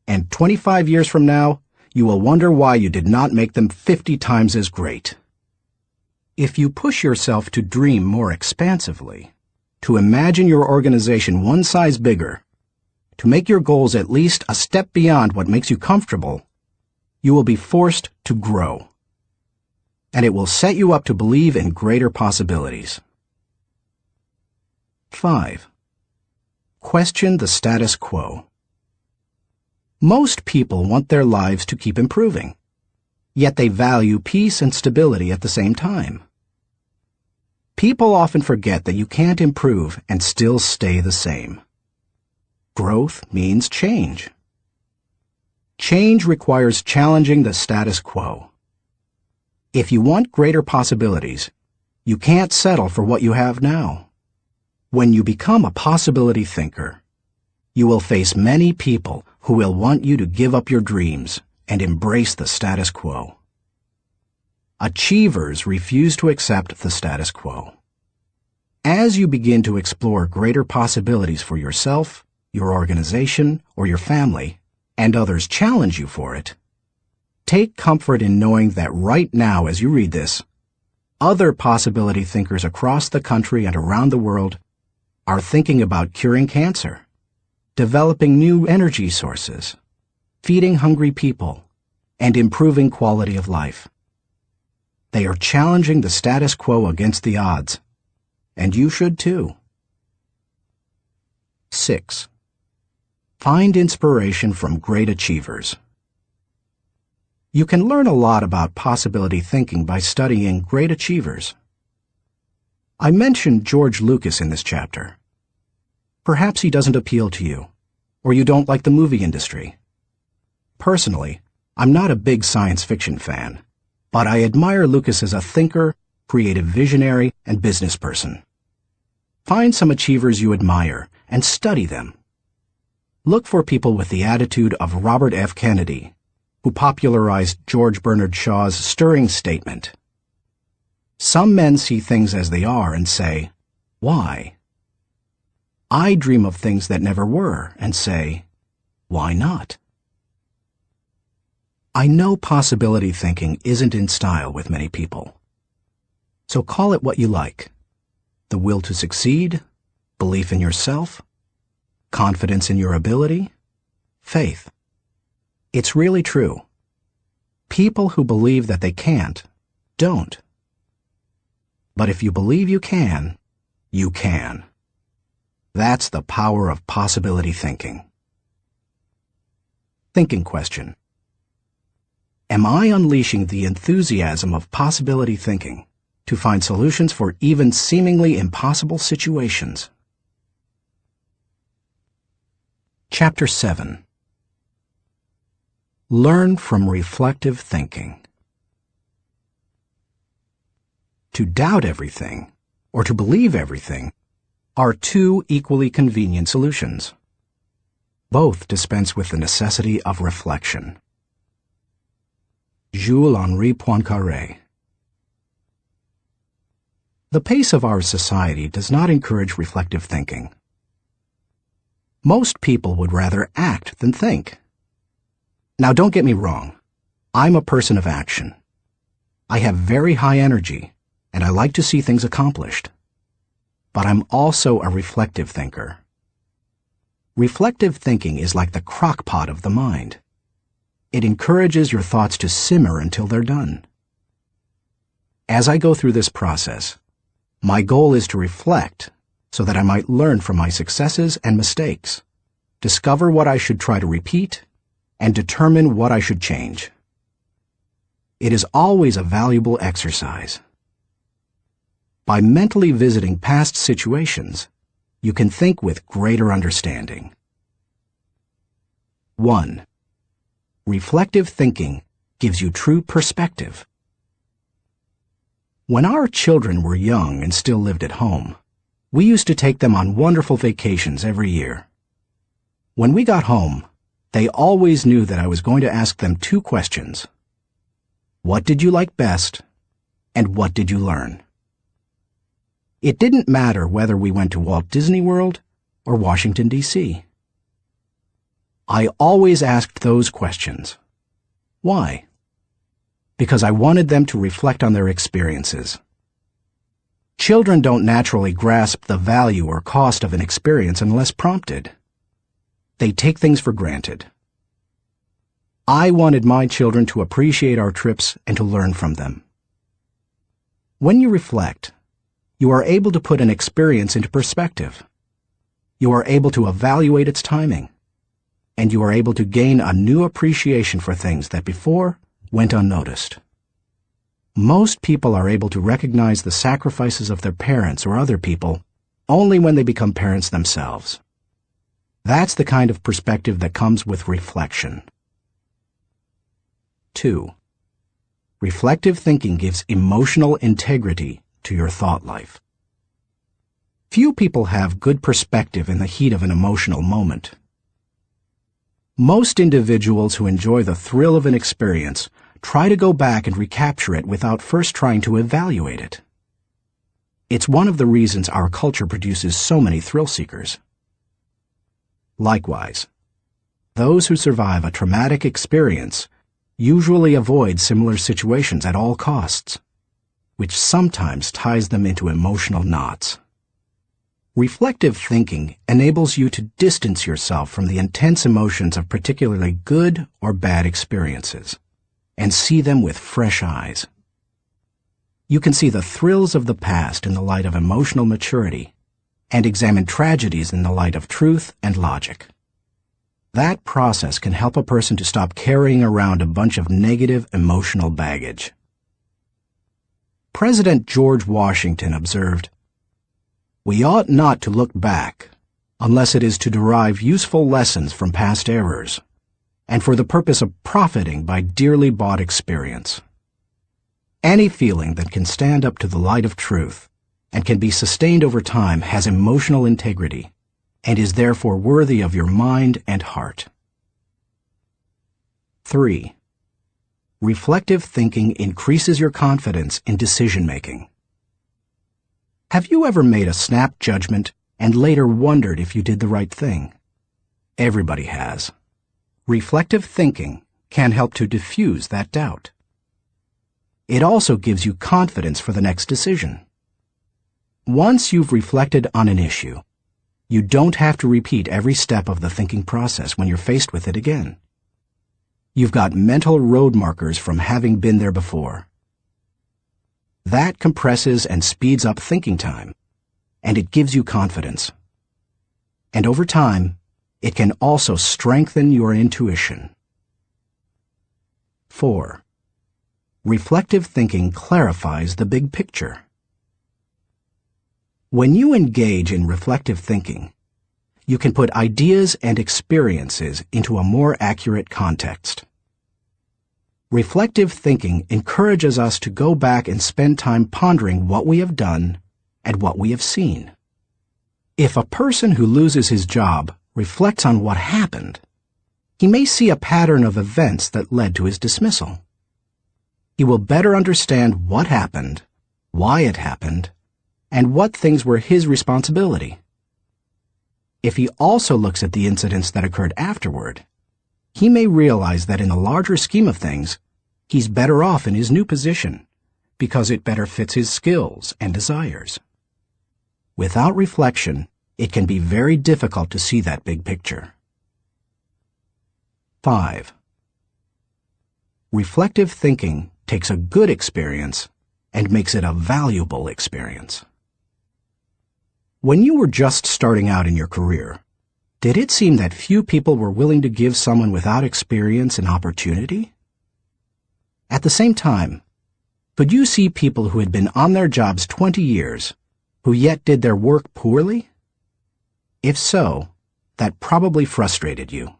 and 25 years from now, you will wonder why you did not make them 50 times as great." If you push yourself to dream more expansively, to imagine your organization one size bigger, to make your goals at least a step beyond what makes you comfortable, you will be forced to grow. And it will set you up to believe in greater possibilities. 5. Question the status quo. Most people want their lives to keep improving, yet they value peace and stability at the same time. People often forget that you can't improve and still stay the same. Growth means change. Change requires challenging the status quo. If you want greater possibilities, you can't settle for what you have now. When you become a possibility thinker, you will face many people who will want you to give up your dreams and embrace the status quo. Achievers refuse to accept the status quo. As you begin to explore greater possibilities for yourself, your organization, or your family, and others challenge you for it, take comfort in knowing that right now as you read this, other possibility thinkers across the country and around the world are thinking about curing cancer, developing new energy sources, feeding hungry people, and improving quality of life. They are challenging the status quo against the odds, and you should too. 6. Find inspiration from great achievers. You can learn a lot about possibility thinking by studying great achievers. I mentioned George Lucas in this chapter. Perhaps he doesn't appeal to you, or you don't like the movie industry. Personally, I'm not a big science fiction fan, but I admire Lucas as a thinker, creative visionary, and business person. Find some achievers you admire and study them. Look for people with the attitude of Robert F. Kennedy, who popularized George Bernard Shaw's stirring statement. Some men see things as they are and say, "Why?" I dream of things that never were and say, "Why not?" I know possibility thinking isn't in style with many people. So call it what you like. The will to succeed, belief in yourself, confidence in your ability, faith. It's really true. People who believe that they can't, don't. But if you believe you can, you can. That's the power of possibility thinking. Thinking question. Am I unleashing the enthusiasm of possibility thinking to find solutions for even seemingly impossible situations? Chapter 7. Learn from reflective thinking. To doubt everything, or to believe everything, are two equally convenient solutions. Both dispense with the necessity of reflection. Jules-Henri Poincaré. The pace of our society does not encourage reflective thinking. Most people would rather act than think. Now, don't get me wrong. I'm a person of action. I have very high energy, and I like to see things accomplished. But I'm also a reflective thinker. Reflective thinking is like the crock pot of the mind. It encourages your thoughts to simmer until they're done. As I go through this process, my goal is to reflect so that I might learn from my successes and mistakes, discover what I should try to repeat, and determine what I should change. It is always a valuable exercise. By mentally visiting past situations, you can think with greater understanding. 1. Reflective thinking gives you true perspective. When our children were young and still lived at home, we used to take them on wonderful vacations every year. When we got home, they always knew that I was going to ask them two questions. What did you like best, and what did you learn? It didn't matter whether we went to Walt Disney World or Washington, D.C. I always asked those questions. Why? Because I wanted them to reflect on their experiences. Children don't naturally grasp the value or cost of an experience unless prompted. They take things for granted. I wanted my children to appreciate our trips and to learn from them. When you reflect, you are able to put an experience into perspective. You are able to evaluate its timing, and you are able to gain a new appreciation for things that before went unnoticed. Most people are able to recognize the sacrifices of their parents or other people only when they become parents themselves. That's the kind of perspective that comes with reflection. 2. Reflective thinking gives emotional integrity to your thought life. Few people have good perspective in the heat of an emotional moment. Most individuals who enjoy the thrill of an experience try to go back and recapture it without first trying to evaluate it. It's one of the reasons our culture produces so many thrill seekers. Likewise, those who survive a traumatic experience usually avoid similar situations at all costs, which sometimes ties them into emotional knots. Reflective thinking enables you to distance yourself from the intense emotions of particularly good or bad experiences and see them with fresh eyes. You can see the thrills of the past in the light of emotional maturity and examine tragedies in the light of truth and logic. That process can help a person to stop carrying around a bunch of negative emotional baggage. President George Washington observed, "We ought not to look back unless it is to derive useful lessons from past errors, and for the purpose of profiting by dearly bought experience. Any feeling that can stand up to the light of truth and can be sustained over time has emotional integrity and is therefore worthy of your mind and heart." 3. Reflective thinking increases your confidence in decision-making. Have you ever made a snap judgment and later wondered if you did the right thing? Everybody has. Reflective thinking can help to diffuse that doubt. It also gives you confidence for the next decision. Once you've reflected on an issue, you don't have to repeat every step of the thinking process when you're faced with it again. You've got mental road markers from having been there before. That compresses and speeds up thinking time, and it gives you confidence. And over time, it can also strengthen your intuition. 4. Reflective thinking clarifies the big picture. When you engage in reflective thinking, you can put ideas and experiences into a more accurate context. Reflective thinking encourages us to go back and spend time pondering what we have done and what we have seen. If a person who loses his job reflects on what happened, he may see a pattern of events that led to his dismissal. He will better understand what happened, why it happened, and what things were his responsibility. If he also looks at the incidents that occurred afterward, he may realize that in the larger scheme of things, he's better off in his new position because it better fits his skills and desires. Without reflection, it can be very difficult to see that big picture. 5. Reflective thinking takes a good experience and makes it a valuable experience. When you were just starting out in your career, did it seem that few people were willing to give someone without experience an opportunity? At the same time, could you see people who had been on their jobs 20 years, who yet did their work poorly? If so, that probably frustrated you.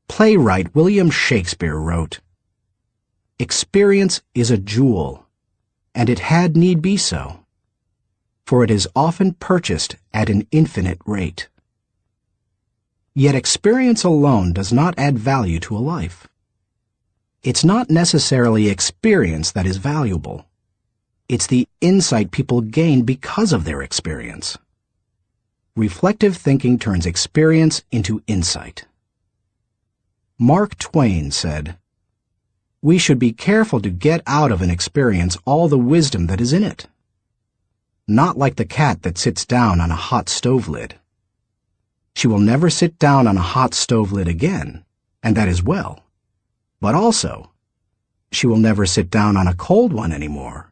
Playwright William Shakespeare wrote, "Experience is a jewel, and it had need be so, for it is often purchased at an infinite rate." Yet experience alone does not add value to a life. It's not necessarily experience that is valuable. It's the insight people gain because of their experience. Reflective thinking turns experience into insight. Mark Twain said, "We should be careful to get out of an experience all the wisdom that is in it. Not like the cat that sits down on a hot stove lid. She will never sit down on a hot stove lid again, and that is well. But also, she will never sit down on a cold one anymore."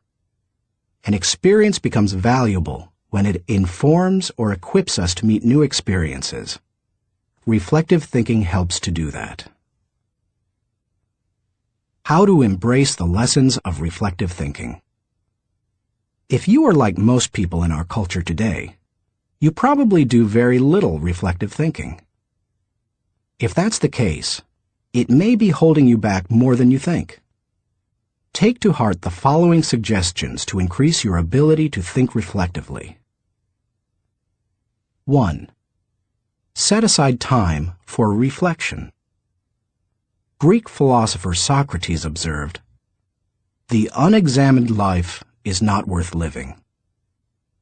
An experience becomes valuable when it informs or equips us to meet new experiences. Reflective thinking helps to do that. How to embrace the lessons of reflective thinking. If you are like most people in our culture today, you probably do very little reflective thinking. If that's the case, it may be holding you back more than you think. Take to heart the following suggestions to increase your ability to think reflectively. 1. Set aside time for reflection. Greek philosopher Socrates observed, "The unexamined life is not worth living."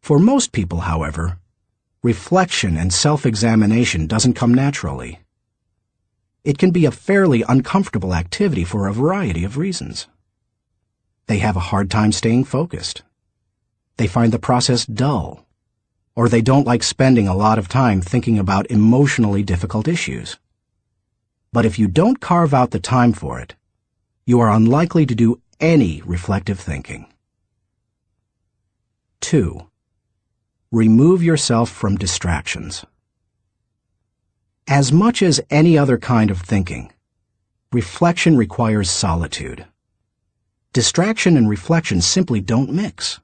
For most people, however, reflection and self-examination doesn't come naturally. It can be a fairly uncomfortable activity for a variety of reasons. They have a hard time staying focused. They find the process dull, or they don't like spending a lot of time thinking about emotionally difficult issues. But if you don't carve out the time for it, you are unlikely to do any reflective thinking. 2. Remove yourself from distractions. As much as any other kind of thinking, reflection requires solitude. Distraction and reflection simply don't mix.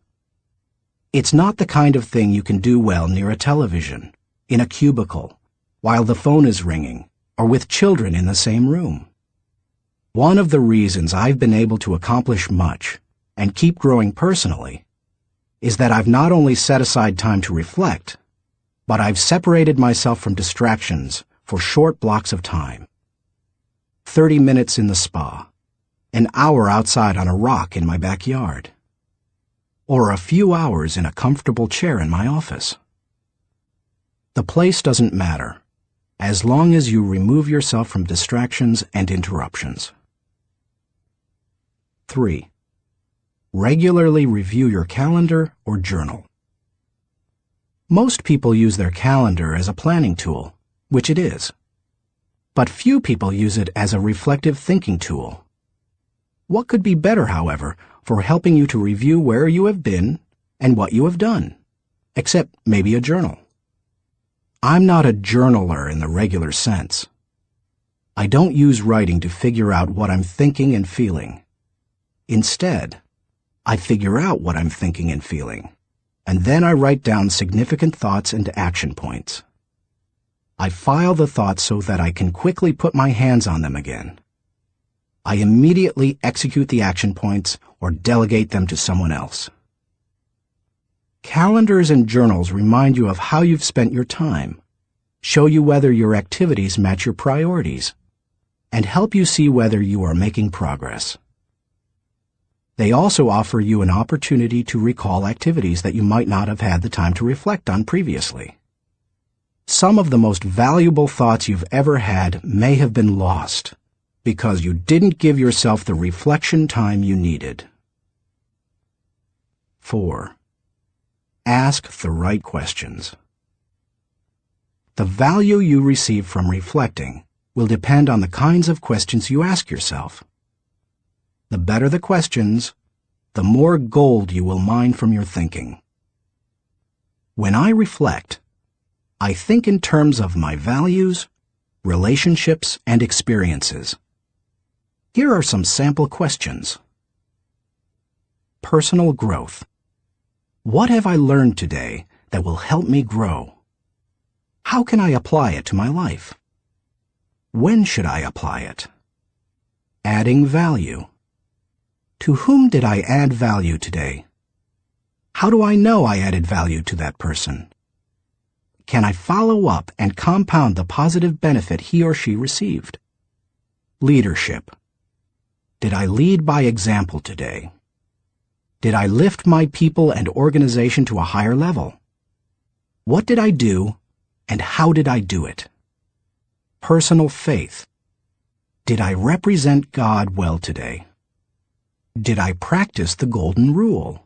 It's not the kind of thing you can do well near a television, in a cubicle, while the phone is ringing, or with children in the same room. One of the reasons I've been able to accomplish much and keep growing personally is that I've not only set aside time to reflect, but I've separated myself from distractions for short blocks of time. 30 minutes in the spa, an hour outside on a rock in my backyard, or a few hours in a comfortable chair in my office. The place doesn't matter, as long as you remove yourself from distractions and interruptions. 3. Regularly review your calendar or journal. Most people use their calendar as a planning tool, which it is. But few people use it as a reflective thinking tool. What could be better, however, for helping you to review where you have been and what you have done, except maybe a journal? I'm not a journaler in the regular sense. I don't use writing to figure out what I'm thinking and feeling. Instead, I figure out what I'm thinking and feeling, and then I write down significant thoughts and action points. I file the thoughts so that I can quickly put my hands on them again. I immediately execute the action points or delegate them to someone else. Calendars and journals remind you of how you've spent your time, show you whether your activities match your priorities, and help you see whether you are making progress. They also offer you an opportunity to recall activities that you might not have had the time to reflect on previously. Some of the most valuable thoughts you've ever had may have been lost because you didn't give yourself the reflection time you needed. 4. Ask the right questions. The value you receive from reflecting will depend on the kinds of questions you ask yourself. The better the questions, the more gold you will mine from your thinking. When I reflect, I think in terms of my values, relationships, and experiences. Here are some sample questions. Personal growth. What have I learned today that will help me grow? How can I apply it to my life? When should I apply it? Adding value. To whom did I add value today? How do I know I added value to that person? Can I follow up and compound the positive benefit he or she received? Leadership. Did I lead by example today? Did I lift my people and organization to a higher level? What did I do, and how did I do it? Personal faith. Did I represent God well today? Did I practice the golden rule?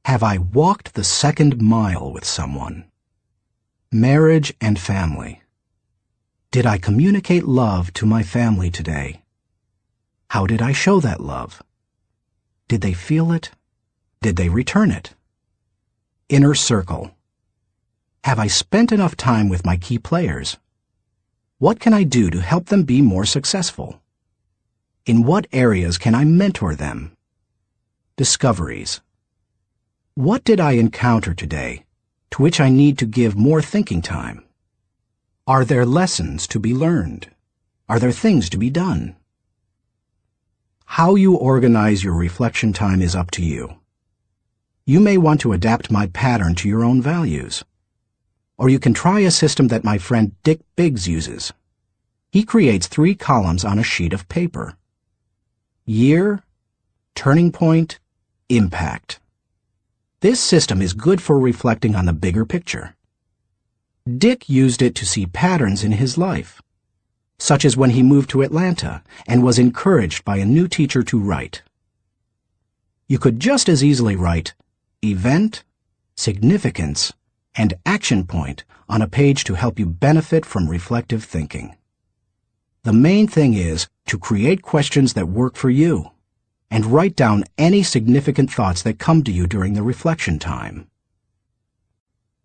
Have I walked the second mile with someone? Marriage and family. Did I communicate love to my family today? How did I show that love? Did they feel it? Did they return it? Inner circle. Have I spent enough time with my key players? What can I do to help them be more successful? In what areas can I mentor them? Discoveries. What did I encounter today to which I need to give more thinking time? Are there lessons to be learned? Are there things to be done? How you organize your reflection time is up to you. You may want to adapt my pattern to your own values. Or you can try a system that my friend Dick Biggs uses. He creates 3 columns on a sheet of paper. Year, turning point, impact. This system is good for reflecting on the bigger picture. Dick used it to see patterns in his life, such as when he moved to Atlanta and was encouraged by a new teacher to write. You could just as easily write event, significance, and action point on a page to help you benefit from reflective thinking. The main thing is to create questions that work for you and write down any significant thoughts that come to you during the reflection time.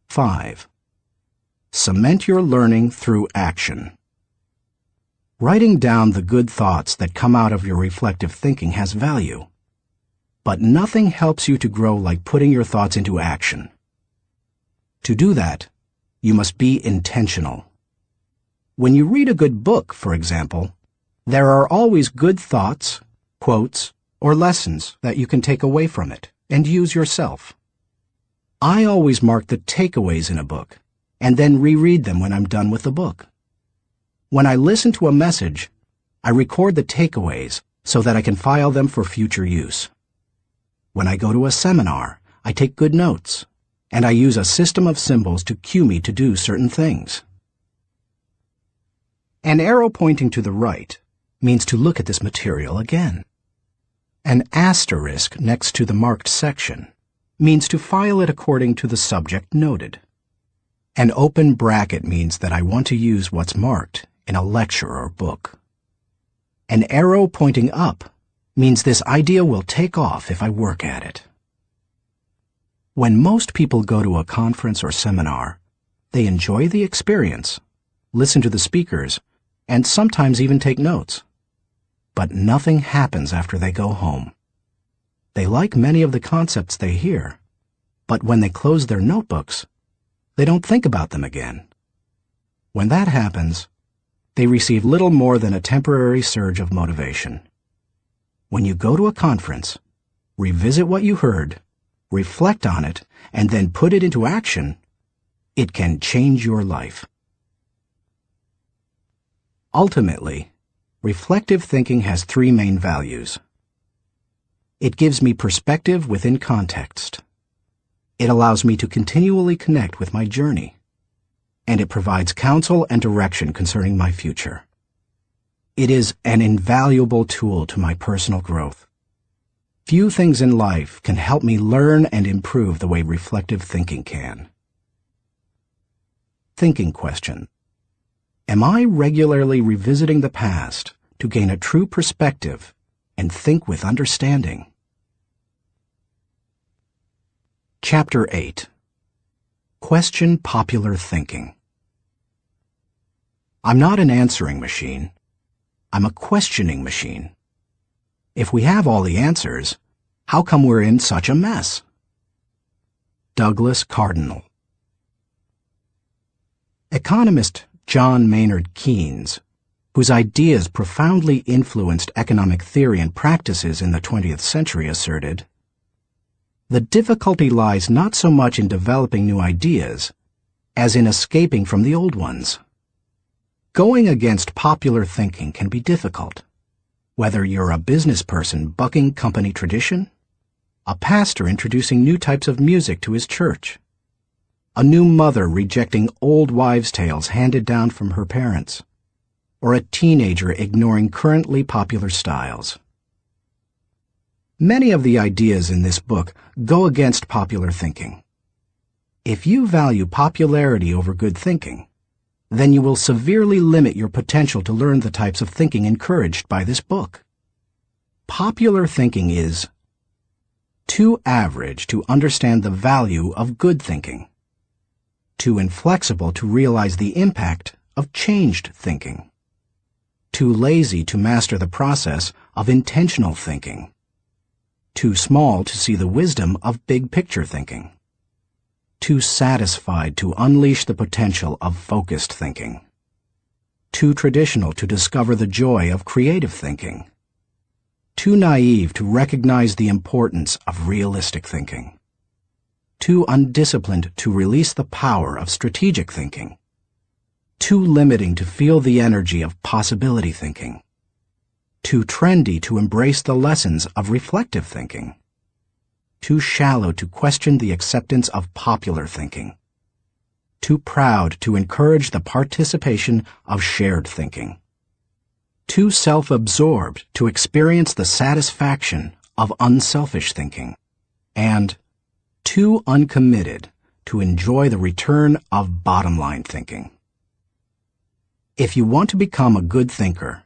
5. Cement your learning through action. Writing down the good thoughts that come out of your reflective thinking has value. But nothing helps you to grow like putting your thoughts into action. To do that, you must be intentional. When you read a good book, for example, there are always good thoughts, quotes, or lessons that you can take away from it and use yourself. I always mark the takeaways in a book and then reread them when I'm done with the book. When I listen to a message, I record the takeaways so that I can file them for future use. When I go to a seminar, I take good notes, and I use a system of symbols to cue me to do certain things. An arrow pointing to the right means to look at this material again. An asterisk next to the marked section means to file it according to the subject noted. An open bracket means that I want to use what's marked in a lecture or book. An arrow pointing up means this idea will take off if I work at it. When most people go to a conference or seminar, they enjoy the experience, listen to the speakers, and sometimes even take notes. But nothing happens after they go home. They like many of the concepts they hear, but when they close their notebooks, they don't think about them again. When that happens, they receive little more than a temporary surge of motivation. When you go to a conference, revisit what you heard, reflect on it, and then put it into action, it can change your life. Ultimately, reflective thinking has three main values. It gives me perspective within context. It allows me to continually connect with my journey. And it provides counsel and direction concerning my future. It is an invaluable tool to my personal growth. Few things in life can help me learn and improve the way reflective thinking can. Thinking question. Am I regularly revisiting the past to gain a true perspective and think with understanding? Chapter 8. Question popular thinking. I'm not an answering machine. I'm a questioning machine. If we have all the answers, how come we're in such a mess? Douglas Cardinal. Economist John Maynard Keynes, whose ideas profoundly influenced economic theory and practices in the 20th century, asserted, "The difficulty lies not so much in developing new ideas as in escaping from the old ones." Going against popular thinking can be difficult, whether you're a business person bucking company tradition, a pastor introducing new types of music to his church, a new mother rejecting old wives' tales handed down from her parents, or a teenager ignoring currently popular styles. Many of the ideas in this book go against popular thinking. If you value popularity over good thinking, then you will severely limit your potential to learn the types of thinking encouraged by this book. Popular thinking is too average to understand the value of good thinking, too inflexible to realize the impact of changed thinking, too lazy to master the process of intentional thinking, too small to see the wisdom of big-picture thinking, too satisfied to unleash the potential of focused thinking, too traditional to discover the joy of creative thinking, too naive to recognize the importance of realistic thinking, too undisciplined to release the power of strategic thinking, too limiting to feel the energy of possibility thinking, too trendy to embrace the lessons of reflective thinking, too shallow to question the acceptance of popular thinking, too proud to encourage the participation of shared thinking, too self-absorbed to experience the satisfaction of unselfish thinking, and too uncommitted to enjoy the return of bottom-line thinking. If you want to become a good thinker,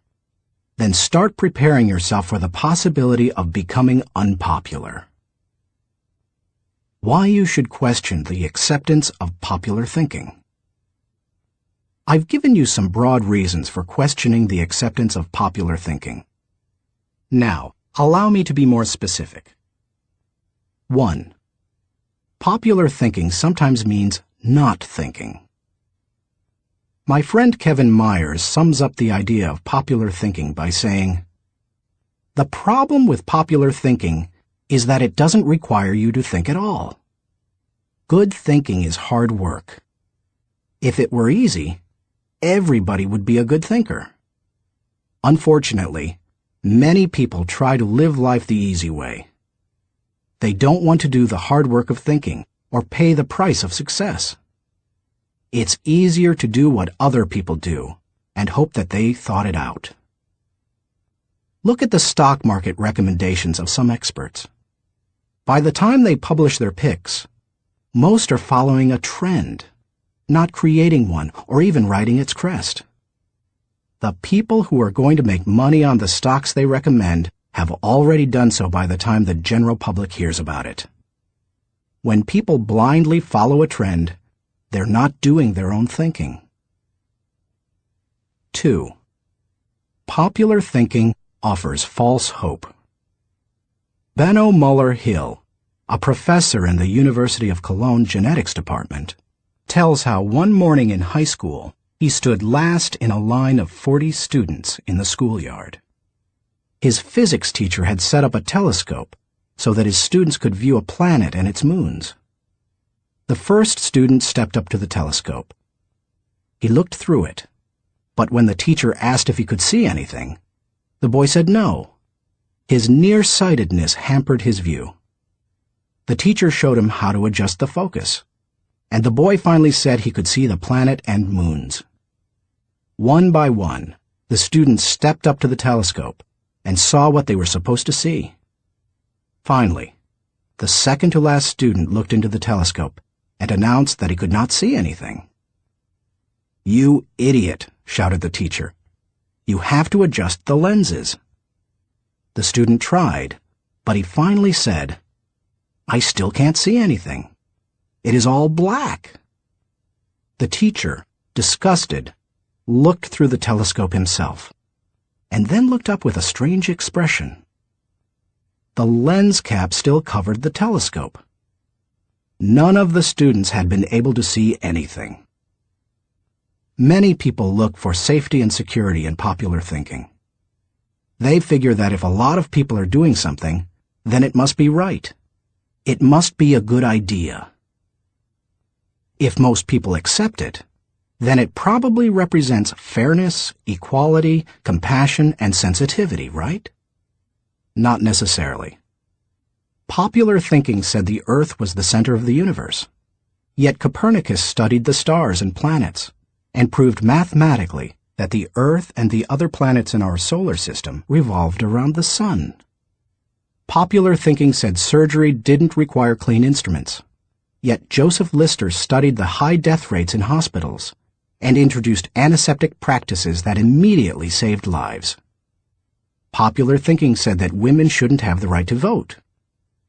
then start preparing yourself for the possibility of becoming unpopular. Why you should question the acceptance of popular thinking. I've given you some broad reasons for questioning the acceptance of popular thinking. Now, allow me to be more specific. 1. Popular thinking sometimes means not thinking. My friend Kevin Myers sums up the idea of popular thinking by saying, "The problem with popular thinking is that it doesn't require you to think at all. Good thinking is hard work. If it were easy, everybody would be a good thinker. Unfortunately, many people try to live life the easy way. They don't want to do the hard work of thinking or pay the price of success. It's easier to do what other people do and hope that they thought it out." Look at the stock market recommendations of some experts. By the time they publish their picks, most are following a trend, not creating one or even riding its crest. The people who are going to make money on the stocks they recommend have already done so by the time the general public hears about it. When people blindly follow a trend, they're not doing their own thinking. 2. Popular thinking offers false hope. Benno Muller-Hill, a professor in the University of Cologne Genetics Department, tells how one morning in high school he stood last in a line of 40 students in the schoolyard. His physics teacher had set up a telescope so that his students could view a planet and its moons. The first student stepped up to the telescope. He looked through it, but when the teacher asked if he could see anything, the boy said no. His nearsightedness hampered his view. The teacher showed him how to adjust the focus, and the boy finally said he could see the planet and moons. One by one, the students stepped up to the telescope and saw what they were supposed to see. Finally, the second-to-last student looked into the telescope and announced that he could not see anything. "You idiot," shouted the teacher. "You have to adjust the lenses." The student tried, but he finally said, "I still can't see anything. It is all black." The teacher, disgusted, looked through the telescope himself, and then looked up with a strange expression. The lens cap still covered the telescope. None of the students had been able to see anything. Many people look for safety and security in popular thinking. They figure that if a lot of people are doing something, then it must be right. It must be a good idea. If most people accept it, then it probably represents fairness, equality, compassion, and sensitivity, right? Not necessarily. Popular thinking said the Earth was the center of the universe. Yet Copernicus studied the stars and planets and proved mathematically that the Earth and the other planets in our solar system revolved around the sun. Popular thinking said surgery didn't require clean instruments. Yet Joseph Lister studied the high death rates in hospitals and introduced antiseptic practices that immediately saved lives. Popular thinking said that women shouldn't have the right to vote.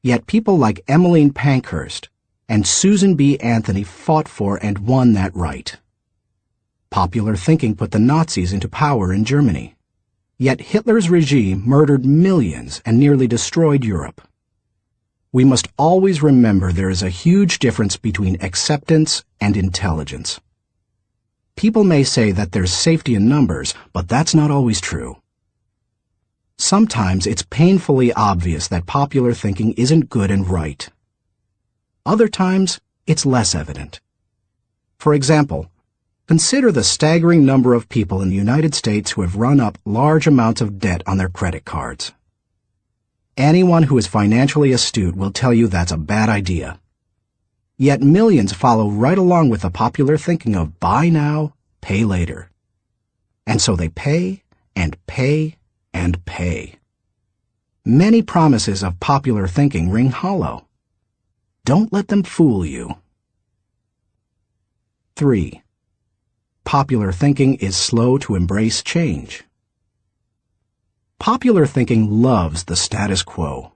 Yet people like Emmeline Pankhurst and Susan B. Anthony fought for and won that right. Popular thinking put the Nazis into power in Germany. Yet Hitler's regime murdered millions and nearly destroyed Europe. We must always remember there is a huge difference between acceptance and intelligence. People may say that there's safety in numbers, but that's not always true. Sometimes it's painfully obvious that popular thinking isn't good and right. Other times, it's less evident. For example, consider the staggering number of people in the United States who have run up large amounts of debt on their credit cards. Anyone who is financially astute will tell you that's a bad idea. Yet millions follow right along with the popular thinking of buy now, pay later. And so they pay and pay and pay. Many promises of popular thinking ring hollow. Don't let them fool you. 3. Popular thinking is slow to embrace change. Popular thinking loves the status quo.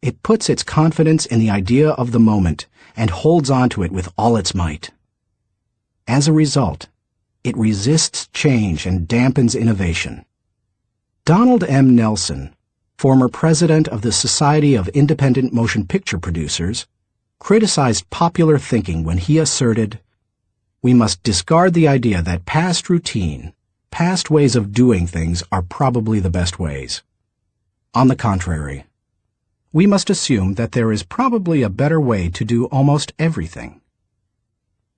It puts its confidence in the idea of the moment and holds on to it with all its might. As a result, It resists change and dampens innovation. Donald M. Nelson, former president of the Society of Independent Motion Picture Producers, criticized popular thinking when he asserted, "We must discard the idea that past routine, past ways of doing things are probably the best ways. On the contrary, we must assume that there is probably a better way to do almost everything.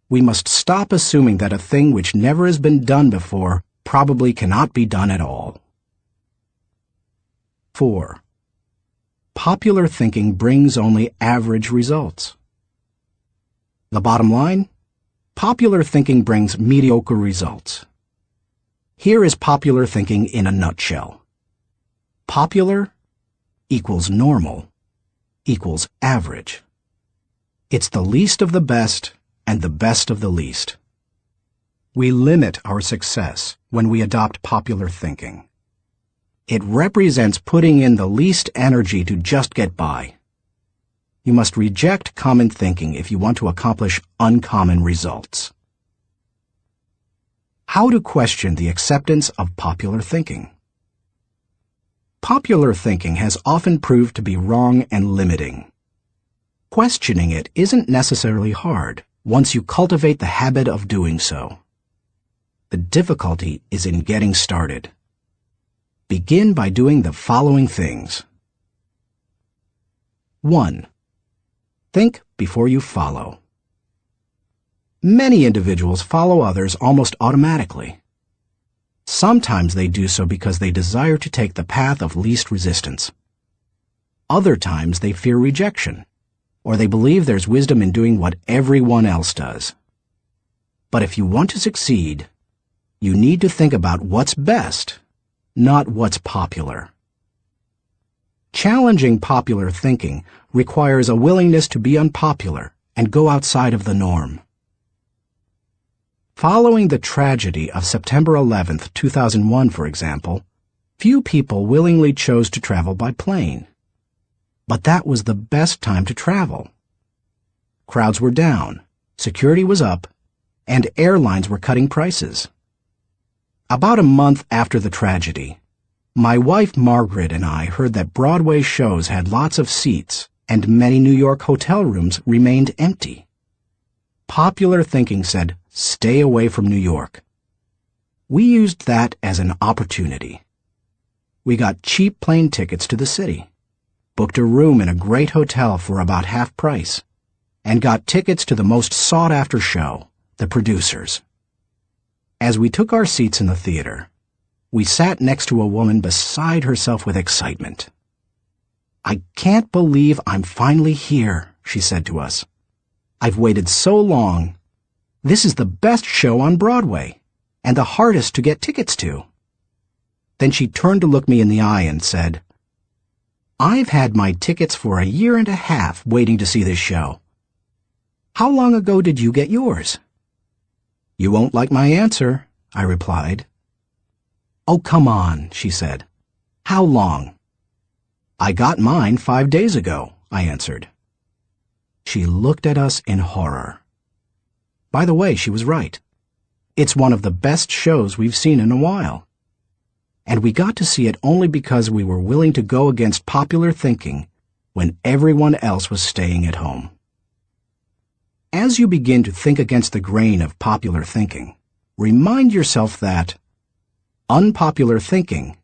We must stop assuming that a thing which never has been done before probably cannot be done at all." 4. Popular thinking brings only average results. The bottom line? Popular thinking brings mediocre results. Here is popular thinking in a nutshell. Popular equals normal equals average. It's the least of the best and the best of the least. We limit our success when we adopt popular thinking. It represents putting in the least energy to just get by. You must reject common thinking if you want to accomplish uncommon results. How to question the acceptance of popular thinking. Popular thinking has often proved to be wrong and limiting. Questioning it isn't necessarily hard once you cultivate the habit of doing so. The difficulty is in getting started. Begin by doing the following things. 1. Think before you follow. Many individuals follow others almost automatically. Sometimes they do so because they desire to take the path of least resistance. Other times they fear rejection, or they believe there's wisdom in doing what everyone else does. But if you want to succeed, you need to think about what's best, not what's popular. Challenging popular thinking requires a willingness to be unpopular and go outside of the norm. Following the tragedy of September 11, 2001, for example, few people willingly chose to travel by plane. But that was the best time to travel. Crowds were down, security was up, and airlines were cutting prices. About a month after the tragedy, my wife Margaret and I heard that Broadway shows had lots of seats and many New York hotel rooms remained empty. Popular thinking said, "Stay away from New York." We used that as an opportunity. We got cheap plane tickets to the city, booked a room in a great hotel for about half price, and got tickets to the most sought-after show, The Producers. As we took our seats in the theater, we sat next to a woman beside herself with excitement. "I can't believe I'm finally here," she said to us. "I've waited so long. This is the best show on Broadway, and the hardest to get tickets to." Then she turned to look me in the eye and said, "I've had my tickets for a year and a half waiting to see this show. How long ago did you get yours?" "You won't like my answer," I replied. "Oh, come on," she said. "How long?" "I got mine 5 days ago," I answered. She looked at us in horror. By the way, she was right. It's one of the best shows we've seen in a while. And we got to see it only because we were willing to go against popular thinking when everyone else was staying at home. As you begin to think against the grain of popular thinking, remind yourself that unpopular thinking,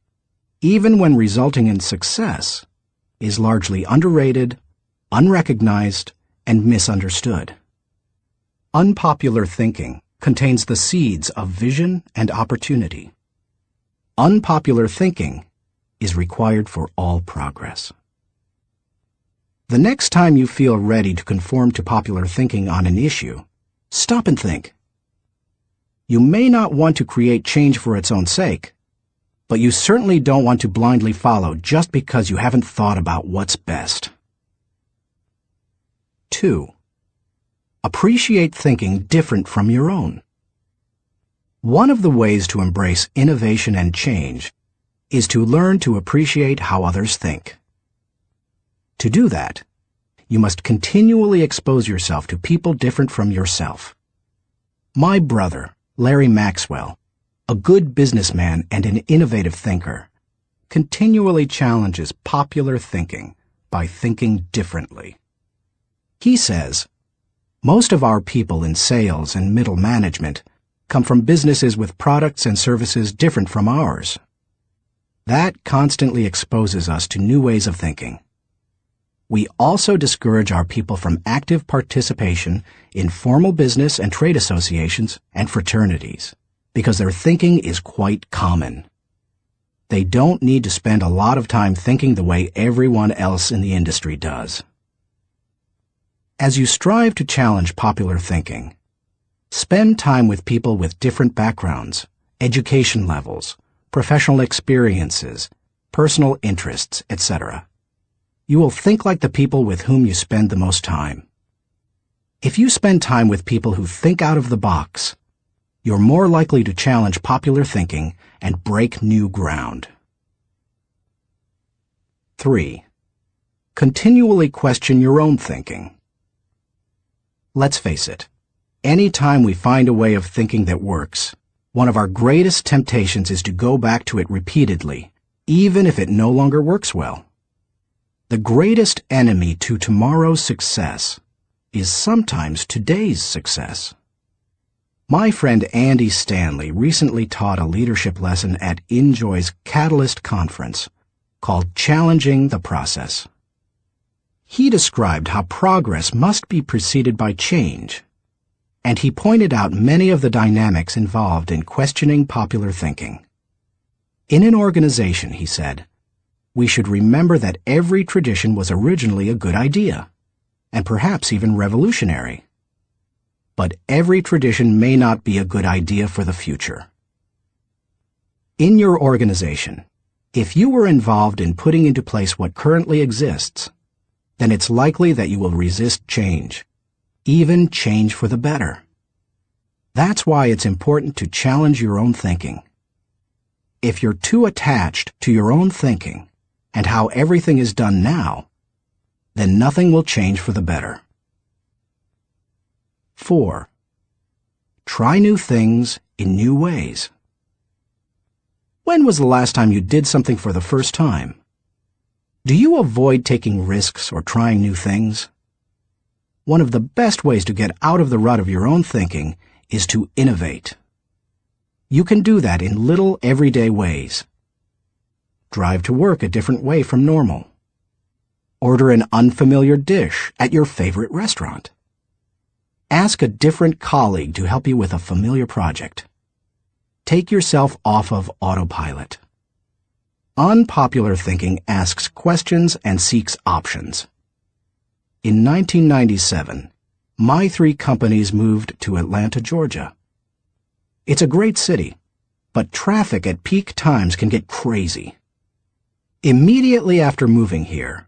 even when resulting in success, is largely underrated, unrecognized, and misunderstood. Unpopular thinking contains the seeds of vision and opportunity. Unpopular thinking is required for all progress. The next time you feel ready to conform to popular thinking on an issue, stop and think. You may not want to create change for its own sake, but you certainly don't want to blindly follow just because you haven't thought about what's best. 2. Appreciate thinking different from your own. One of the ways to embrace innovation and change is to learn to appreciate how others think. To do that, you must continually expose yourself to people different from yourself. My brother, Larry Maxwell, a good businessman and an innovative thinker, continually challenges popular thinking by thinking differently. He says, most of our people in sales and middle management come from businesses with products and services different from ours. That constantly exposes us to new ways of thinking. We also discourage our people from active participation in formal business and trade associations and fraternities because their thinking is quite common. They don't need to spend a lot of time thinking the way everyone else in the industry does. As you strive to challenge popular thinking, spend time with people with different backgrounds, education levels, professional experiences, personal interests, etc. You will think like the people with whom you spend the most time. If you spend time with people who think out of the box, you're more likely to challenge popular thinking and break new ground. 3. Continually question your own thinking. Let's face it, any time we find a way of thinking that works, one of our greatest temptations is to go back to it repeatedly, even if it no longer works well. The greatest enemy to tomorrow's success is sometimes today's success. My friend Andy Stanley recently taught a leadership lesson at Enjoy's Catalyst Conference called Challenging the Process. He described how progress must be preceded by change, and he pointed out many of the dynamics involved in questioning popular thinking. In an organization, he said, we should remember that every tradition was originally a good idea, and perhaps even revolutionary. But every tradition may not be a good idea for the future. In your organization, if you were involved in putting into place what currently exists, then it's likely that you will resist change, even change for the better. That's why it's important to challenge your own thinking. If you're too attached to your own thinking and how everything is done now, then nothing will change for the better. 4. Try new things in new ways. When was the last time you did something for the first time? Do you avoid taking risks or trying new things? One of the best ways to get out of the rut of your own thinking is to innovate. You can do that in little everyday ways. Drive to work a different way from normal. Order an unfamiliar dish at your favorite restaurant. Ask a different colleague to help you with a familiar project. Take yourself off of autopilot. Unpopular thinking asks questions and seeks options. In 1997, my 3 companies moved to Atlanta, Georgia. It's a great city, but traffic at peak times can get crazy. Immediately after moving here,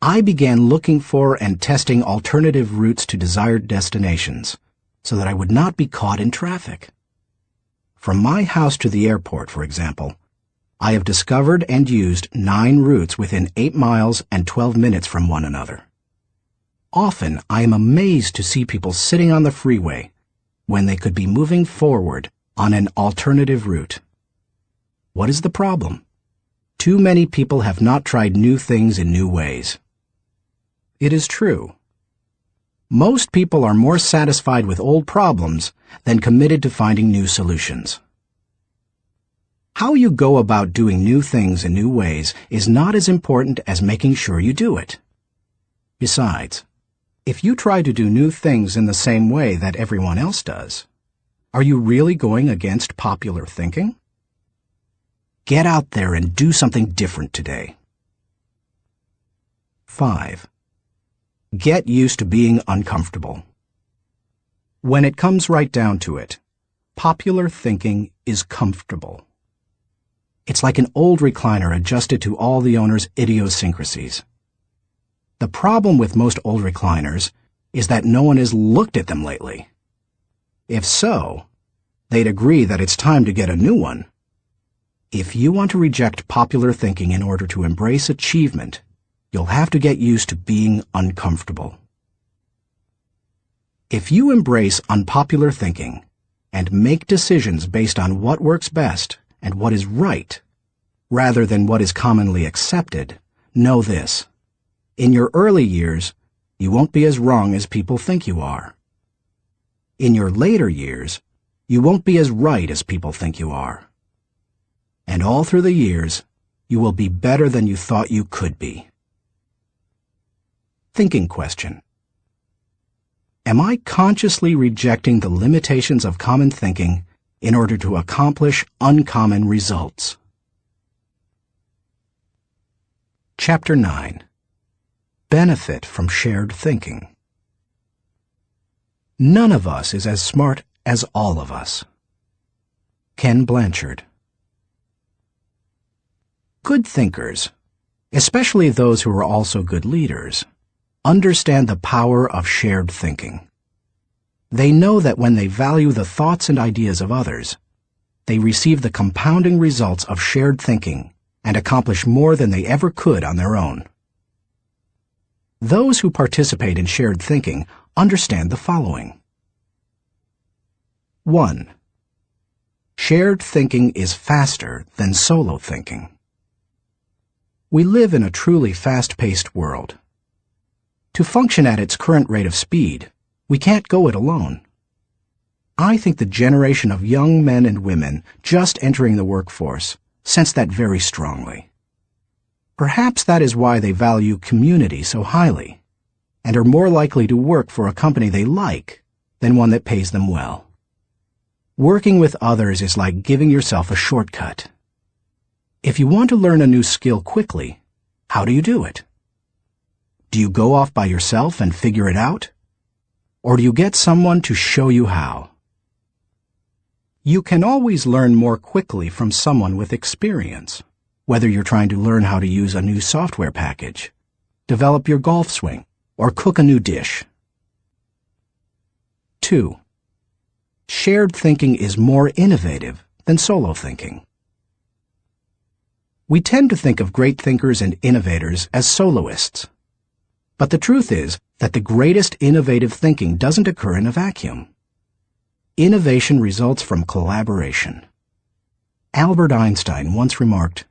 I began looking for and testing alternative routes to desired destinations so that I would not be caught in traffic. From my house to the airport, for example, I have discovered and used 9 routes within 8 miles and 12 minutes from one another. Often, I am amazed to see people sitting on the freeway when they could be moving forward on an alternative route. What is the problem? Too many people have not tried new things in new ways. It is true. Most people are more satisfied with old problems than committed to finding new solutions. How you go about doing new things in new ways is not as important as making sure you do it. Besides, if you try to do new things in the same way that everyone else does, are you really going against popular thinking? Get out there and do something different today. 5. Get used to being uncomfortable. When it comes right down to it, popular thinking is comfortable. It's like an old recliner adjusted to all the owner's idiosyncrasies. The problem with most old recliners is that no one has looked at them lately. If so, they'd agree that it's time to get a new one. If you want to reject popular thinking in order to embrace achievement, you'll have to get used to being uncomfortable. If you embrace unpopular thinking, and make decisions based on what works best and what is right, rather than what is commonly accepted, know this: in your early years, you won't be as wrong as people think you are. In your later years, you won't be as right as people think you are. And all through the years, you will be better than you thought you could be. Thinking question. Am I consciously rejecting the limitations of common thinking in order to accomplish uncommon results? Chapter 9. Benefit from shared thinking. None of us is as smart as all of us. Ken Blanchard. Good thinkers, especially those who are also good leaders, understand the power of shared thinking. They know that when they value the thoughts and ideas of others, they receive the compounding results of shared thinking and accomplish more than they ever could on their own. Those who participate in shared thinking understand the following. 1. Shared thinking is faster than solo thinking. We live in a truly fast-paced world. To function at its current rate of speed, we can't go it alone. I think the generation of young men and women just entering the workforce sense that very strongly. Perhaps that is why they value community so highly, and are more likely to work for a company they like than one that pays them well. Working with others is like giving yourself a shortcut. If you want to learn a new skill quickly, how do you do it? Do you go off by yourself and figure it out? Or do you get someone to show you how? You can always learn more quickly from someone with experience, whether you're trying to learn how to use a new software package, develop your golf swing, or cook a new dish. 2. Shared thinking is more innovative than solo thinking. We tend to think of great thinkers and innovators as soloists. But the truth is that the greatest innovative thinking doesn't occur in a vacuum. Innovation results from collaboration. Albert Einstein once remarked,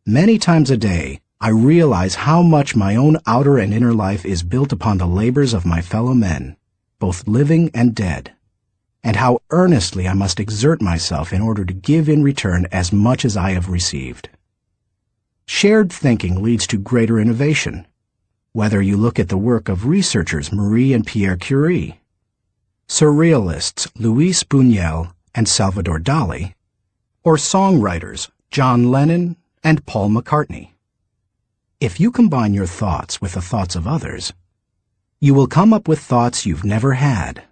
"Many times a day, I realize how much my own outer and inner life is built upon the labors of my fellow men, both living and dead, and how earnestly I must exert myself in order to give in return as much as I have received." Shared thinking leads to greater innovation, whether you look at the work of researchers Marie and Pierre Curie, surrealists Luis Buñuel and Salvador Dali, or songwriters John Lennon and Paul McCartney. If you combine your thoughts with the thoughts of others, you will come up with thoughts you've never had.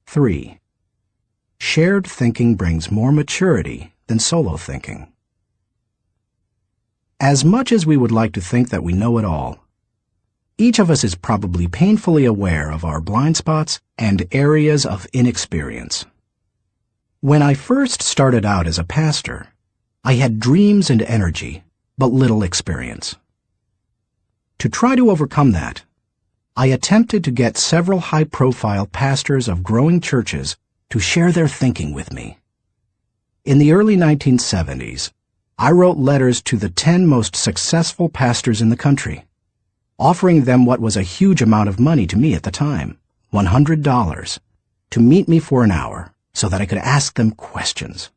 3. Shared thinking brings more maturity than solo thinking. As much as we would like to think that we know it all, each of us is probably painfully aware of our blind spots and areas of inexperience. When I first started out as a pastor, I had dreams and energy, but little experience. To try to overcome that, I attempted to get several high-profile pastors of growing churches to share their thinking with me. In the early 1970s, I wrote letters to the 10 most successful pastors in the country, offering them what was a huge amount of money to me at the time, $100, to meet me for an hour so that I could ask them questions.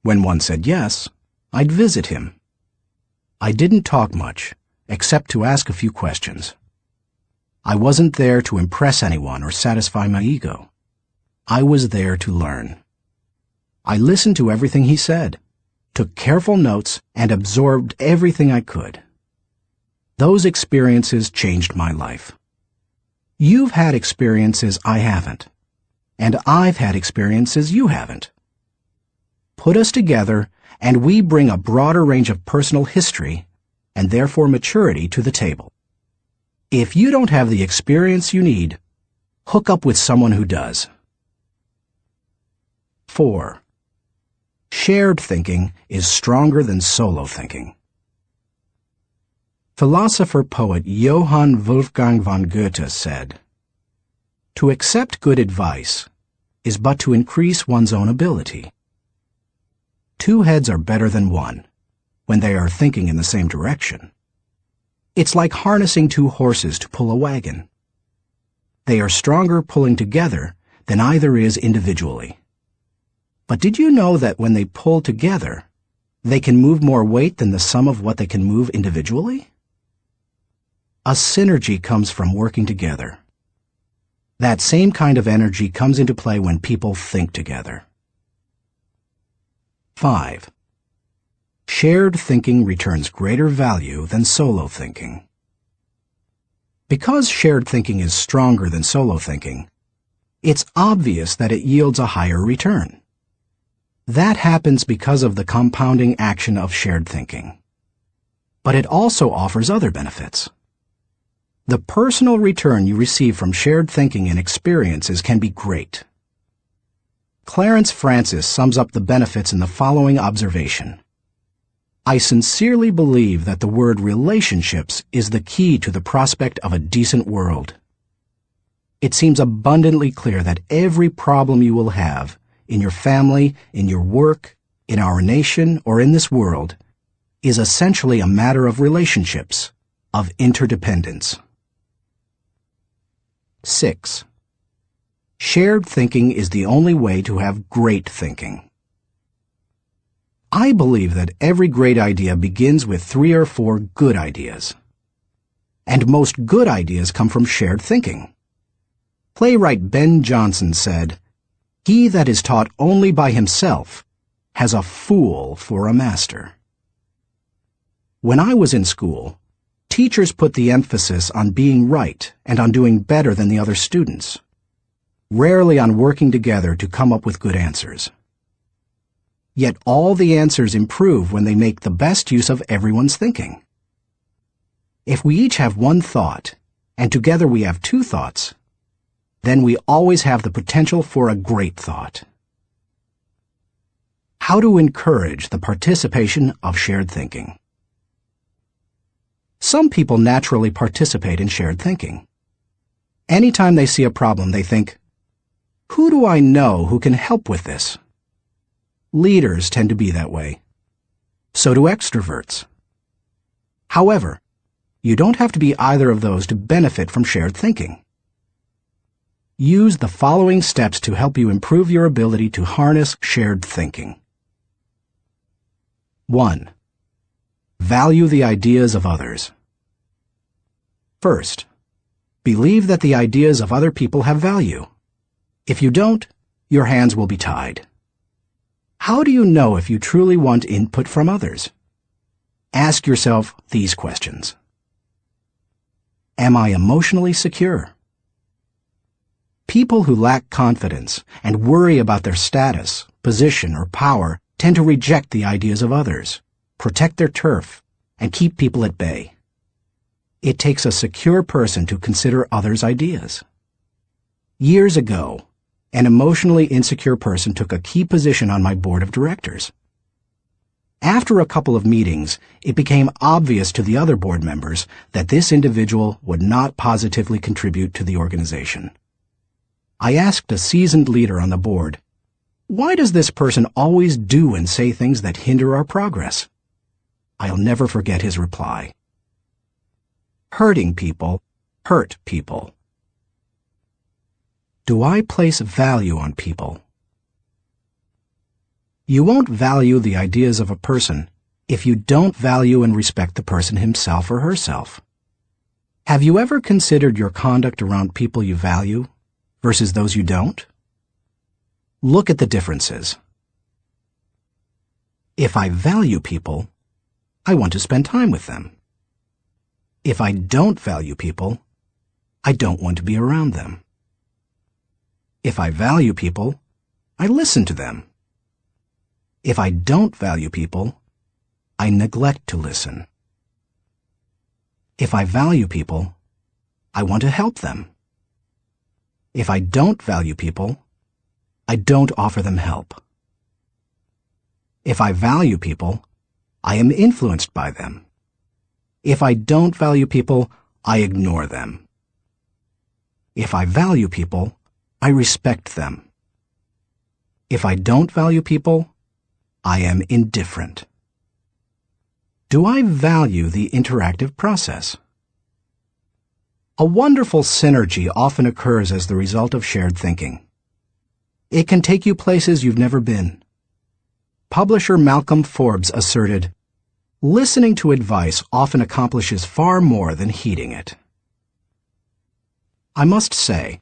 When one said yes, I'd visit him. I didn't talk much, except to ask a few questions. I wasn't there to impress anyone or satisfy my ego. I was there to learn. I listened to everything he said, took careful notes, and absorbed everything I could. Those experiences changed my life. You've had experiences I haven't, and I've had experiences you haven't. Put us together, and we bring a broader range of personal history, and therefore maturity, to the table. If you don't have the experience you need, hook up with someone who does. 4. Shared thinking is stronger than solo thinking. Philosopher-poet Johann Wolfgang von Goethe said, To accept good advice is but to increase one's own ability. Two heads are better than one when they are thinking in the same direction. It's like harnessing two horses to pull a wagon. They are stronger pulling together than either is individually. But did you know that when they pull together, they can move more weight than the sum of what they can move individually? A synergy comes from working together. That same kind of energy comes into play when people think together. 5. Shared thinking returns greater value than solo thinking. Because shared thinking is stronger than solo thinking, it's obvious that it yields a higher return. That happens because of the compounding action of shared thinking. But it also offers other benefits. The personal return you receive from shared thinking and experiences can be great. Clarence Francis sums up the benefits in the following observation. I sincerely believe that the word relationships is the key to the prospect of a decent world. It seems abundantly clear that every problem you will have, in your family, in your work, in our nation, or in this world, is essentially a matter of relationships, of interdependence. 6. Shared thinking is the only way to have great thinking. I believe that every great idea begins with 3 or 4 good ideas. And most good ideas come from shared thinking. Playwright Ben Jonson said, "He that is taught only by himself has a fool for a master." When I was in school, teachers put the emphasis on being right and on doing better than the other students, rarely on working together to come up with good answers. Yet all the answers improve when they make the best use of everyone's thinking. If we each have one thought, and together we have 2 thoughts, then we always have the potential for a great thought. How to encourage the participation of shared thinking. Some people naturally participate in shared thinking. Anytime they see a problem, they think, "Who do I know who can help with this?" Leaders tend to be that way. So do extroverts. However, you don't have to be either of those to benefit from shared thinking. Use the following steps to help you improve your ability to harness shared thinking. 1. Value the ideas of others. First, believe that the ideas of other people have value. If you don't, your hands will be tied. How do you know if you truly want input from others? Ask yourself these questions. Am I emotionally secure? People who lack confidence and worry about their status, position, or power tend to reject the ideas of others, protect their turf, and keep people at bay. It takes a secure person to consider others' ideas. Years ago, an emotionally insecure person took a key position on my board of directors. After a couple of meetings, it became obvious to the other board members that this individual would not positively contribute to the organization. I asked a seasoned leader on the board, "Why does this person always do and say things that hinder our progress?" I'll never forget his reply. Hurting people hurt people. Do I place value on people? You won't value the ideas of a person if you don't value and respect the person himself or herself. Have you ever considered your conduct around people you value versus those you don't? Look at the differences. If I value people, I want to spend time with them. If I don't value people, I don't want to be around them. If I value people, I listen to them. If I don't value people, I neglect to listen. If I value people, I want to help them. If I don't value people, I don't offer them help. If I value people, I am influenced by them. If I don't value people, I ignore them. If I value people, I respect them. If I don't value people, I am indifferent. Do I value the interactive process? A wonderful synergy often occurs as the result of shared thinking. It can take you places you've never been. Publisher Malcolm Forbes asserted, "Listening to advice often accomplishes far more than heeding it." I must say,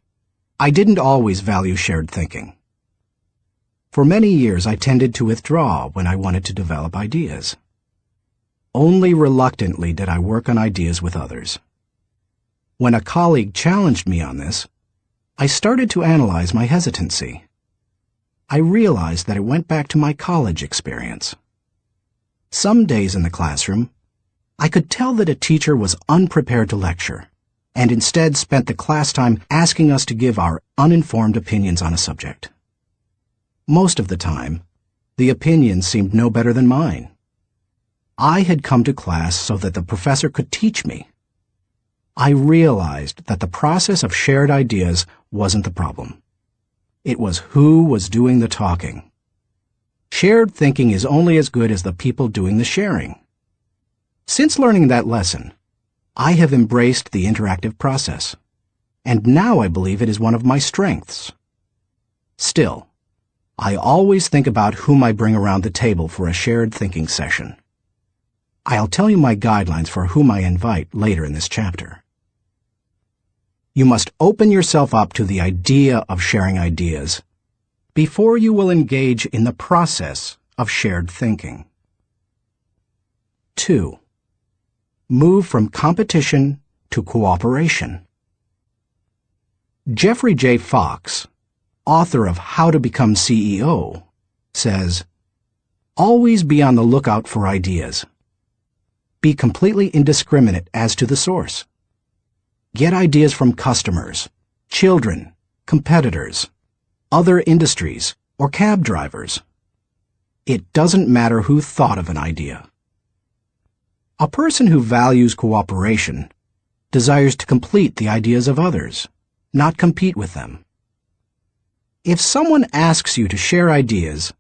I didn't always value shared thinking. For many years, I tended to withdraw when I wanted to develop ideas. Only reluctantly did I work on ideas with others. When a colleague challenged me on this, I started to analyze my hesitancy. I realized that it went back to my college experience. Some days in the classroom, I could tell that a teacher was unprepared to lecture, and instead spent the class time asking us to give our uninformed opinions on a subject. Most of the time, the opinions seemed no better than mine. I had come to class so that the professor could teach me. I realized that the process of shared ideas wasn't the problem. It was who was doing the talking. Shared thinking is only as good as the people doing the sharing. Since learning that lesson, I have embraced the interactive process, and now I believe it is one of my strengths. Still, I always think about whom I bring around the table for a shared thinking session. I'll tell you my guidelines for whom I invite later in this chapter. You must open yourself up to the idea of sharing ideas before you will engage in the process of shared thinking. 2. Move from competition to cooperation. Jeffrey J. Fox, author of How to Become CEO, says, "Always be on the lookout for ideas. Be completely indiscriminate as to the source. Get ideas from customers, children, competitors, other industries, or cab drivers. It doesn't matter who thought of an idea." A person who values cooperation desires to complete the ideas of others, not compete with them. If someone asks you to share ideas,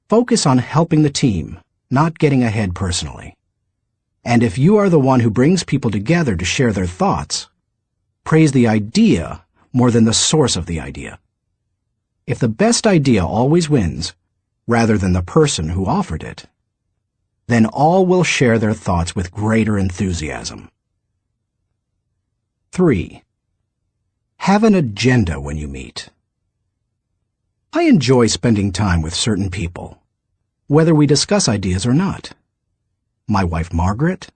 focus on helping the team, not getting ahead personally. And if you are the one who brings people together to share their thoughts, praise the idea more than the source of the idea. If the best idea always wins, rather than the person who offered it, then all will share their thoughts with greater enthusiasm. 3. Have an agenda when you meet. I enjoy spending time with certain people, whether we discuss ideas or not. My wife Margaret,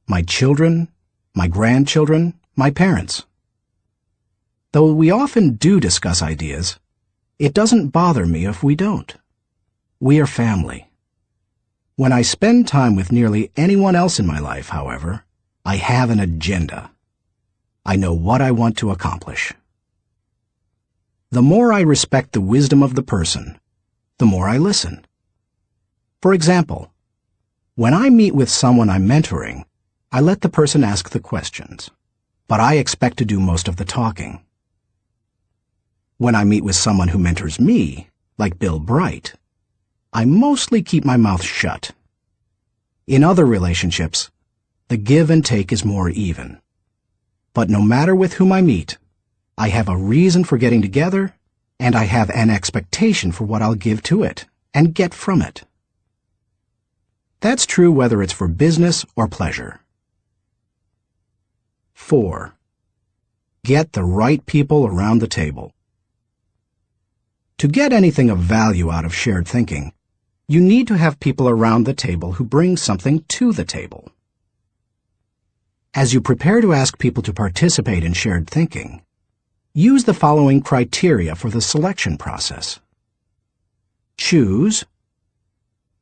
my children, my grandchildren, my parents. Though we often do discuss ideas, it doesn't bother me if we don't. We are family. When I spend time with nearly anyone else in my life, however, I have an agenda. I know what I want to accomplish. The more I respect the wisdom of the person, the more I listen. For example, when I meet with someone I'm mentoring, I let the person ask the questions, but I expect to do most of the talking. When I meet with someone who mentors me, like Bill Bright, I mostly keep my mouth shut. In other relationships, the give and take is more even. But no matter with whom I meet, I have a reason for getting together, and I have an expectation for what I'll give to it and get from it. That's true whether it's for business or pleasure. 4. Get the right people around the table. To get anything of value out of shared thinking, you need to have people around the table who bring something to the table. As you prepare to ask people to participate in shared thinking, use the following criteria for the selection process. Choose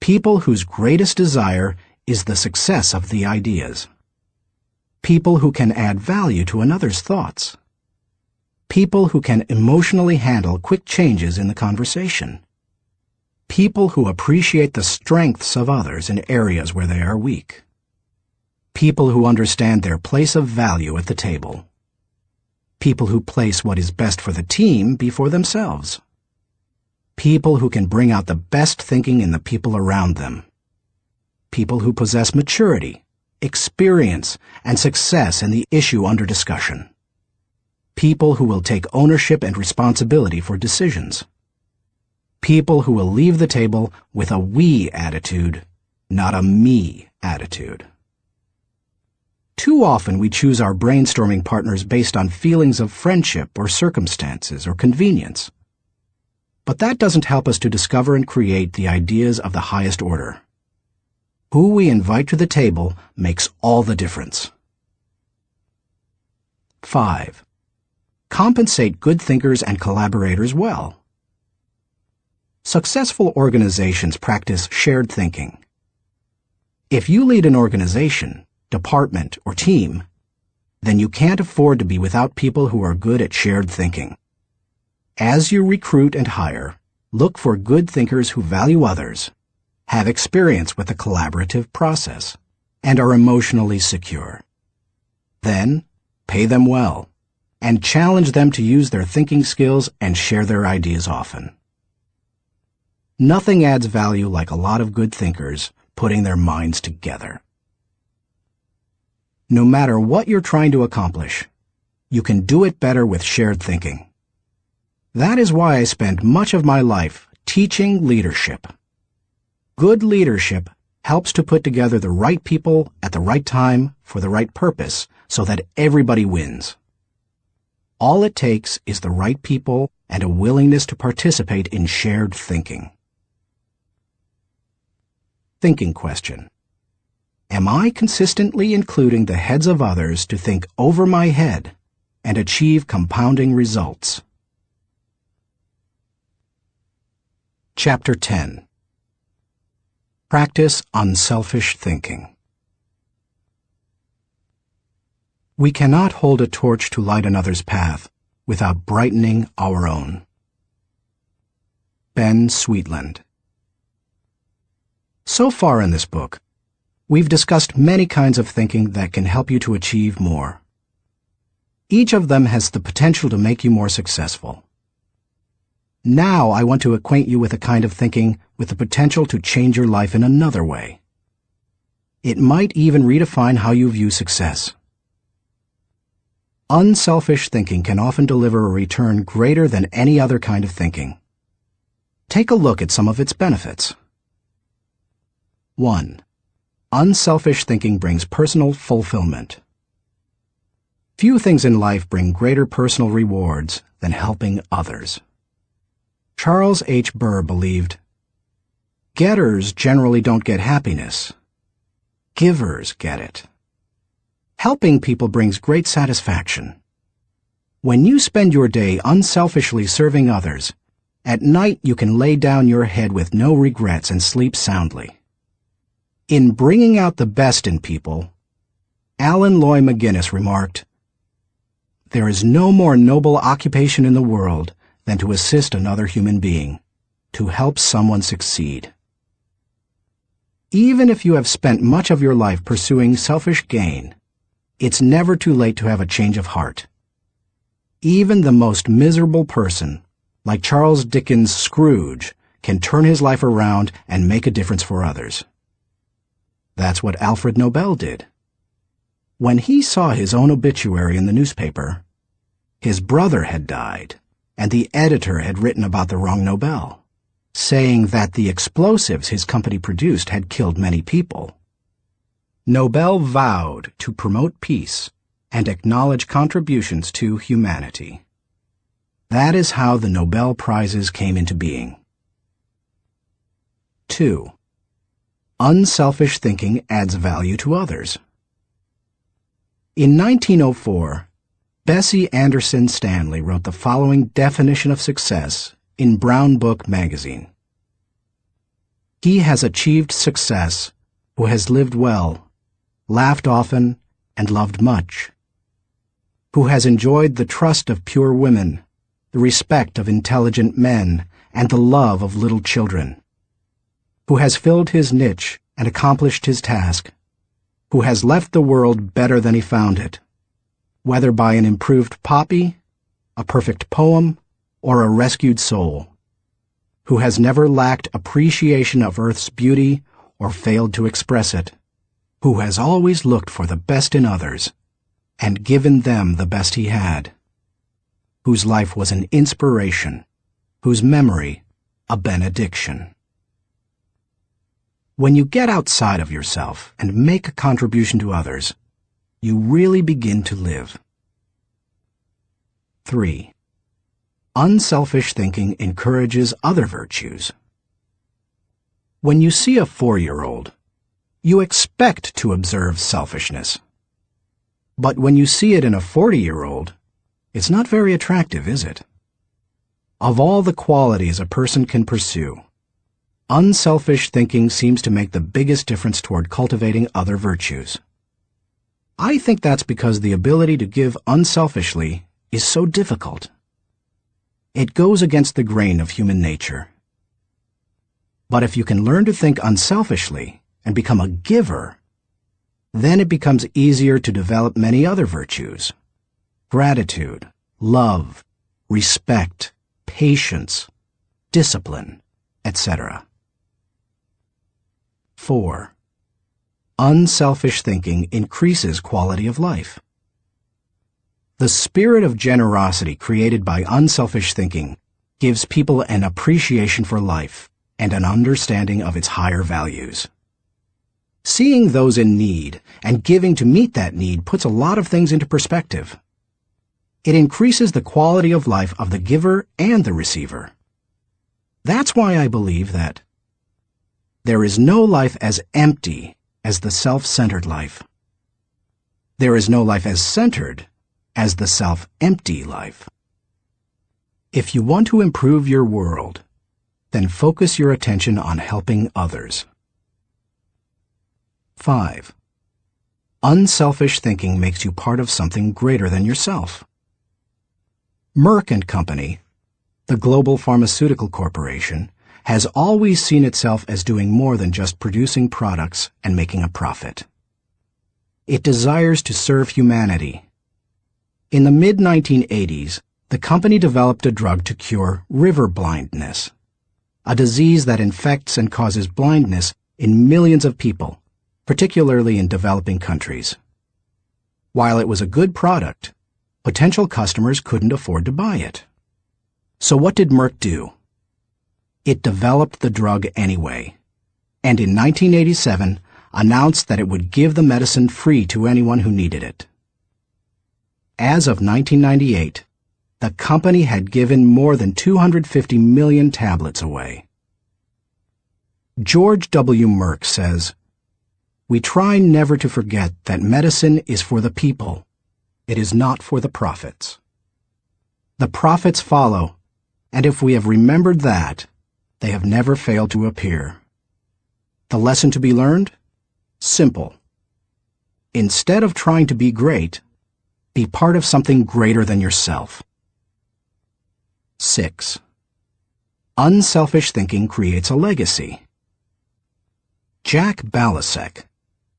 people whose greatest desire is the success of the ideas. People who can add value to another's thoughts. People who can emotionally handle quick changes in the conversation. People who appreciate the strengths of others in areas where they are weak. People who understand their place of value at the table. People who place what is best for the team before themselves. People who can bring out the best thinking in the people around them. People who possess maturity, experience, and success in the issue under discussion. People who will take ownership and responsibility for decisions. People who will leave the table with a we attitude, not a me attitude. Too often we choose our brainstorming partners based on feelings of friendship or circumstances or convenience. But that doesn't help us to discover and create the ideas of the highest order. Who we invite to the table makes all the difference. 5. Compensate good thinkers and collaborators well. Successful organizations practice shared thinking. If you lead an organization, department, or team, then you can't afford to be without people who are good at shared thinking. As you recruit and hire, look for good thinkers who value others, have experience with the collaborative process, and are emotionally secure. Then, pay them well, and challenge them to use their thinking skills and share their ideas often. Nothing adds value like a lot of good thinkers putting their minds together. No matter what you're trying to accomplish, you can do it better with shared thinking. That is why I spent much of my life teaching leadership. Good leadership helps to put together the right people at the right time for the right purpose so that everybody wins. All it takes is the right people and a willingness to participate in shared thinking. Thinking question. Am I consistently including the heads of others to think over my head and achieve compounding results? Chapter 10. Practice unselfish thinking. We cannot hold a torch to light another's path without brightening our own. Ben Sweetland. So far in this book, we've discussed many kinds of thinking that can help you to achieve more. Each of them has the potential to make you more successful. Now I want to acquaint you with a kind of thinking with the potential to change your life in another way. It might even redefine how you view success. Unselfish thinking can often deliver a return greater than any other kind of thinking. Take a look at some of its benefits. 1. Unselfish thinking brings personal fulfillment. Few things in life bring greater personal rewards than helping others. Charles H. Burr believed, "Getters generally don't get happiness. Givers get it." Helping people brings great satisfaction. When you spend your day unselfishly serving others, at night you can lay down your head with no regrets and sleep soundly. In Bringing Out the Best in People, Alan Loy McGuinness remarked, "There is no more noble occupation in the world than to assist another human being, to help someone succeed." Even if you have spent much of your life pursuing selfish gain, it's never too late to have a change of heart. Even the most miserable person, like Charles Dickens' Scrooge, can turn his life around and make a difference for others. That's what Alfred Nobel did. When he saw his own obituary in the newspaper, his brother had died, and the editor had written about the wrong Nobel, saying that the explosives his company produced had killed many people. Nobel vowed to promote peace and acknowledge contributions to humanity. That is how the Nobel Prizes came into being. 2. Unselfish thinking adds value to others. In 1904, Bessie Anderson Stanley wrote the following definition of success in Brown Book magazine. "He has achieved success who has lived well, laughed often, and loved much, who has enjoyed the trust of pure women, the respect of intelligent men, and the love of little children, who has filled his niche and accomplished his task, who has left the world better than he found it, whether by an improved poppy, a perfect poem, or a rescued soul, who has never lacked appreciation of Earth's beauty or failed to express it, who has always looked for the best in others and given them the best he had, whose life was an inspiration, whose memory a benediction. When you get outside of yourself and make a contribution to others, you really begin to live. 3. Unselfish thinking encourages other virtues. When you see a 4-year-old, you expect to observe selfishness. But when you see it in a 40-year-old, it's not very attractive, is it? Of all the qualities a person can pursue, unselfish thinking seems to make the biggest difference toward cultivating other virtues. I think that's because the ability to give unselfishly is so difficult. It goes against the grain of human nature. But if you can learn to think unselfishly and become a giver, then it becomes easier to develop many other virtues: gratitude, love, respect, patience, discipline, etc. 4. Unselfish thinking increases quality of life. The spirit of generosity created by unselfish thinking gives people an appreciation for life and an understanding of its higher values. Seeing those in need and giving to meet that need puts a lot of things into perspective. It increases the quality of life of the giver and the receiver. That's why I believe that there is no life as empty as the self-centered life. There is no life as centered as the self-empty life. If you want to improve your world, then focus your attention on helping others. 5. Unselfish thinking makes you part of something greater than yourself. Merck & Company, the global pharmaceutical corporation, has always seen itself as doing more than just producing products and making a profit. It desires to serve humanity. In the mid-1980s, the company developed a drug to cure river blindness, a disease that infects and causes blindness in millions of people, particularly in developing countries. While it was a good product, potential customers couldn't afford to buy it. So what did Merck do? It developed the drug anyway, and in 1987 announced that it would give the medicine free to anyone who needed it. As of 1998, the company had given more than 250 million tablets away. George W. Merck says, "We try never to forget that medicine is for the people. It is not for the profits. The profits follow, and if we have remembered that, they have never failed to appear." The lesson to be learned? Simple. Instead of trying to be great, be part of something greater than yourself. 6. Unselfish thinking creates a legacy. Jack Balasek,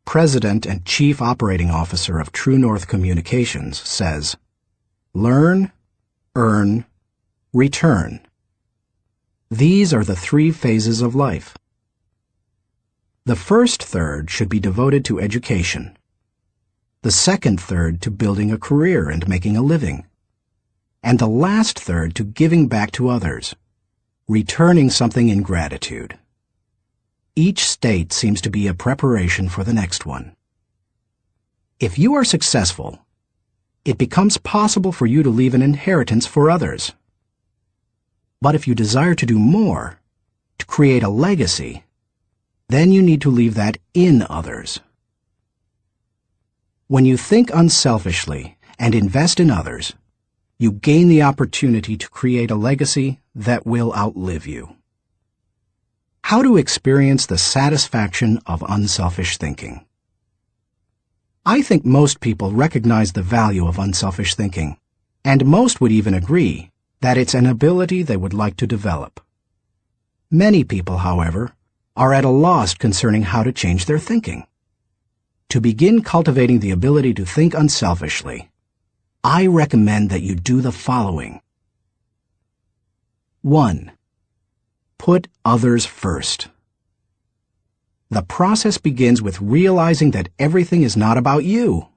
President and Chief Operating Officer of True North Communications, says, "Learn, earn, return. These are the 3 phases of life. The first third should be devoted to education. The second third to building a career and making a living. And the last third to giving back to others, returning something in gratitude. Each state seems to be a preparation for the next one. If you are successful, it becomes possible for you to leave an inheritance for others. But if you desire to do more, to create a legacy, then you need to leave that in others. When you think unselfishly and invest in others, you gain the opportunity to create a legacy that will outlive you. How to experience the satisfaction of unselfish thinking. I think most people recognize the value of unselfish thinking, and most would even agree that it's an ability they would like to develop. Many people, however, are at a loss concerning how to change their thinking. To begin cultivating the ability to think unselfishly, I recommend that you do the following. 1. Put others first. The process begins with realizing that everything is not about you.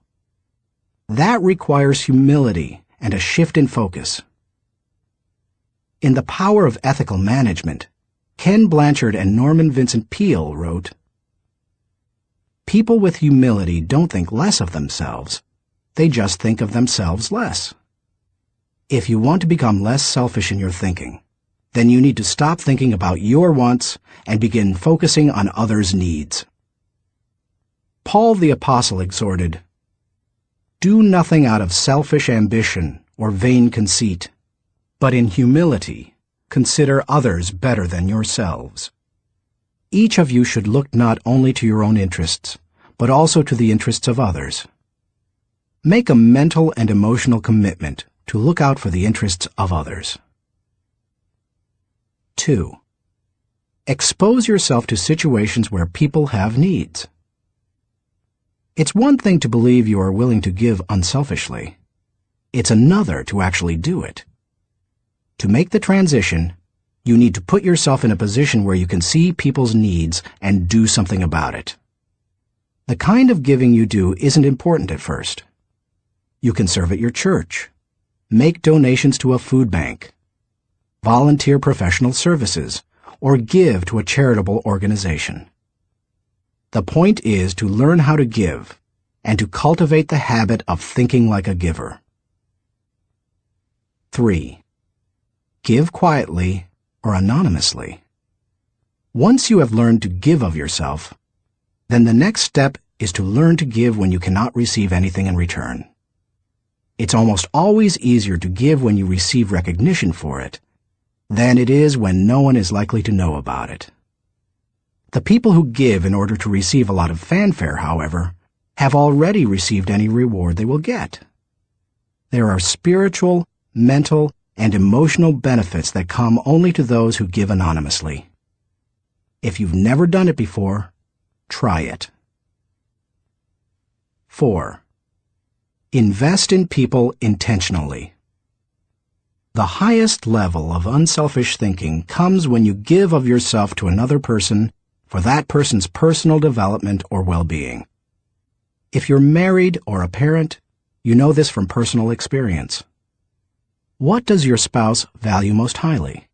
That requires humility and a shift in focus. In The Power of Ethical Management, Ken Blanchard and Norman Vincent Peale wrote, "People with humility don't think less of themselves. They just think of themselves less." If you want to become less selfish in your thinking, then you need to stop thinking about your wants and begin focusing on others' needs. Paul the Apostle exhorted, "Do nothing out of selfish ambition or vain conceit, but in humility consider others better than yourselves." Each of you should look not only to your own interests, but also to the interests of others. Make a mental and emotional commitment to look out for the interests of others. 2. Expose yourself to situations where people have needs. It's one thing to believe you are willing to give unselfishly. It's another to actually do it. To make the transition, you need to put yourself in a position where you can see people's needs and do something about it. The kind of giving you do isn't important at first. You can serve at your church, make donations to a food bank, volunteer professional services, or give to a charitable organization. The point is to learn how to give and to cultivate the habit of thinking like a giver. 3. Give quietly or anonymously. Once you have learned to give of yourself, then the next step is to learn to give when you cannot receive anything in return. It's almost always easier to give when you receive recognition for it than it is when no one is likely to know about it. The people who give in order to receive a lot of fanfare, however, have already received any reward they will get. There are spiritual, mental, and emotional benefits that come only to those who give anonymously. If you've never done it before, try it. 4. Invest in people intentionally. The highest level of unselfish thinking comes when you give of yourself to another person for that person's personal development or well-being. If you're married or a parent, you know this from personal experience. What does your spouse value most highly?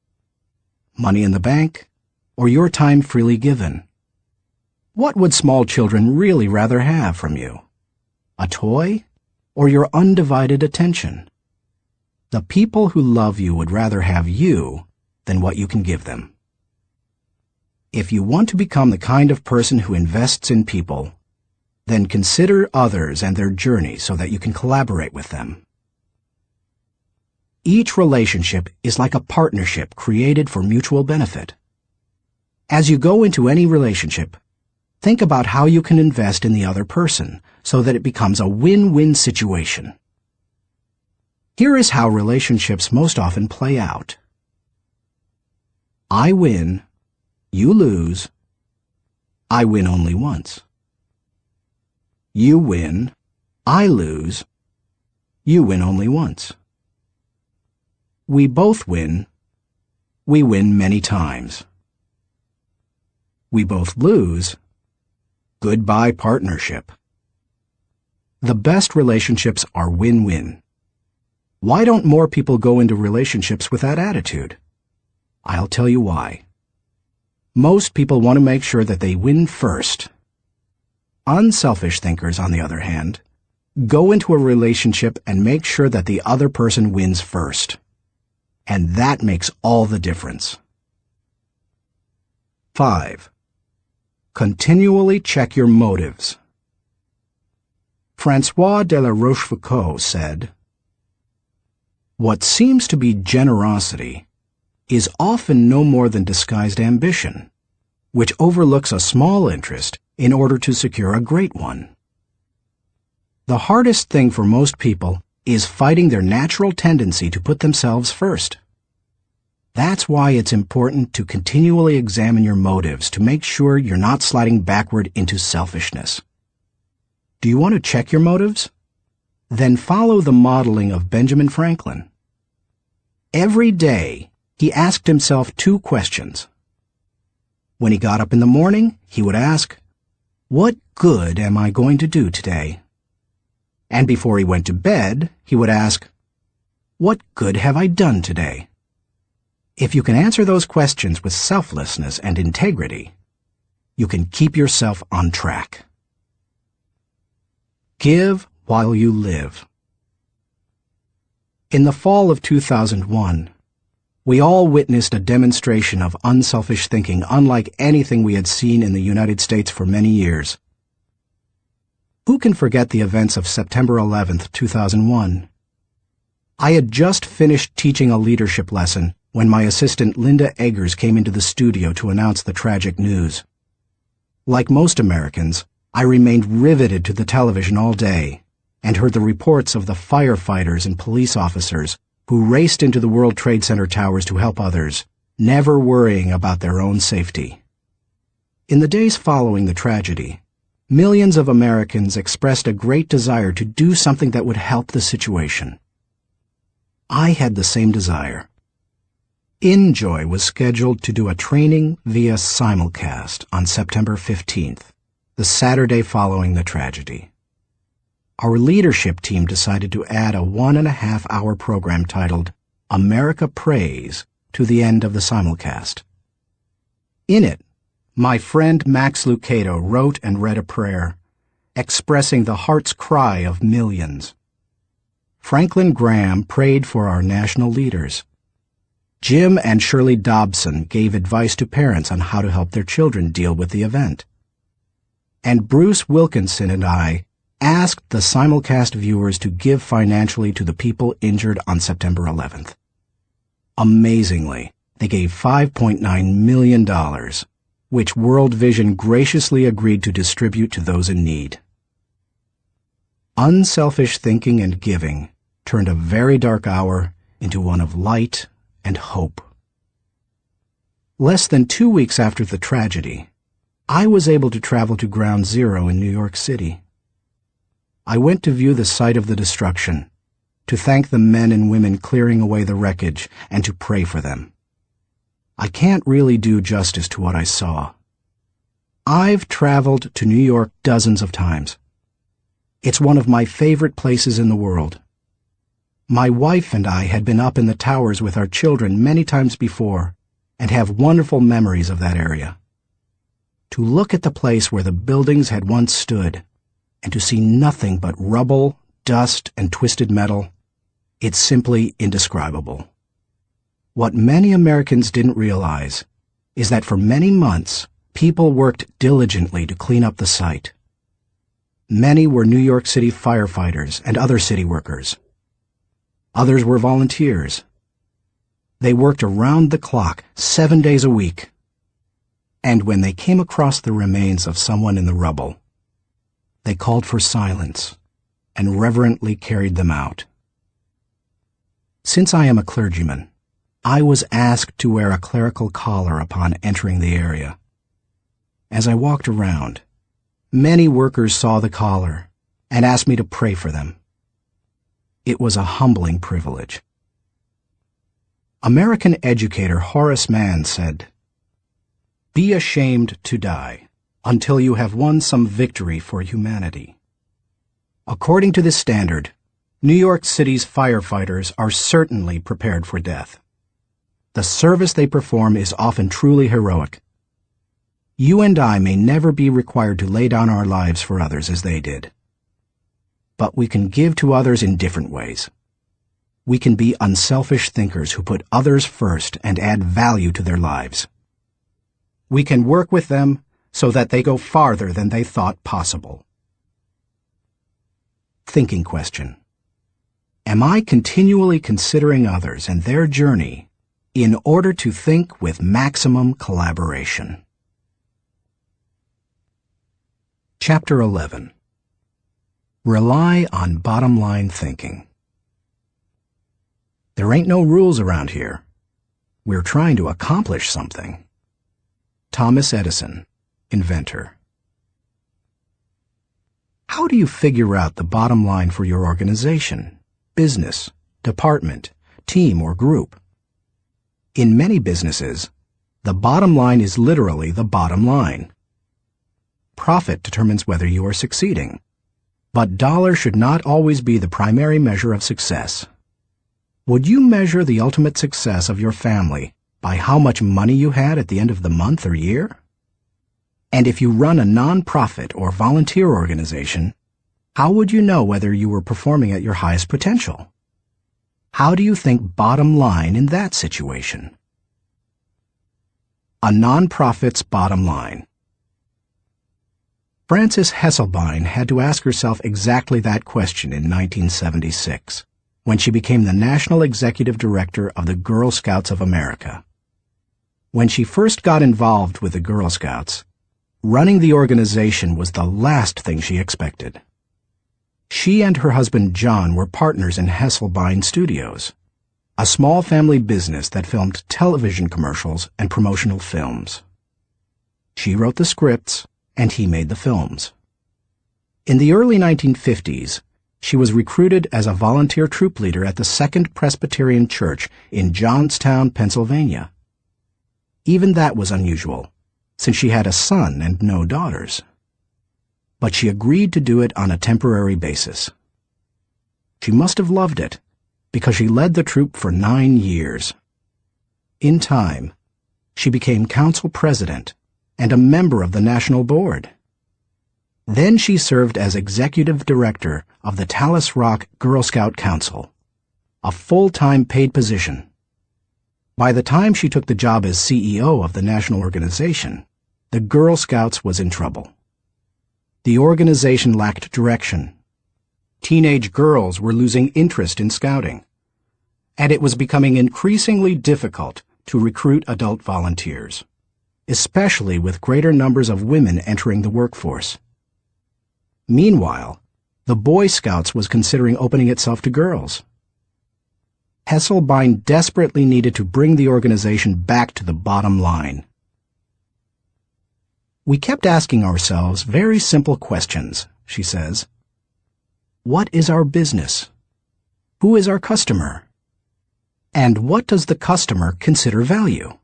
Money in the bank, or your time freely given? What would small children really rather have from you? A toy, or your undivided attention? The people who love you would rather have you than what you can give them. If you want to become the kind of person who invests in people, then consider others and their journey so that you can collaborate with them. Each relationship is like a partnership created for mutual benefit. As you go into any relationship, think about how you can invest in the other person so that it becomes a win-win situation. Here is how relationships most often play out. I win, you lose, I win only once. You win, I lose, you win only once. We both win, we win many times. We both lose, goodbye partnership. The best relationships are win-win. Why don't more people go into relationships with that attitude? I'll tell you why. Most people want to make sure that they win first. Unselfish thinkers, on the other hand, go into a relationship and make sure that the other person wins first. And that makes all the difference. 5. Continually check your motives. François de la Rochefoucauld said, "What seems to be generosity is often no more than disguised ambition, which overlooks a small interest in order to secure a great one." The hardest thing for most people is fighting their natural tendency to put themselves first. That's why it's important to continually examine your motives to make sure you're not sliding backward into selfishness. Do you want to check your motives? then follow the modeling of Benjamin Franklin. Every day, he asked himself 2 questions. When he got up in the morning, he would ask, "What good am I going to do today?" And before he went to bed, he would ask, "What good have I done today?" If you can answer those questions with selflessness and integrity, you can keep yourself on track. Give while you live. In the fall of 2001, we all witnessed a demonstration of unselfish thinking unlike anything we had seen in the United States for many years. Who can forget the events of September 11th, 2001? I had just finished teaching a leadership lesson when my assistant Linda Eggers came into the studio to announce the tragic news. Like most Americans, I remained riveted to the television all day and heard the reports of the firefighters and police officers who raced into the World Trade Center towers to help others, never worrying about their own safety. In the days following the tragedy, millions of Americans expressed a great desire to do something that would help the situation. I had the same desire. InJoy was scheduled to do a training via simulcast on September 15th, the Saturday following the tragedy. Our leadership team decided to add a 1.5-hour program titled America Prays to the end of the simulcast. In it, my friend Max Lucado wrote and read a prayer, expressing the heart's cry of millions. Franklin Graham prayed for our national leaders. Jim and Shirley Dobson gave advice to parents on how to help their children deal with the event. And Bruce Wilkinson and I asked the simulcast viewers to give financially to the people injured on September 11th. Amazingly, they gave $5.9 million, which World Vision graciously agreed to distribute to those in need. Unselfish thinking and giving turned a very dark hour into one of light and hope. Less than 2 weeks after the tragedy, I was able to travel to Ground Zero in New York City. I went to view the site of the destruction, to thank the men and women clearing away the wreckage, and to pray for them. I can't really do justice to what I saw. I've traveled to New York dozens of times. It's one of my favorite places in the world. My wife and I had been up in the towers with our children many times before and have wonderful memories of that area. To look at the place where the buildings had once stood and to see nothing but rubble, dust, and twisted metal, it's simply indescribable. What many Americans didn't realize is that for many months, people worked diligently to clean up the site. Many were New York City firefighters and other city workers. Others were volunteers. They worked around the clock, 7 days a week. And when they came across the remains of someone in the rubble, they called for silence and reverently carried them out. Since I am a clergyman, I was asked to wear a clerical collar upon entering the area. As I walked around, many workers saw the collar and asked me to pray for them. It was a humbling privilege. American educator Horace Mann said, "Be ashamed to die until you have won some victory for humanity." According to this standard, New York City's firefighters are certainly prepared for death. The service they perform is often truly heroic. You and I may never be required to lay down our lives for others as they did. But we can give to others in different ways. We can be unselfish thinkers who put others first and add value to their lives. We can work with them so that they go farther than they thought possible. Thinking question. Am I continually considering others and their journey in order to think with maximum collaboration? Chapter 11. Rely on bottom-line thinking. There ain't no rules around here. We're trying to accomplish something. Thomas Edison, inventor. How do you figure out the bottom line for your organization, business, department, team, or group? In many businesses, the bottom line is literally the bottom line. Profit determines whether you are succeeding, but dollars should not always be the primary measure of success. Would you measure the ultimate success of your family by how much money you had at the end of the month or year? And if you run a non-profit or volunteer organization, how would you know whether you were performing at your highest potential? How do you think bottom line in that situation? A non-profit's bottom line. Frances Hesselbein had to ask herself exactly that question in 1976, when she became the National Executive Director of the Girl Scouts of America. When she first got involved with the Girl Scouts, running the organization was the last thing she expected. She and her husband John were partners in Hesselbein Studios, a small family business that filmed television commercials and promotional films. She wrote the scripts, and he made the films. In the early 1950s, she was recruited as a volunteer troop leader at the Second Presbyterian Church in Johnstown, Pennsylvania. Even that was unusual, since she had a son and no daughters. But she agreed to do it on a temporary basis. She must have loved it, because she led the troop for 9 years. In time, she became council president and a member of the national board. Then she served as executive director of the Tallis Rock Girl Scout Council, a full-time paid position. By the time she took the job as CEO of the national organization, the Girl Scouts was in trouble. The organization lacked direction. Teenage girls were losing interest in scouting, and it was becoming increasingly difficult to recruit adult volunteers, especially with greater numbers of women entering the workforce. Meanwhile, the Boy Scouts was considering opening itself to girls. Hesselbein desperately needed to bring the organization back to the bottom line. We kept asking ourselves very simple questions, she says. What is our business? Who is our customer? And what does the customer consider value?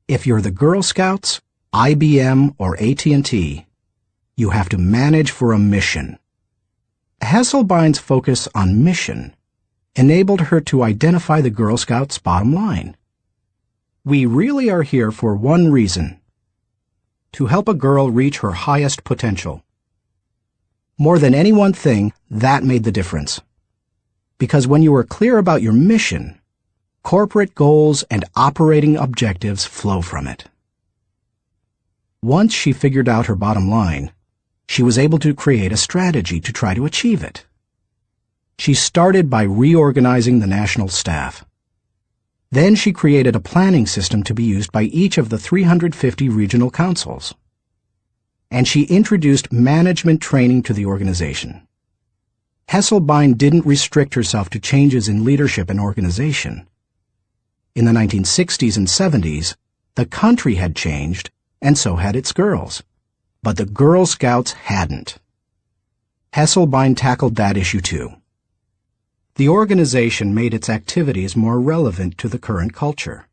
If you're the Girl Scouts, IBM, or AT&T, you have to manage for a mission. Hesselbein's focus on mission enabled her to identify the Girl Scouts' bottom line. We really are here for one reason: to help a girl reach her highest potential. More than any one thing, that made the difference. Because when you are clear about your mission, corporate goals and operating objectives flow from it. Once she figured out her bottom line, she was able to create a strategy to try to achieve it. She started by reorganizing the national staff. Then she created a planning system to be used by each of the 350 regional councils. And she introduced management training to the organization. Hesselbein didn't restrict herself to changes in leadership and organization. In the 1960s and 70s, the country had changed, and so had its girls. But the Girl Scouts hadn't. Hesselbein tackled that issue too. The organization made its activities more relevant to the current culture,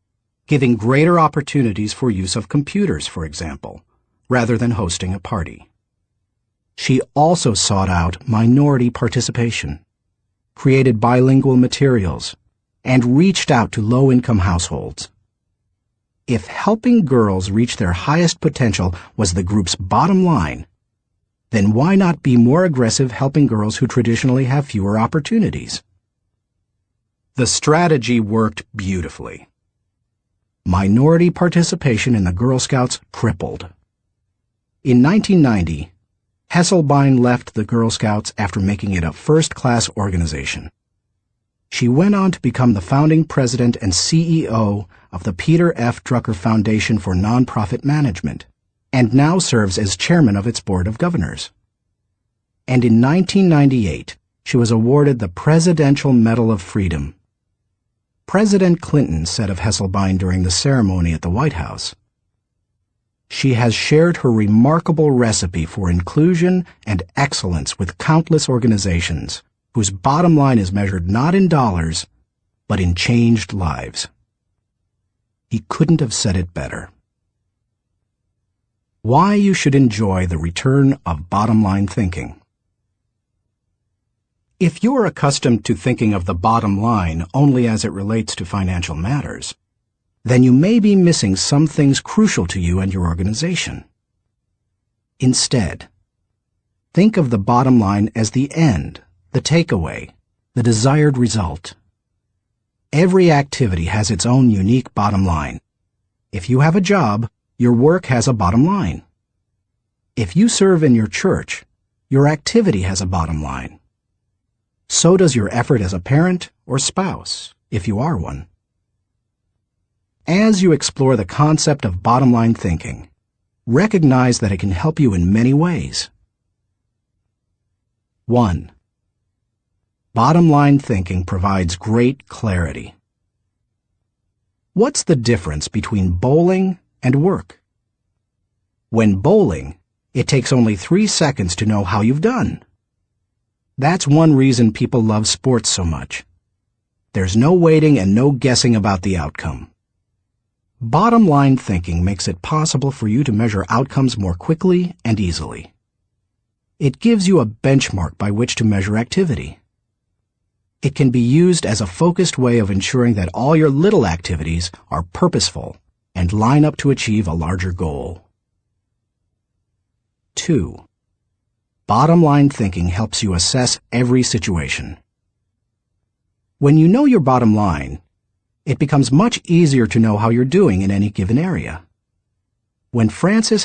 giving greater opportunities for use of computers, for example, rather than hosting a party. She also sought out minority participation, created bilingual materials, and reached out to low-income households. If helping girls reach their highest potential was the group's bottom line, then why not be more aggressive helping girls who traditionally have fewer opportunities? The strategy worked beautifully. Minority participation in the Girl Scouts tripled. In 1990, Hesselbein left the Girl Scouts after making it a first-class organization. She went on to become the founding president and CEO of the Peter F. Drucker Foundation for Nonprofit Management, and now serves as chairman of its board of governors. And in 1998, she was awarded the Presidential Medal of Freedom. President Clinton said of Hesselbein during the ceremony at the White House, She has shared her remarkable recipe for inclusion and excellence with countless organizations whose bottom line is measured not in dollars, but in changed lives. He couldn't have said it better. Why you should enjoy the return of bottom-line thinking. If you're accustomed to thinking of the bottom line only as it relates to financial matters, then you may be missing some things crucial to you and your organization. Instead, think of the bottom line as the end, the takeaway, the desired result. Every activity has its own unique bottom line. If you have a job, your work has a bottom line. If you serve in your church, your activity has a bottom line. So does your effort as a parent or spouse, if you are one. As you explore the concept of bottom-line thinking, recognize that it can help you in many ways. 1. Bottom-line thinking provides great clarity. What's the difference between bowling and work? When bowling, it takes only 3 seconds to know how you've done. That's one reason people love sports so much. There's no waiting and no guessing about the outcome. Bottom-line thinking makes it possible for you to measure outcomes more quickly and easily. It gives you a benchmark by which to measure activity. It can be used as a focused way of ensuring that all your little activities are purposeful and line up to achieve a larger goal. 2. Bottom-line thinking helps you assess every situation. When you know your bottom line, it becomes much easier to know how you're doing in any given area. When Francis